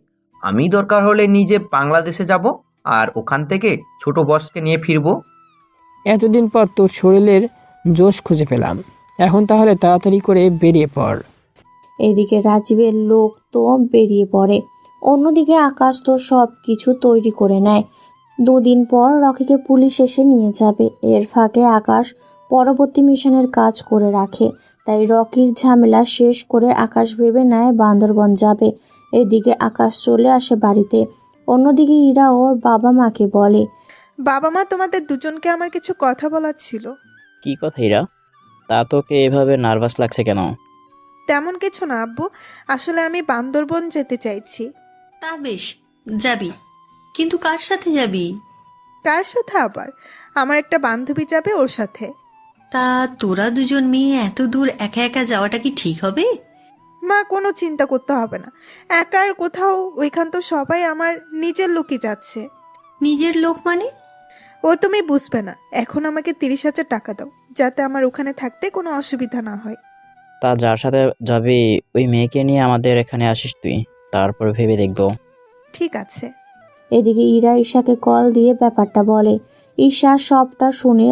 আমি দরকার হলে নিজে বাংলাদেশে যাব আর ওখান থেকে ছোট বসকে নিয়ে ফিরবো। এতদিন পর তোর শরীরের জোশ খুঁজে পেলাম, এখন তাহলে তাড়াতাড়ি করে বেরিয়ে পড়। এদিকে রাজীবের লোক তো বেরিয়ে পড়ে। অন্যদিকে আকাশ তো সব কিছু তৈরি করে নেয়। 2 দিন পর রকিকে পুলিশ এসে নিয়ে যাবে। এর ফাঁকে আকাশ পরবর্তী মিশনের কাজ করে রাখে। তাই রকির ঝামেলা শেষ করে আকাশ ভেবে নেয় বান্দরবন যাবে। এদিকে আকাশ চলে আসে বাড়িতে। অন্যদিকে ইরা ওর বাবা মাকে বলে, বাবা মা, তোমাদের দুজনকে আমার কিছু কথা বলার ছিল। কি কথা ইরা? তা তোকে এভাবে নার্ভাস লাগছে কেন? তেমন কিছু না আব্বু, আসলে আমি বান্দরবন যেতে চাইছি। তা বেশ, যাবি, কিন্তু কার সাথে যাবি? কার সাথে আবার? আমার একটা বান্ধবী যাবে, ওর সাথে। তা তোরা দুজন মেয়ে এত দূর একা একা যাওয়াটা কি ঠিক হবে? মা, কোনো চিন্তা করতে হবে না, একার কোথাও, ওইখান তো সবাই আমার নিজের লোকই যাচ্ছে। নিজের লোক মানে? ও তুমি বুঝবে না, এখন আমাকে 30,000 টাকা দাও, যাতে আমার ওখানে থাকতে কোনো অসুবিধা না হয়। তা যার সাথে যাবি ওই মেয়েকে নিয়ে আমাদের এখানে আসিস তুই, তারপর ভেবে দেখবো। ঠিক আছে। এদিকে ইরা ঈশাকে কল দিয়ে ব্যাপারটা বলে। ঈশা সবটা শুনে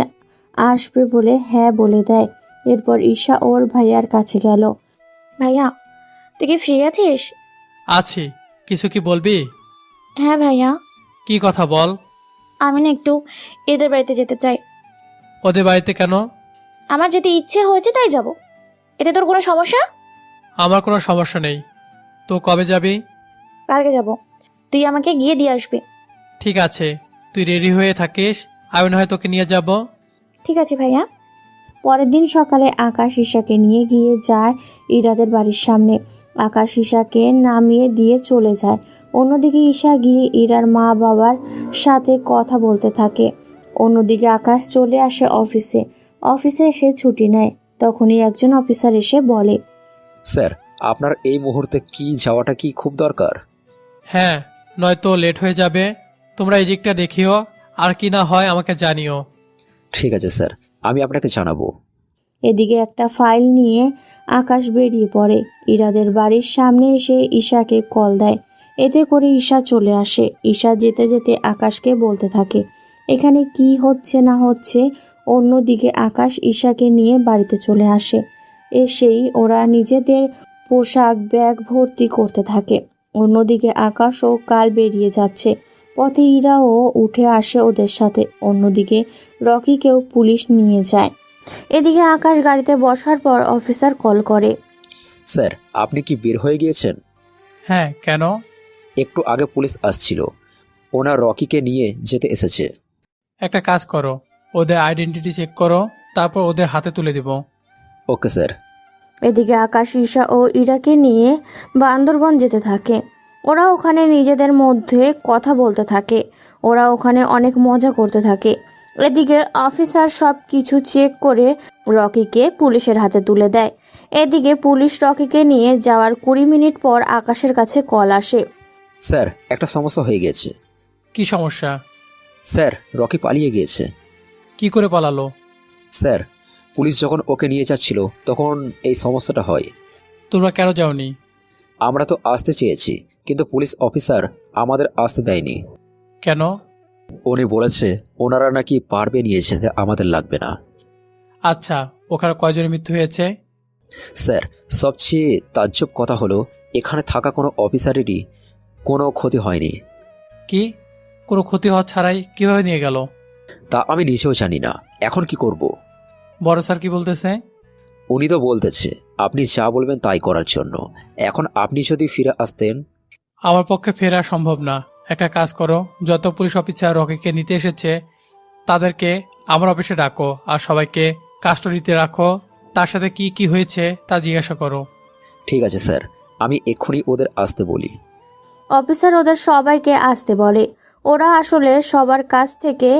আসবে বলে হ্যাঁ বলে দেয়। এরপর ঈশা ওর ভাইয়ার কাছে গেল। ভাইয়া, তুই কি ফ্রি আছিস? আছি। কিছু কি বলবি? হ্যাঁ ভাইয়া, কি কথা বল। আমি না একটু এদের বাড়িতে যেতে চাই। ওদের বাড়িতে কেন? আমার যেতে ইচ্ছে হয়েছে তাই যাব। এতে তোর কোনো সমস্যা? আমার কোনো সমস্যা নেই। তো কবে যাবি? কালকে যাব, তুই আমাকে গিয়ে দিয়ে আসবি। ঠিক আছে, তুই রেডি হয়ে থাকিস, আমি না হয় তোকে নিয়ে যাব। ঠিক আছে ভাইয়া। পরের দিন সকালে আকাশ ঈশাকে নিয়ে গিয়ে যায় ইরাদের বাড়ির সামনে। আকাশ ঈশাকে নামিয়ে দিয়ে চলে যায়। অন্যদিকে ঈশা গিয়ে ইরার মা বাবার সাথে কথা বলতে থাকে। অন্যদিকে আকাশ চলে আসে অফিসে। অফিসে এসে ছুটি নেয়। তখনই একজন অফিসার এসে বলে, স্যার, আপনার এই মুহূর্তে কি যাওয়াটা কি খুব দরকার? হ্যাঁ, নয়তো লেট হয়ে যাবে। তোমরা এই দিকটা দেখিও, আর কি না হয় আমাকে জানিও। ঠিক আছে স্যার, আমি আপনাকে জানাবো। এদিকে একটা ফাইল নিয়ে আকাশ বেরিয়ে পড়ে। ইরাদের বাড়ির সামনে এসে ঈশাকে কল দেয়। এতে করে ঈশা চলে আসে। ঈশা যেতে যেতে আকাশকে বলতে থাকে এখানে কি হচ্ছে না হচ্ছে। অন্যদিকে আকাশ ঈশাকে নিয়ে বাড়িতে চলে আসে। এসেই ওরা নিজেদের পোশাক ব্যাগ ভর্তি করতে থাকে। অন্যদিকে আকাশ ও কাল বেরিয়ে যাচ্ছে। পথে ইরাও উঠে আসে ওদের সাথে। অন্যদিকে রকিকেও পুলিশ নিয়ে যায়। এদিকে আকাশ গাড়িতে বসার পর অফিসার কল করে। স্যার, আপনি কি বের হয়ে গিয়েছেন? হ্যাঁ, কেন? একটু আগে পুলিশ আসছিল, ওনার রকিকে নিয়ে যেতে এসেছে। একটা কাজ করো, ওদের আইডেন্টিটি চেক করো, তারপর ওদের হাতে তুলে দিব। Okay sir. এদিকে আকাশ ঈশা ও ইরাকে নিয়ে বান্দরবন যেতে থাকে। ওরা ওখানে নিজেদের মধ্যে কথা বলতে থাকে। ওরা ওখানে অনেক মজা করতে থাকে। এদিকে অফিসার সব কিছু চেক করে রকিকে পুলিশের হাতে তুলে দেয়। এদিকে পুলিশ রকিকে নিয়ে যাওয়ার 20 মিনিট পর আকাশের কাছে কল আসে। স্যার, একটা সমস্যা হয়ে গেছে। কি সমস্যা? স্যার, রকি পালিয়ে গিয়েছে। কি করে পালালো? স্যার, পুলিশ যখন ওকে নিয়ে যাচ্ছিল তখন এই সমস্যাটা হয়। তোমরা কেন যাওনি? আমরা তো আসতে চেয়েছি, কিন্তু পুলিশ অফিসার আমাদের আসতে দেয়নি। কেন? উনি বলেছে ওনারা নাকি পারবে নিয়ে যেতে, আমাদের লাগবে না। আচ্ছা, ওখানে কয়জনের মৃত্যু হয়েছে? স্যার, সবচেয়ে তাজ্জব কথা হলো এখানে থাকা কোনো অফিসারেরই কোনো ক্ষতি হয়নি। কি? কোনো ক্ষতি হওয়া ছাড়াই কিভাবে নিয়ে গেল? তা আমি নিজেও জানি না। এখন কি করব? বড় স্যার কি বলতেছে? উনি তো বলতেছে আপনি যা বলবেন তাই করার জন্য। এখন আপনি যদি ফিরে আসতেন। আমার পক্ষে ফেরা সম্ভব না। একটা কাজ করো, যত পুলিশ অফিসার রকিকে নিতে এসেছে তাদেরকে আমার অফিসে ডাকো আর সবাইকে কাস্টডিতে রাখো। তার সাথে কি কি হয়েছে তা জিজ্ঞাসা করো। ঠিক আছে স্যার, আমি এক্ষুনি ওদের আসতে বলি। অফিসার ওদের সবাইকে আসতে বলে। ওরা আসলে সবার কাছ থেকে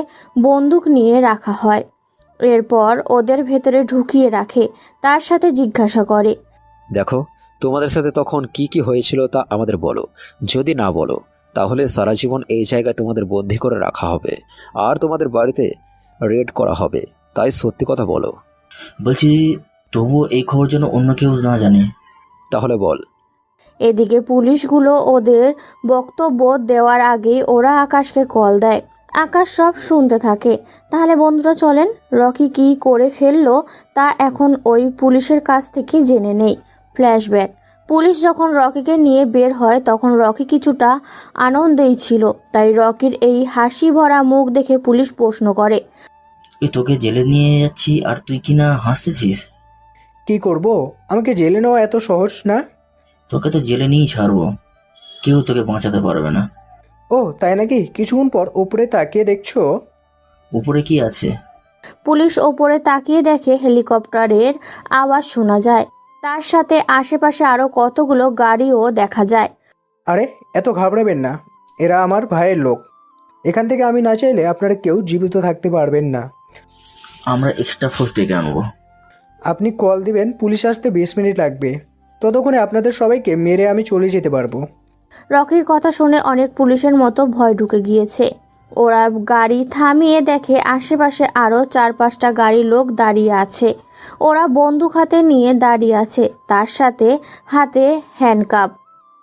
বন্দুক নিয়ে রাখা হয়। এরপর ওদের ভেতরে ঢুকিয়ে রাখে, তার সাথে জিজ্ঞাসা করে, দেখো, তোমাদের সাথে তখন কি কি হয়েছিল তা আমাদের বলো। যদি না বলো তাহলে সারা জীবন এই জায়গায় তোমাদের বন্দি করে রাখা হবে আর তোমাদের বাড়িতে রেড করা হবে। তাই সত্যি কথা বলো। বলছি, তবুও এই খবর যেন অন্য কেউ না জানে। তাহলে বল। এদিকে পুলিশগুলো ওদের বক্তব্য দেওয়ার আগেই ওরা আকাশকে কল দেয়। আকাশ সব শুনতে থাকে। তাহলে বন্ধুরা চলেন, রকি কি করে ফেললো তা এখন ওই পুলিশের কাছ থেকে জেনে নেই। ফ্ল্যাশব্যাক। পুলিশ যখন রকিকে নিয়ে বের হয় তখন রকি কিছুটা আনন্দেই ছিল। তাই রকির এই হাসি ভরা মুখ দেখে পুলিশ প্রশ্ন করে, তোকে জেলে নিয়ে যাচ্ছি আর তুই কি না হাসতেছিস? কি করব? আমাকে জেলে নেওয়া এত সহজ না। তোকে তো জেলে নিয়েই ছাড়বো, কেউ তোকে বাঁচাতে পারবে না। ও তাই নাকি? কিছুক্ষণ পর উপরে তাকিয়ে দেখছো উপরে কি আছে? পুলিশ ওপরে তাকিয়ে দেখে হেলিকপ্টারের আওয়াজ শোনা যায়। তার সাথে আশেপাশে আরো কতগুলো গাড়িও দেখা যায়। আরে এত ঘাবড়াবেন না, এরা আমার ভাইয়ের লোক। এখান থেকে আমি না চাইলে আপনারা কেউ জীবিত থাকতে পারবেন না। আমরা এক্সট্রা ফোর্স ডেকে আনবো। আপনি কল দিবেন, পুলিশ আসতে 20 মিনিট লাগবে। ততক্ষণে আপনাদের সবাইকে মেরে আমি চলে যেতে পারবো। রকির কথা শুনে অনেক পুলিশের মতো ভয় ঢুকে গিয়েছে। ওরা গাড়ি থামিয়ে দেখে আশেপাশে আরও 4-5টা গাড়ির লোক দাঁড়িয়ে আছে। ওরা বন্দুক হাতে নিয়ে দাঁড়িয়ে আছে, তার সাথে হাতে হ্যান্ডকাপ।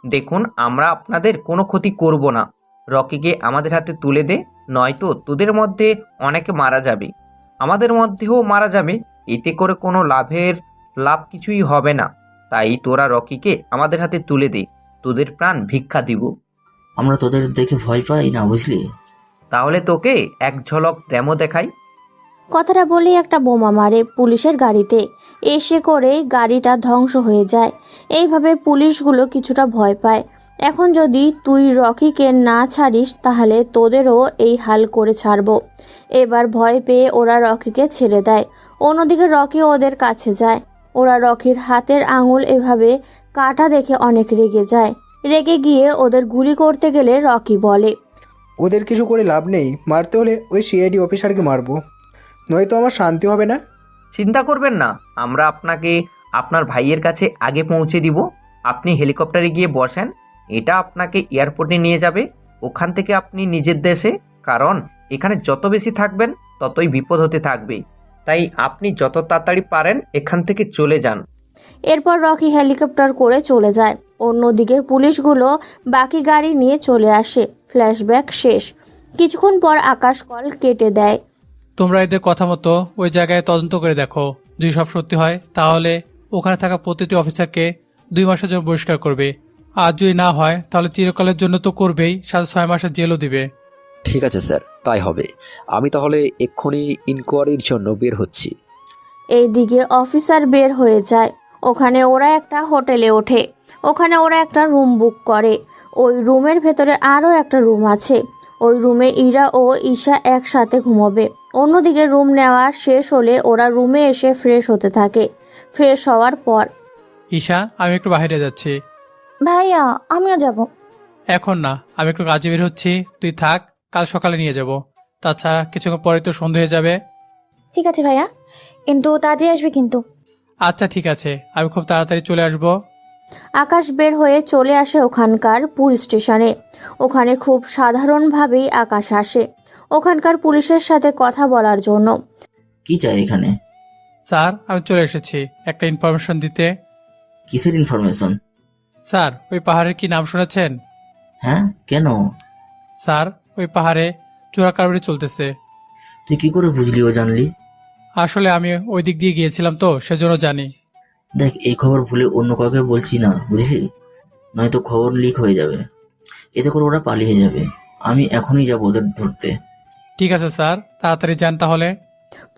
দেখুন, আমরা আপনাদের কোনো ক্ষতি করব না। রকিকে আমাদের হাতে তুলে দে, নয়তো তোদের মধ্যে অনেকে মারা যাবে, আমাদের মধ্যেও মারা যাবে। এতে করে কোনো লাভ কিছুই হবে না। তাই তোরা রকিকে আমাদের হাতে তুলে দে, তোদের প্রাণ ভিক্ষা দিব। আমরা তোদের দেখে ভয় পাই না, বুঝলি? তাহলে তোকে এক ঝলক প্রেমও দেখাই। কথাটা বলেই একটা বোমা মারে পুলিশের গাড়িতে। এসে করে গাড়িটা ধ্বংস হয়ে যায়। এইভাবে পুলিশগুলো কিছুটা ভয় পায়। এখন যদি তুই রকিকে না ছাড়িস তাহলে তোদেরও এই হাল করে ছাড়বো। এবার ভয় পেয়ে ওরা রকিকে ছেড়ে দেয়। অন্যদিকে রকি ওদের কাছে যায়। ওরা রকির হাতের আঙুল এভাবে কাটা দেখে অনেক রেগে যায়। রেগে গিয়ে ওদের গুলি করতে গেলে রকি বলে, ওদের কিছু করে লাভ নেই, মারতে হলে ওই সিআইডি অফিসারকে মারবো, নয়তো আমার শান্তি হবে না। চিন্তা করবেন না, আমরা আপনাকে আপনার ভাইয়ের কাছে আগে পৌঁছে দিব। আপনি হেলিকপ্টারে গিয়ে বসেন, এটা আপনাকে এয়ারপোর্টে নিয়ে যাবে। ওখান থেকে আপনি নিজের দেশে, কারণ এখানে যত বেশি থাকবেন ততই বিপদ হতে থাকবে। তাই আপনি যত তাড়াতাড়ি পারেন এখান থেকে চলে যান। এরপর রকি হেলিকপ্টার করে চলে যায়। অন্যদিকে পুলিশগুলো বাকি গাড়ি নিয়ে চলে আসে। ফ্ল্যাশব্যাক শেষ। কিছুক্ষণ পর আকাশ কল কেটে দেয়। তোমরা এদের কথা মতো ওই জায়গায় তদন্ত করে দেখো। যদি সব সত্যি হয় তাহলে ওখানে থাকা প্রতিটি অফিসারকে 2 মাসের জন্য বহিষ্কার করবে। আর যদি না হয় তাহলে চিরকালের জন্য তো করবেই, সাথে 6 মাসের জেলও দিবে। ঠিক আছে স্যার, তাই হবে। আমি তাহলে এক্ষুনি ইনকোয়ারির জন্য বের হচ্ছি। এইদিকে অফিসার বের হয়ে যায়। ওখানে ওরা একটা হোটেলে ওঠে। ওখানে ওরা একটা রুম বুক করে। ওই রুমের ভেতরে আরও একটা রুম আছে। ওই রুমে ইরা ও ঈশা একসাথে ঘুমোবে। অন্যদিকে রুম নেওয়া শেষ হলে ওরা রুমে এসে ফ্রেশ হতে থাকে। ফ্রেশ হওয়ার পর, ঈশা, আমি একটু বাইরে যাচ্ছি। ভাইয়া আমিও যাব। এখন না, আমি একটু কাজে বের হচ্ছি, তুই থাক, কাল সকালে নিয়ে যাব। তাছাড়া কিছুক্ষণ পরে তো সন্ধে হয়ে যাবে। ঠিক আছে ভাইয়া, কিন্তু তাড়াতাড়ি আসবে কিন্তু। আচ্ছা ঠিক আছে, আমি খুব তাড়াতাড়ি চলে আসবো। আকাশ বের হয়ে চলে আসে ওখানকার পুলিশ স্টেশনে। ওখানে খুব সাধারণভাবেই আকাশ আসে ওখানকার পুলিশের সাথে কথা বলার জন্য। কি চাই এখানে? স্যার, আমি চলে এসেছি একটা ইনফরমেশন দিতে। কিসের ইনফরমেশন? স্যার, ওই পাহাড়ের কি নাম শুনেছেন? হ্যাঁ, কেন? স্যার, ওই পাহাড়ে চোরাকারবারি চলতেছে। তুই কি করে বুঝলি ও জানলি? আসলে আমি ওই দিক দিয়ে গিয়েছিলাম তো, সেজন্য জানি। দেখ, এই খবর ভুলে অন্য কাউকে বলছি না, বুঝলি? নয়তো খবর লিক হয়ে যাবে, এতে করে ওরা পালিয়ে যাবে। আমি এখনই যাবো ওদের ধরতে। ঠিক আছে স্যার, তাড়াতাড়ি যান তাহলে।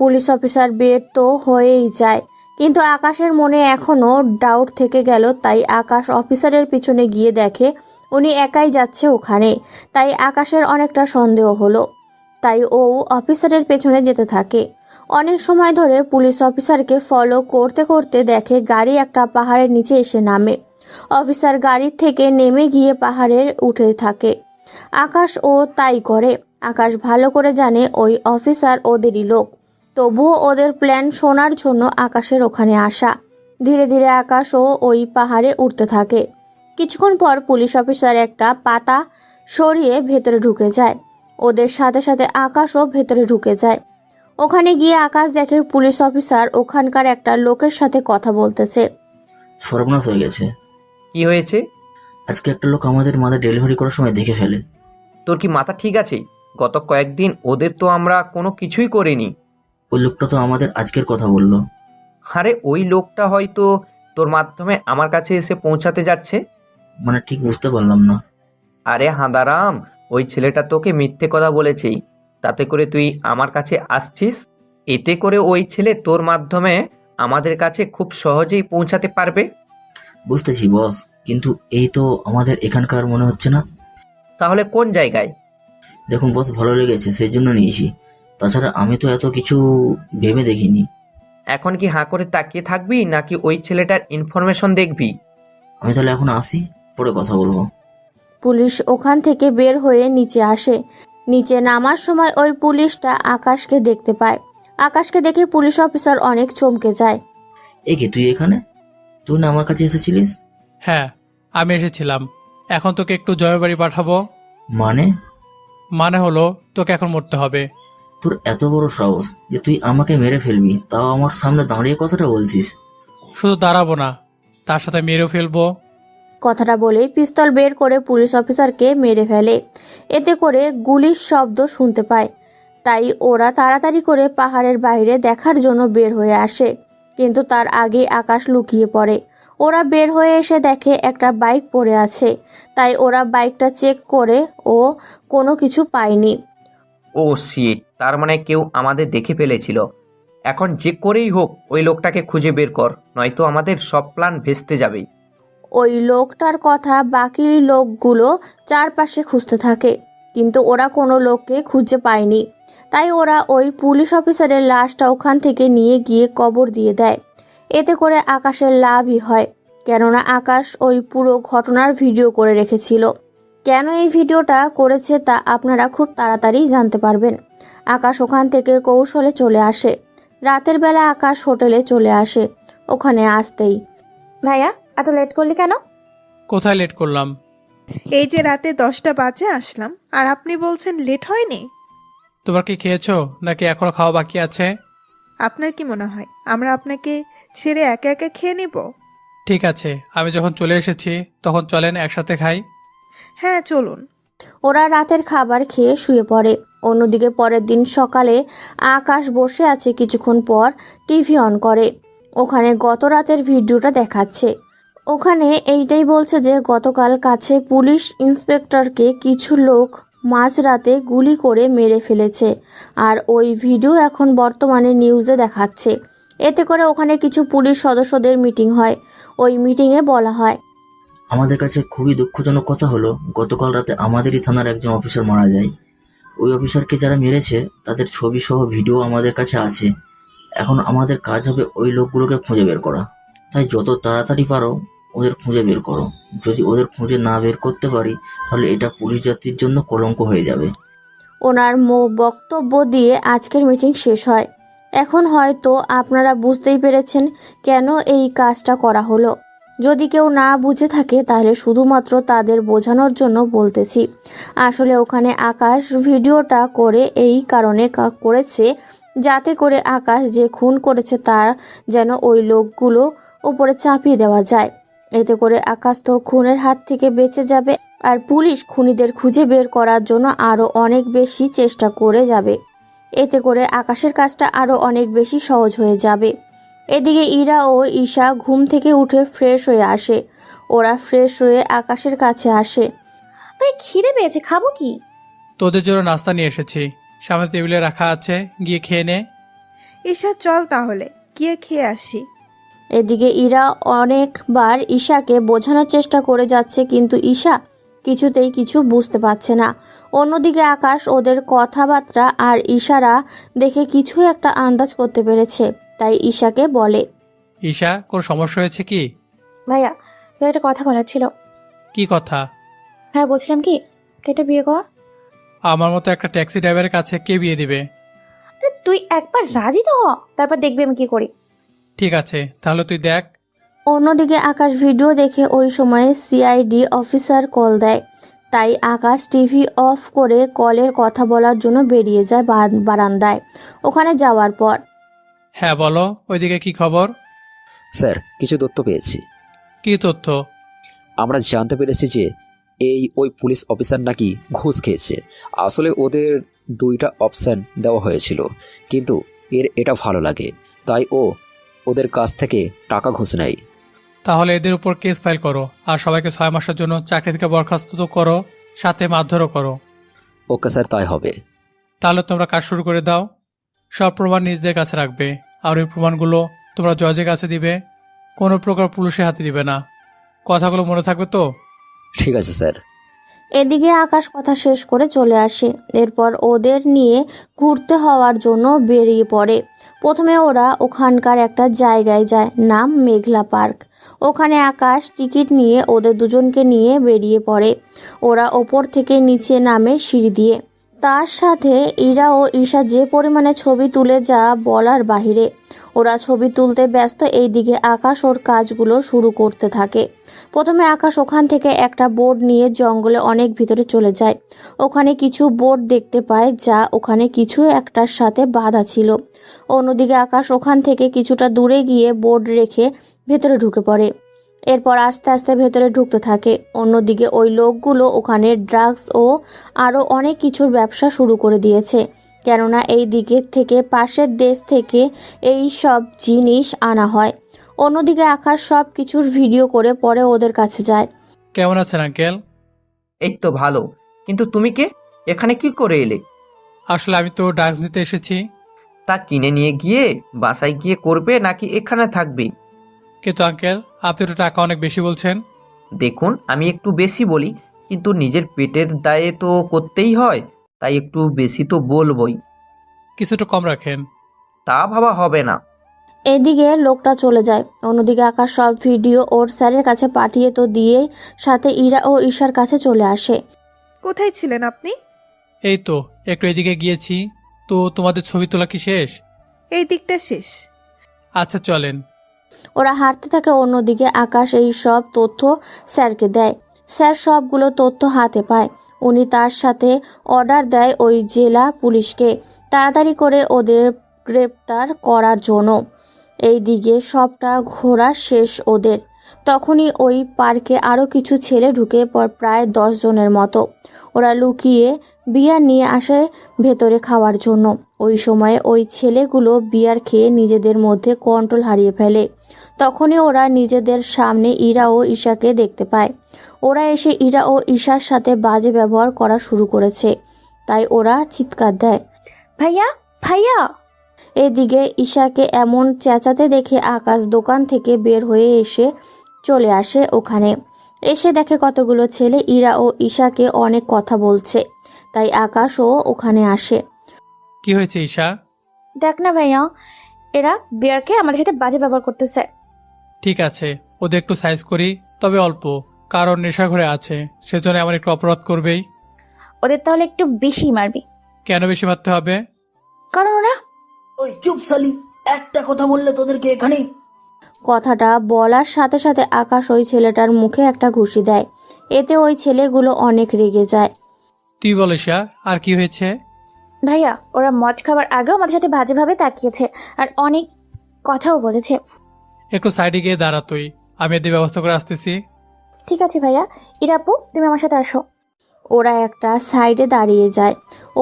পুলিশ অফিসার বের তো হয়েই যায়, কিন্তু আকাশের মনে এখনও ডাউট থেকে গেল। তাই আকাশ অফিসারের পিছনে গিয়ে দেখে উনি একাই যাচ্ছে ওখানে। তাই আকাশের অনেকটা সন্দেহ হলো। তাই ও অফিসারের পেছনে যেতে থাকে। অনেক সময় ধরে পুলিশ অফিসারকে ফলো করতে করতে দেখে গাড়ি একটা পাহাড়ের নিচে এসে নামে। অফিসার গাড়ির থেকে নেমে গিয়ে পাহাড়ের উঠে থাকে। আকাশ ও তাই করে। আকাশ ভালো করে জানে ওই অফিসার ওদেরই লোক, তবুও ওদের প্ল্যান শোনার জন্য আকাশের ওখানে আসা। ধীরে ধীরে আকাশও ওই পাহাড়ে উঠতে থাকে। কিছুক্ষণ পর পুলিশ অফিসার একটা পাতা সরিয়ে ভেতরে ঢুকে যায়। ওদের সাথে সাথে আকাশও ভেতরে ঢুকে যায়। ওখানে গিয়ে আকাশ দেখে পুলিশ অফিসার ওখানকার একটা লোকের সাথে কথা বলতেছে। সর্বনাশ হয়ে গেছে। কি হয়েছে? আজকে একটা লোক আমাদের মাথা ডেলিভারি করার সময় দেখে ফেলে। তোর কি মাথা ঠিক আছে? গত কয়েকদিন ওদের তো আমরা কোনো কিছুই করিনি। ওই লোকটা তো আমাদের আজকের কথা বললো। আরে ওই লোকটা হয়তো তোর মাধ্যমে আমার কাছে এসে পৌঁছাতে যাচ্ছে। মানে ঠিক বুঝতে পারলাম না। আরে হাঁদারাম, ওই ছেলেটা তোকে মিথ্যে কথা বলেছেই, তাতে করে তুই আমার কাছে আসছিস। এতে করে ওই ছেলে তোর মাধ্যমে আমাদের কাছে খুব সহজেই পৌঁছাতে পারবে। বুঝতেছি বস, কিন্তু এই তো আমাদের এখানকার মনে হচ্ছে না। তাহলে কোন জায়গায়? দেখুন বস, ভালো লেগেছে সেই জন্য নিয়েছি। তাছাড়া আমি তো এত কিছু ভেবে দেখিনি। এখন কি হাঁ করে তাকিয়ে থাকবি নাকি ওই ছেলেটার ইনফরমেশন দেখবি? আমি তাহলে এখন আসি, পরে কথা বলবো। পুলিশ ওখান থেকে বের হয়ে নিচে আসে। নিচে নামার সময় ওই পুলিশটা আকাশকে দেখতে পায়। আকাশকে দেখে পুলিশ অফিসার অনেক চমকে যায়। এ কি, তুই এখানে? তুই না আমার কাছে এসেছিলিস? হ্যাঁ, আমি এসেছিলাম। এখন তোকে একটু জয়ের বাড়ি পাঠাবো। মানে হলো তোকে এখন মরতে হবে। তোর এত বড় সাহস যে তুই আমাকে মেরে ফেলবি, তাও আমার সামনে দাঁড়িয়ে কথাটা বলছিস? শুধু দাঁড়াবো না, তার সাথে মেরেও ফেলবো। কথাটা বলেই পিস্তল বের করে পুলিশ অফিসারকে মেরে ফেলে। এতে করে গুলির শব্দ শুনতে পায়। তাই ওরা তাড়াতাড়ি করে পাহাড়ের বাইরে দেখার জন্য বের হয়ে আসে, কিন্তু তার আগে আকাশ লুকিয়ে পড়ে। ওরা বের হয়ে এসে দেখে একটা বাইক পড়ে আছে। তাই ওরা বাইকটা চেক করে ও কোনো কিছু পায়নি। ও শিট, তার মানে কেউ আমাদের দেখে ফেলেছিল। এখন যে করেই হোক ওই লোকটাকে খুঁজে বের কর, নয়তো আমাদের সব প্ল্যান ভেস্তে যাবে। ওই লোকটার কথা বাকি লোকগুলো চারপাশে খুঁজতে থাকে, কিন্তু ওরা কোনো লোককে খুঁজে পায়নি। তাই ওরা ওই পুলিশ অফিসারের লাশটা ওখান থেকে নিয়ে গিয়ে কবর দিয়ে দেয়। এতে করে আকাশের লাভই হয়, কেননা আকাশ ওই পুরো ঘটনার ভিডিও করে রেখেছিল। কেন এই ভিডিওটা করেছে তা আপনারা খুব তাড়াতাড়ি জানতে পারবেন। আকাশ ওখান থেকে কৌশলে চলে আসে। রাতের বেলা আকাশ হোটেলে চলে আসে। ওখানে আসতেই, ভাইয়া এত লেট করলি কেন? কোথায় লেট করলাম? এই যে রাতে 10টা বাজে আসলাম, আর আপনি বলছেন লেট হয়নি। তোমার কি খেয়েছো নাকি এখনো খাওয়া বাকি আছে? আপনার কি মনে হয় আমরা আপনাকে ছেড়ে একা একা খেয়ে নিব? ঠিক আছে, আমি যখন চলে এসেছি তখন চলেন একসাথে খাই। হ্যাঁ চলুন। ওরা রাতের খাবার খেয়ে শুয়ে পড়ে। অন্যদিকে পরের দিন সকালে আকাশ বসে আছে। কিছুক্ষণ পর টিভি অন করে। ওখানে গত রাতের ভিডিওটা দেখাচ্ছে। ওখানে এইটাই বলছে যে গতকাল কাছে পুলিশ ইন্সপেক্টরকে কিছু লোক মাঝরাতে গুলি করে মেরে ফেলেছে। আর ওই ভিডিও এখন বর্তমানে নিউজে দেখাচ্ছে। এতে করে ওখানে কিছু পুলিশ সদস্যদের মিটিং হয়। ওই মিটিংয়ে বলা হয়, আমাদের কাছে খুবই দুঃখজনক কথা হলো, গতকাল রাতে আমাদেরই থানার একজন অফিসার মারা যায়। ওই অফিসারকে যারা মেরেছে তাদের ছবি সহ ভিডিও আমাদের কাছে আছে। এখন আমাদের কাজ হবে ওই লোকগুলোকে খুঁজে বের করা। তাই যত তাড়াতাড়ি পারো ওদের খুঁজে বের করো। যদি ওদের খুঁজে না বের করতে পারি তাহলে এটা পুলিশ জাতির জন্য কলঙ্ক হয়ে যাবে। ওনার বক্তব্য দিয়ে আজকের মিটিং শেষ হয়। এখন হয়তো আপনারা বুঝতেই পেরেছেন কেন এই কাজটা করা হলো। যদি কেউ না বুঝে থাকে তাহলে শুধুমাত্র তাদের বোঝানোর জন্য বলতেছি। আসলে ওখানে আকাশ ভিডিওটা করে এই কারণে করেছে যাতে করে আকাশ যে খুন করেছে তার যেন ওই লোকগুলো উপরে চাপিয়ে দেওয়া যায়। এতে করে আকাশ তো খুনের হাত থেকে বেঁচে যাবে, আর পুলিশ খুনিদের খুঁজে বের করার জন্য আরও অনেক বেশি চেষ্টা করে যাবে। এতে করে আকাশের কাজটা আরও অনেক বেশি সহজ হয়ে যাবে। এদিকে ইরা ও ঈশা ঘুম থেকে উঠে ফ্রেশ হয়ে আসে। ওরা ফ্রেশ হয়ে আকাশের কাছে আসে। ভাই খিদে পেয়েছে, খাবো কি? তোদের জন্য নাস্তা নিয়ে এসেছি, সামনে টেবিলে রাখা আছে, গিয়ে খেয়ে নে। ঈশা চল তাহলে গিয়ে খেয়ে আসি। এদিকে ইরা অনেকবার ঈশাকে বোঝানোর চেষ্টা করে যাচ্ছে, কিন্তু ঈশা কিছুতেই কিছু বুঝতে পারছে না। অন্যদিকে আকাশ ওদের কথাবার্তা আর ইশারা দেখে কিছু একটা আন্দাজ করতে পেরেছে, তাই ঈশাকে বলে, ঈশা, কোনো সমস্যা হয়েছে কি? ভাইয়া তোর একটা কথা বলার ছিল। কি কথা? হ্যাঁ বলছিলাম কি, কেটে বিয়ে কর। আমার মতো একটা ট্যাক্সি ড্রাইভারের কাছে কে বিয়ে দিবে? আরে তুই একবার রাজি তো হ, তারপর দেখবি আমি কি করি। ঠিক আছে, তাহলে তুই দেখ। অন্যদিকে আকাশ ভিডিও দেখে ওই সময়ে সিআইডি অফিসার কল দেয়, তাই আকাশ টিভি অফ করে কলের কথা বলার জন্য বেরিয়ে যায় বারান্দায়। ওখানে যাওয়ার পর, হ্যাঁ বলো, ওইদিকে কি খবর? স্যার, কিছু তথ্য পেয়েছি। কি তথ্য? আমরা জানতে পেরেছি যে ওই পুলিশ অফিসার নাকি ঘুষ খেয়েছে। আসলে ওদের 2টা অপশান দেওয়া হয়েছিল, কিন্তু এটা ভালো লাগে তাই ওদের কাছ থেকে টাকা ঘুষ নেয়। তাহলে এদের উপর কেস ফাইল করো, আর সবাইকে 6 মাসের জন্য চাকরি থেকে বরখাস্ত করো, সাথে মারধরও করো। ওকে স্যার, তাই হবে। তাহলে তোমরা কাজ শুরু করে দাও। সব প্রমাণ নিজেদের কাছে রাখবে, আর ওই প্রমাণগুলো তোমরা জজের কাছে দিবে, কোনো প্রকার পুলিশের হাতে দিবে না। কথাগুলো মনে থাকবে তো? ঠিক আছে স্যার। এদিকে আকাশ কথা শেষ করে চলে আসে। এরপর ওদের নিয়ে ঘুরতে হওয়ার জন্য বেরিয়ে পড়ে। প্রথমে ওরা ওখানকার একটা জায়গায় যায়, নাম মেঘলা পার্ক। ওখানে আকাশ টিকিট নিয়ে ওদের দুজনকে নিয়ে বেরিয়ে পড়ে। ওরা ওপর থেকে নিচে নামে সিঁড়ি দিয়ে। তার সাথে ইরা ও ঈশা যে পরিমাণে ছবি তুলে যা বলার বাহিরে। ওরা ছবি তুলতে ব্যস্ত, এইদিকে আকাশ ওর কাজগুলো শুরু করতে থাকে। প্রথমে আকাশ ওখান থেকে একটা বোর্ড নিয়ে জঙ্গলে অনেক ভিতরে চলে যায়। ওখানে কিছু বোর্ড দেখতে পায় যা ওখানে কিছু একটার সাথে বাঁধা ছিল। অন্যদিকে আকাশ ওখান থেকে কিছুটা দূরে গিয়ে বোর্ড রেখে ভেতরে ঢুকে পড়ে। এরপর আস্তে আস্তে ভেতরে ঢুকতে থাকে। অন্যদিকে ওই লোকগুলো ওখানে ড্রাগস ও আরও অনেক কিছুর ব্যবসা শুরু করে দিয়েছে, কেননা এই দিকের থেকে পাশের দেশ থেকে এই সব জিনিস আনা হয়। অন্যদিকে আকাশ সব কিছুর ভিডিও করে পরে ওদের কাছে যায়। কেমন আছেন আঙ্কেল? এই তো ভালো, কিন্তু তুমি কে? এখানে কি করে এলে? আসলে আমি তো ড্রাগস নিতে এসেছি। তা কিনে নিয়ে গিয়ে বাসায় গিয়ে করবে নাকি এখানে থাকবে? কিন্তু আঙ্কেল, আপনি তো টাকা অনেক বেশি বলছেন। দেখুন, আমি একটু বেশি বলি, কিন্তু নিজের পেটের দায়ে তো করতেই হয়, তাই একটু বেশি তো বলবই। কিছুটা কম রাখেন। তা ভাবা হবে না। এদিকে লোকটা চলে যায়। অন্যদিকে আকাশ সব ভিডিও ওর স্যারের কাছে পাঠিয়ে তো দিয়ে সাথে ইরা ও ঈশার কাছে চলে আসে। কোথায় ছিলেন আপনি? এই তো একটু এদিকে গিয়েছি। তো তোমাদের ছবি তোলা কি শেষ? এই দিকটা শেষ। আচ্ছা চলেন। ওরা হাঁটতে থাকে। অন্যদিকে আকাশ এই সব তথ্য স্যারকে দেয়। স্যার সবগুলো তথ্য হাতে পায়। উনি তার সাথে অর্ডার দেয় ওই জেলা পুলিশকে তাড়াতাড়ি করে ওদের গ্রেপ্তার করার জন্য। এই দিকে সবটা ঘোরা শেষ ওদের। তখনই ওই পার্কে আরও কিছু ছেলে ঢুকে প্রায় 10 জনের মতো। ওরা লুকিয়ে বিয়ার নিয়ে আসে ভেতরে খাওয়ার জন্য। ওই সময়ে ওই ছেলেগুলো বিয়ার খেয়ে নিজেদের মধ্যে কন্ট্রোল হারিয়ে ফেলে। তখনই ওরা নিজেদের সামনে ইরা ও ঈশাকে দেখতে পায়। ওরা এসে ইরা ও ঈশার সাথে বাজে ব্যবহার করা শুরু করেছে, তাই ওরা চিৎকার দেয়, ভাইয়া ভাইয়া। এদিকে ঈশাকে এমন চেঁচাতে দেখে আকাশ দোকান থেকে বের হয়ে এসে চলে আসে ওখানে। এসে দেখে কতগুলো ছেলে ইরা ও ঈশাকে অনেক কথা বলছে, তাই আকাশও ওখানে আসে। কি হয়েছে ঈশা? দেখ না ভাইয়া, এরা বিয়ারকে আমাদের সাথে বাজে ব্যবহার করতেছে। ঠিক আছে, ওদের একটু সাইজ করি, তবে অল্প, কারণ নেশা ঘরে আছে, সেজন্য আমার একটু অপরাধ করবেই। ওদের তাহলে একটু বেশি মারবি। কেন বেশি মারতে হবে? কারণ ওরা ওই চুপ সালি, একটা কথা বললে তোদেরকে এখানেই। কথাটা বলার সাথে সাথে আকাশ ওই ছেলেটার মুখে একটা ঘুষি দেয়। এতে ওই ছেলেগুলো অনেক রেগে যায়। তুই বল ঈশা, আর কি হয়েছে? ভাইয়া ওরা মদ খাবার আগেও আমাদের সাথে বাজেভাবে তাকিয়েছে আর অনেক কথাও বলেছে। একটু সাইডে গিয়ে দাঁড়া তুই, আমি এদের ব্যবস্থা করে আসতেছি। ঠিক আছে ভাইয়া, ইরাপু তুমি আমার সাথে আসো। ওরা একটা সাইডে দাঁড়িয়ে যায়।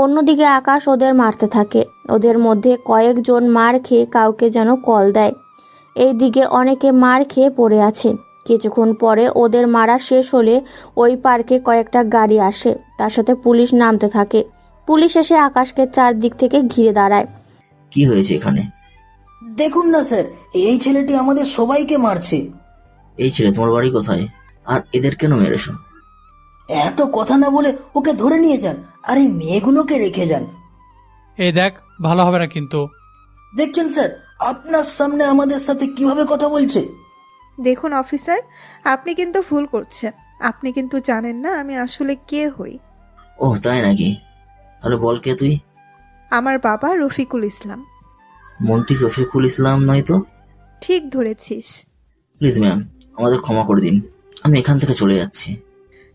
অন্যদিকে আকাশ ওদের মারতে থাকে। ওদের মধ্যে কয়েকজন মার খেয়ে কাউকে যেন কল দেয়। এইদিকে অনেকে মার খেয়ে পড়ে আছে। কিছুক্ষণ পরে ওদের মারা শেষ হলে ওই পার্কে কয়েকটা গাড়ি আসে, তার সাথে পুলিশ নামতে থাকে। পুলিশ এসে আকাশকে চারদিক থেকে ঘিরে দাঁড়ায়। কি হয়েছে এখানে? দেখুন না স্যার, এই ছেলেটি আমাদের সবাইকে মারছে। এই ছেলে তোমার বাড়ি কোথায়? আর এদের কেন মেরেছো? এত কথা না বলে ওকে ধরে নিয়ে যান, আর এই মেয়েগুলোকে রেখে যান। এই দেখ, ভালো হবে না কিন্তু। দেখছেন স্যার, আপনার সামনে আমাদের সাথে কিভাবে কথা বলছে। দেখুন অফিসার, আপনি কিন্তু ভুল করছেন। আপনি কিন্তু জানেন না আমি আসলে কে হই। ওহ তাই নাকি? তাহলে বল কে তুই? আমার বাবা রফিকুল ইসলাম। মন্ত্রী রফিকুল ইসলাম নয় তো? ঠিক ধরেছিস। প্লিজ ম্যাম, আমাদের ক্ষমা করে দিন, আমি এখান থেকে চলে যাচ্ছি।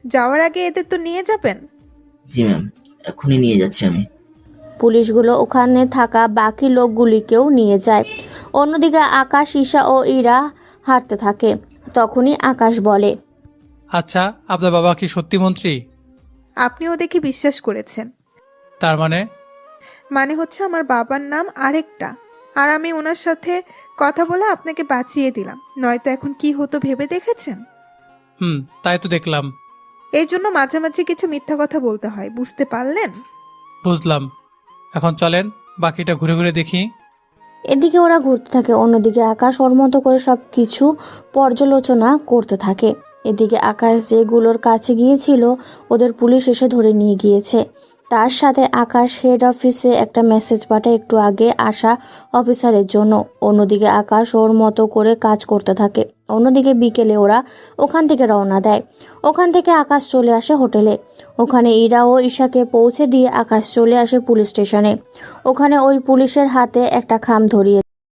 যাওয়ার আগে এদের তো নিয়ে যাবেন। জি ম্যাম, এখনই নিয়ে যাচ্ছি আমি। পুলিশগুলো ওখানে থাকা বাকি লোকগুলিকেও নিয়ে যায়। অন্যদিকে আকাশ, ঈশা ও ইরা হাঁটতে থাকে। তখনই আকাশ বলে, আচ্ছা, আপনার বাবা কি সত্যি মন্ত্রী? আপনিও দেখি বিশ্বাস করেছেন। তার মানে? মানে হচ্ছে আমার বাবার নাম আরেকটা, আর আমি ওনার সাথে কথা বলে আপনাকে বাঁচিয়ে দিলাম, নয়তো এখন কি হতো ভেবে দেখেছেন? তাই তো দেখলাম। এই জন্য মাঝে মাঝে কিছু মিথ্যা কথা বলতে হয়, বুঝতে পারলেন? বুঝলাম। এখন চলেন বাকিটা ঘুরে ঘুরে দেখি। এদিকে ওরা ঘুরতে থাকে। অন্যদিকে আকাশ ওর মতো করে সব কিছু পর্যালোচনা করতে থাকে। এদিকে আকাশ যেগুলোর কাছে গিয়েছিল ওদের পুলিশ এসে ধরে নিয়ে গিয়েছে। তার সাথে আকাশ হেড অফিসে একটা মেসেজ পাঠায় একটু আগে আসা অফিসারের জন্য। অন্যদিকে আকাশ ওর মতো করে কাজ করতে থাকে। অন্যদিকে বিকেলে ওরা ওখান থেকে রওনা দেয়। ওখান থেকে আকাশ চলে আসে হোটেলে। ওখানে ইরা ও ঈশাকে পৌঁছে দিয়ে আকাশ চলে আসে পুলিশ স্টেশনে। ওখানে ওই পুলিশের হাতে একটা খাম ধরিয়ে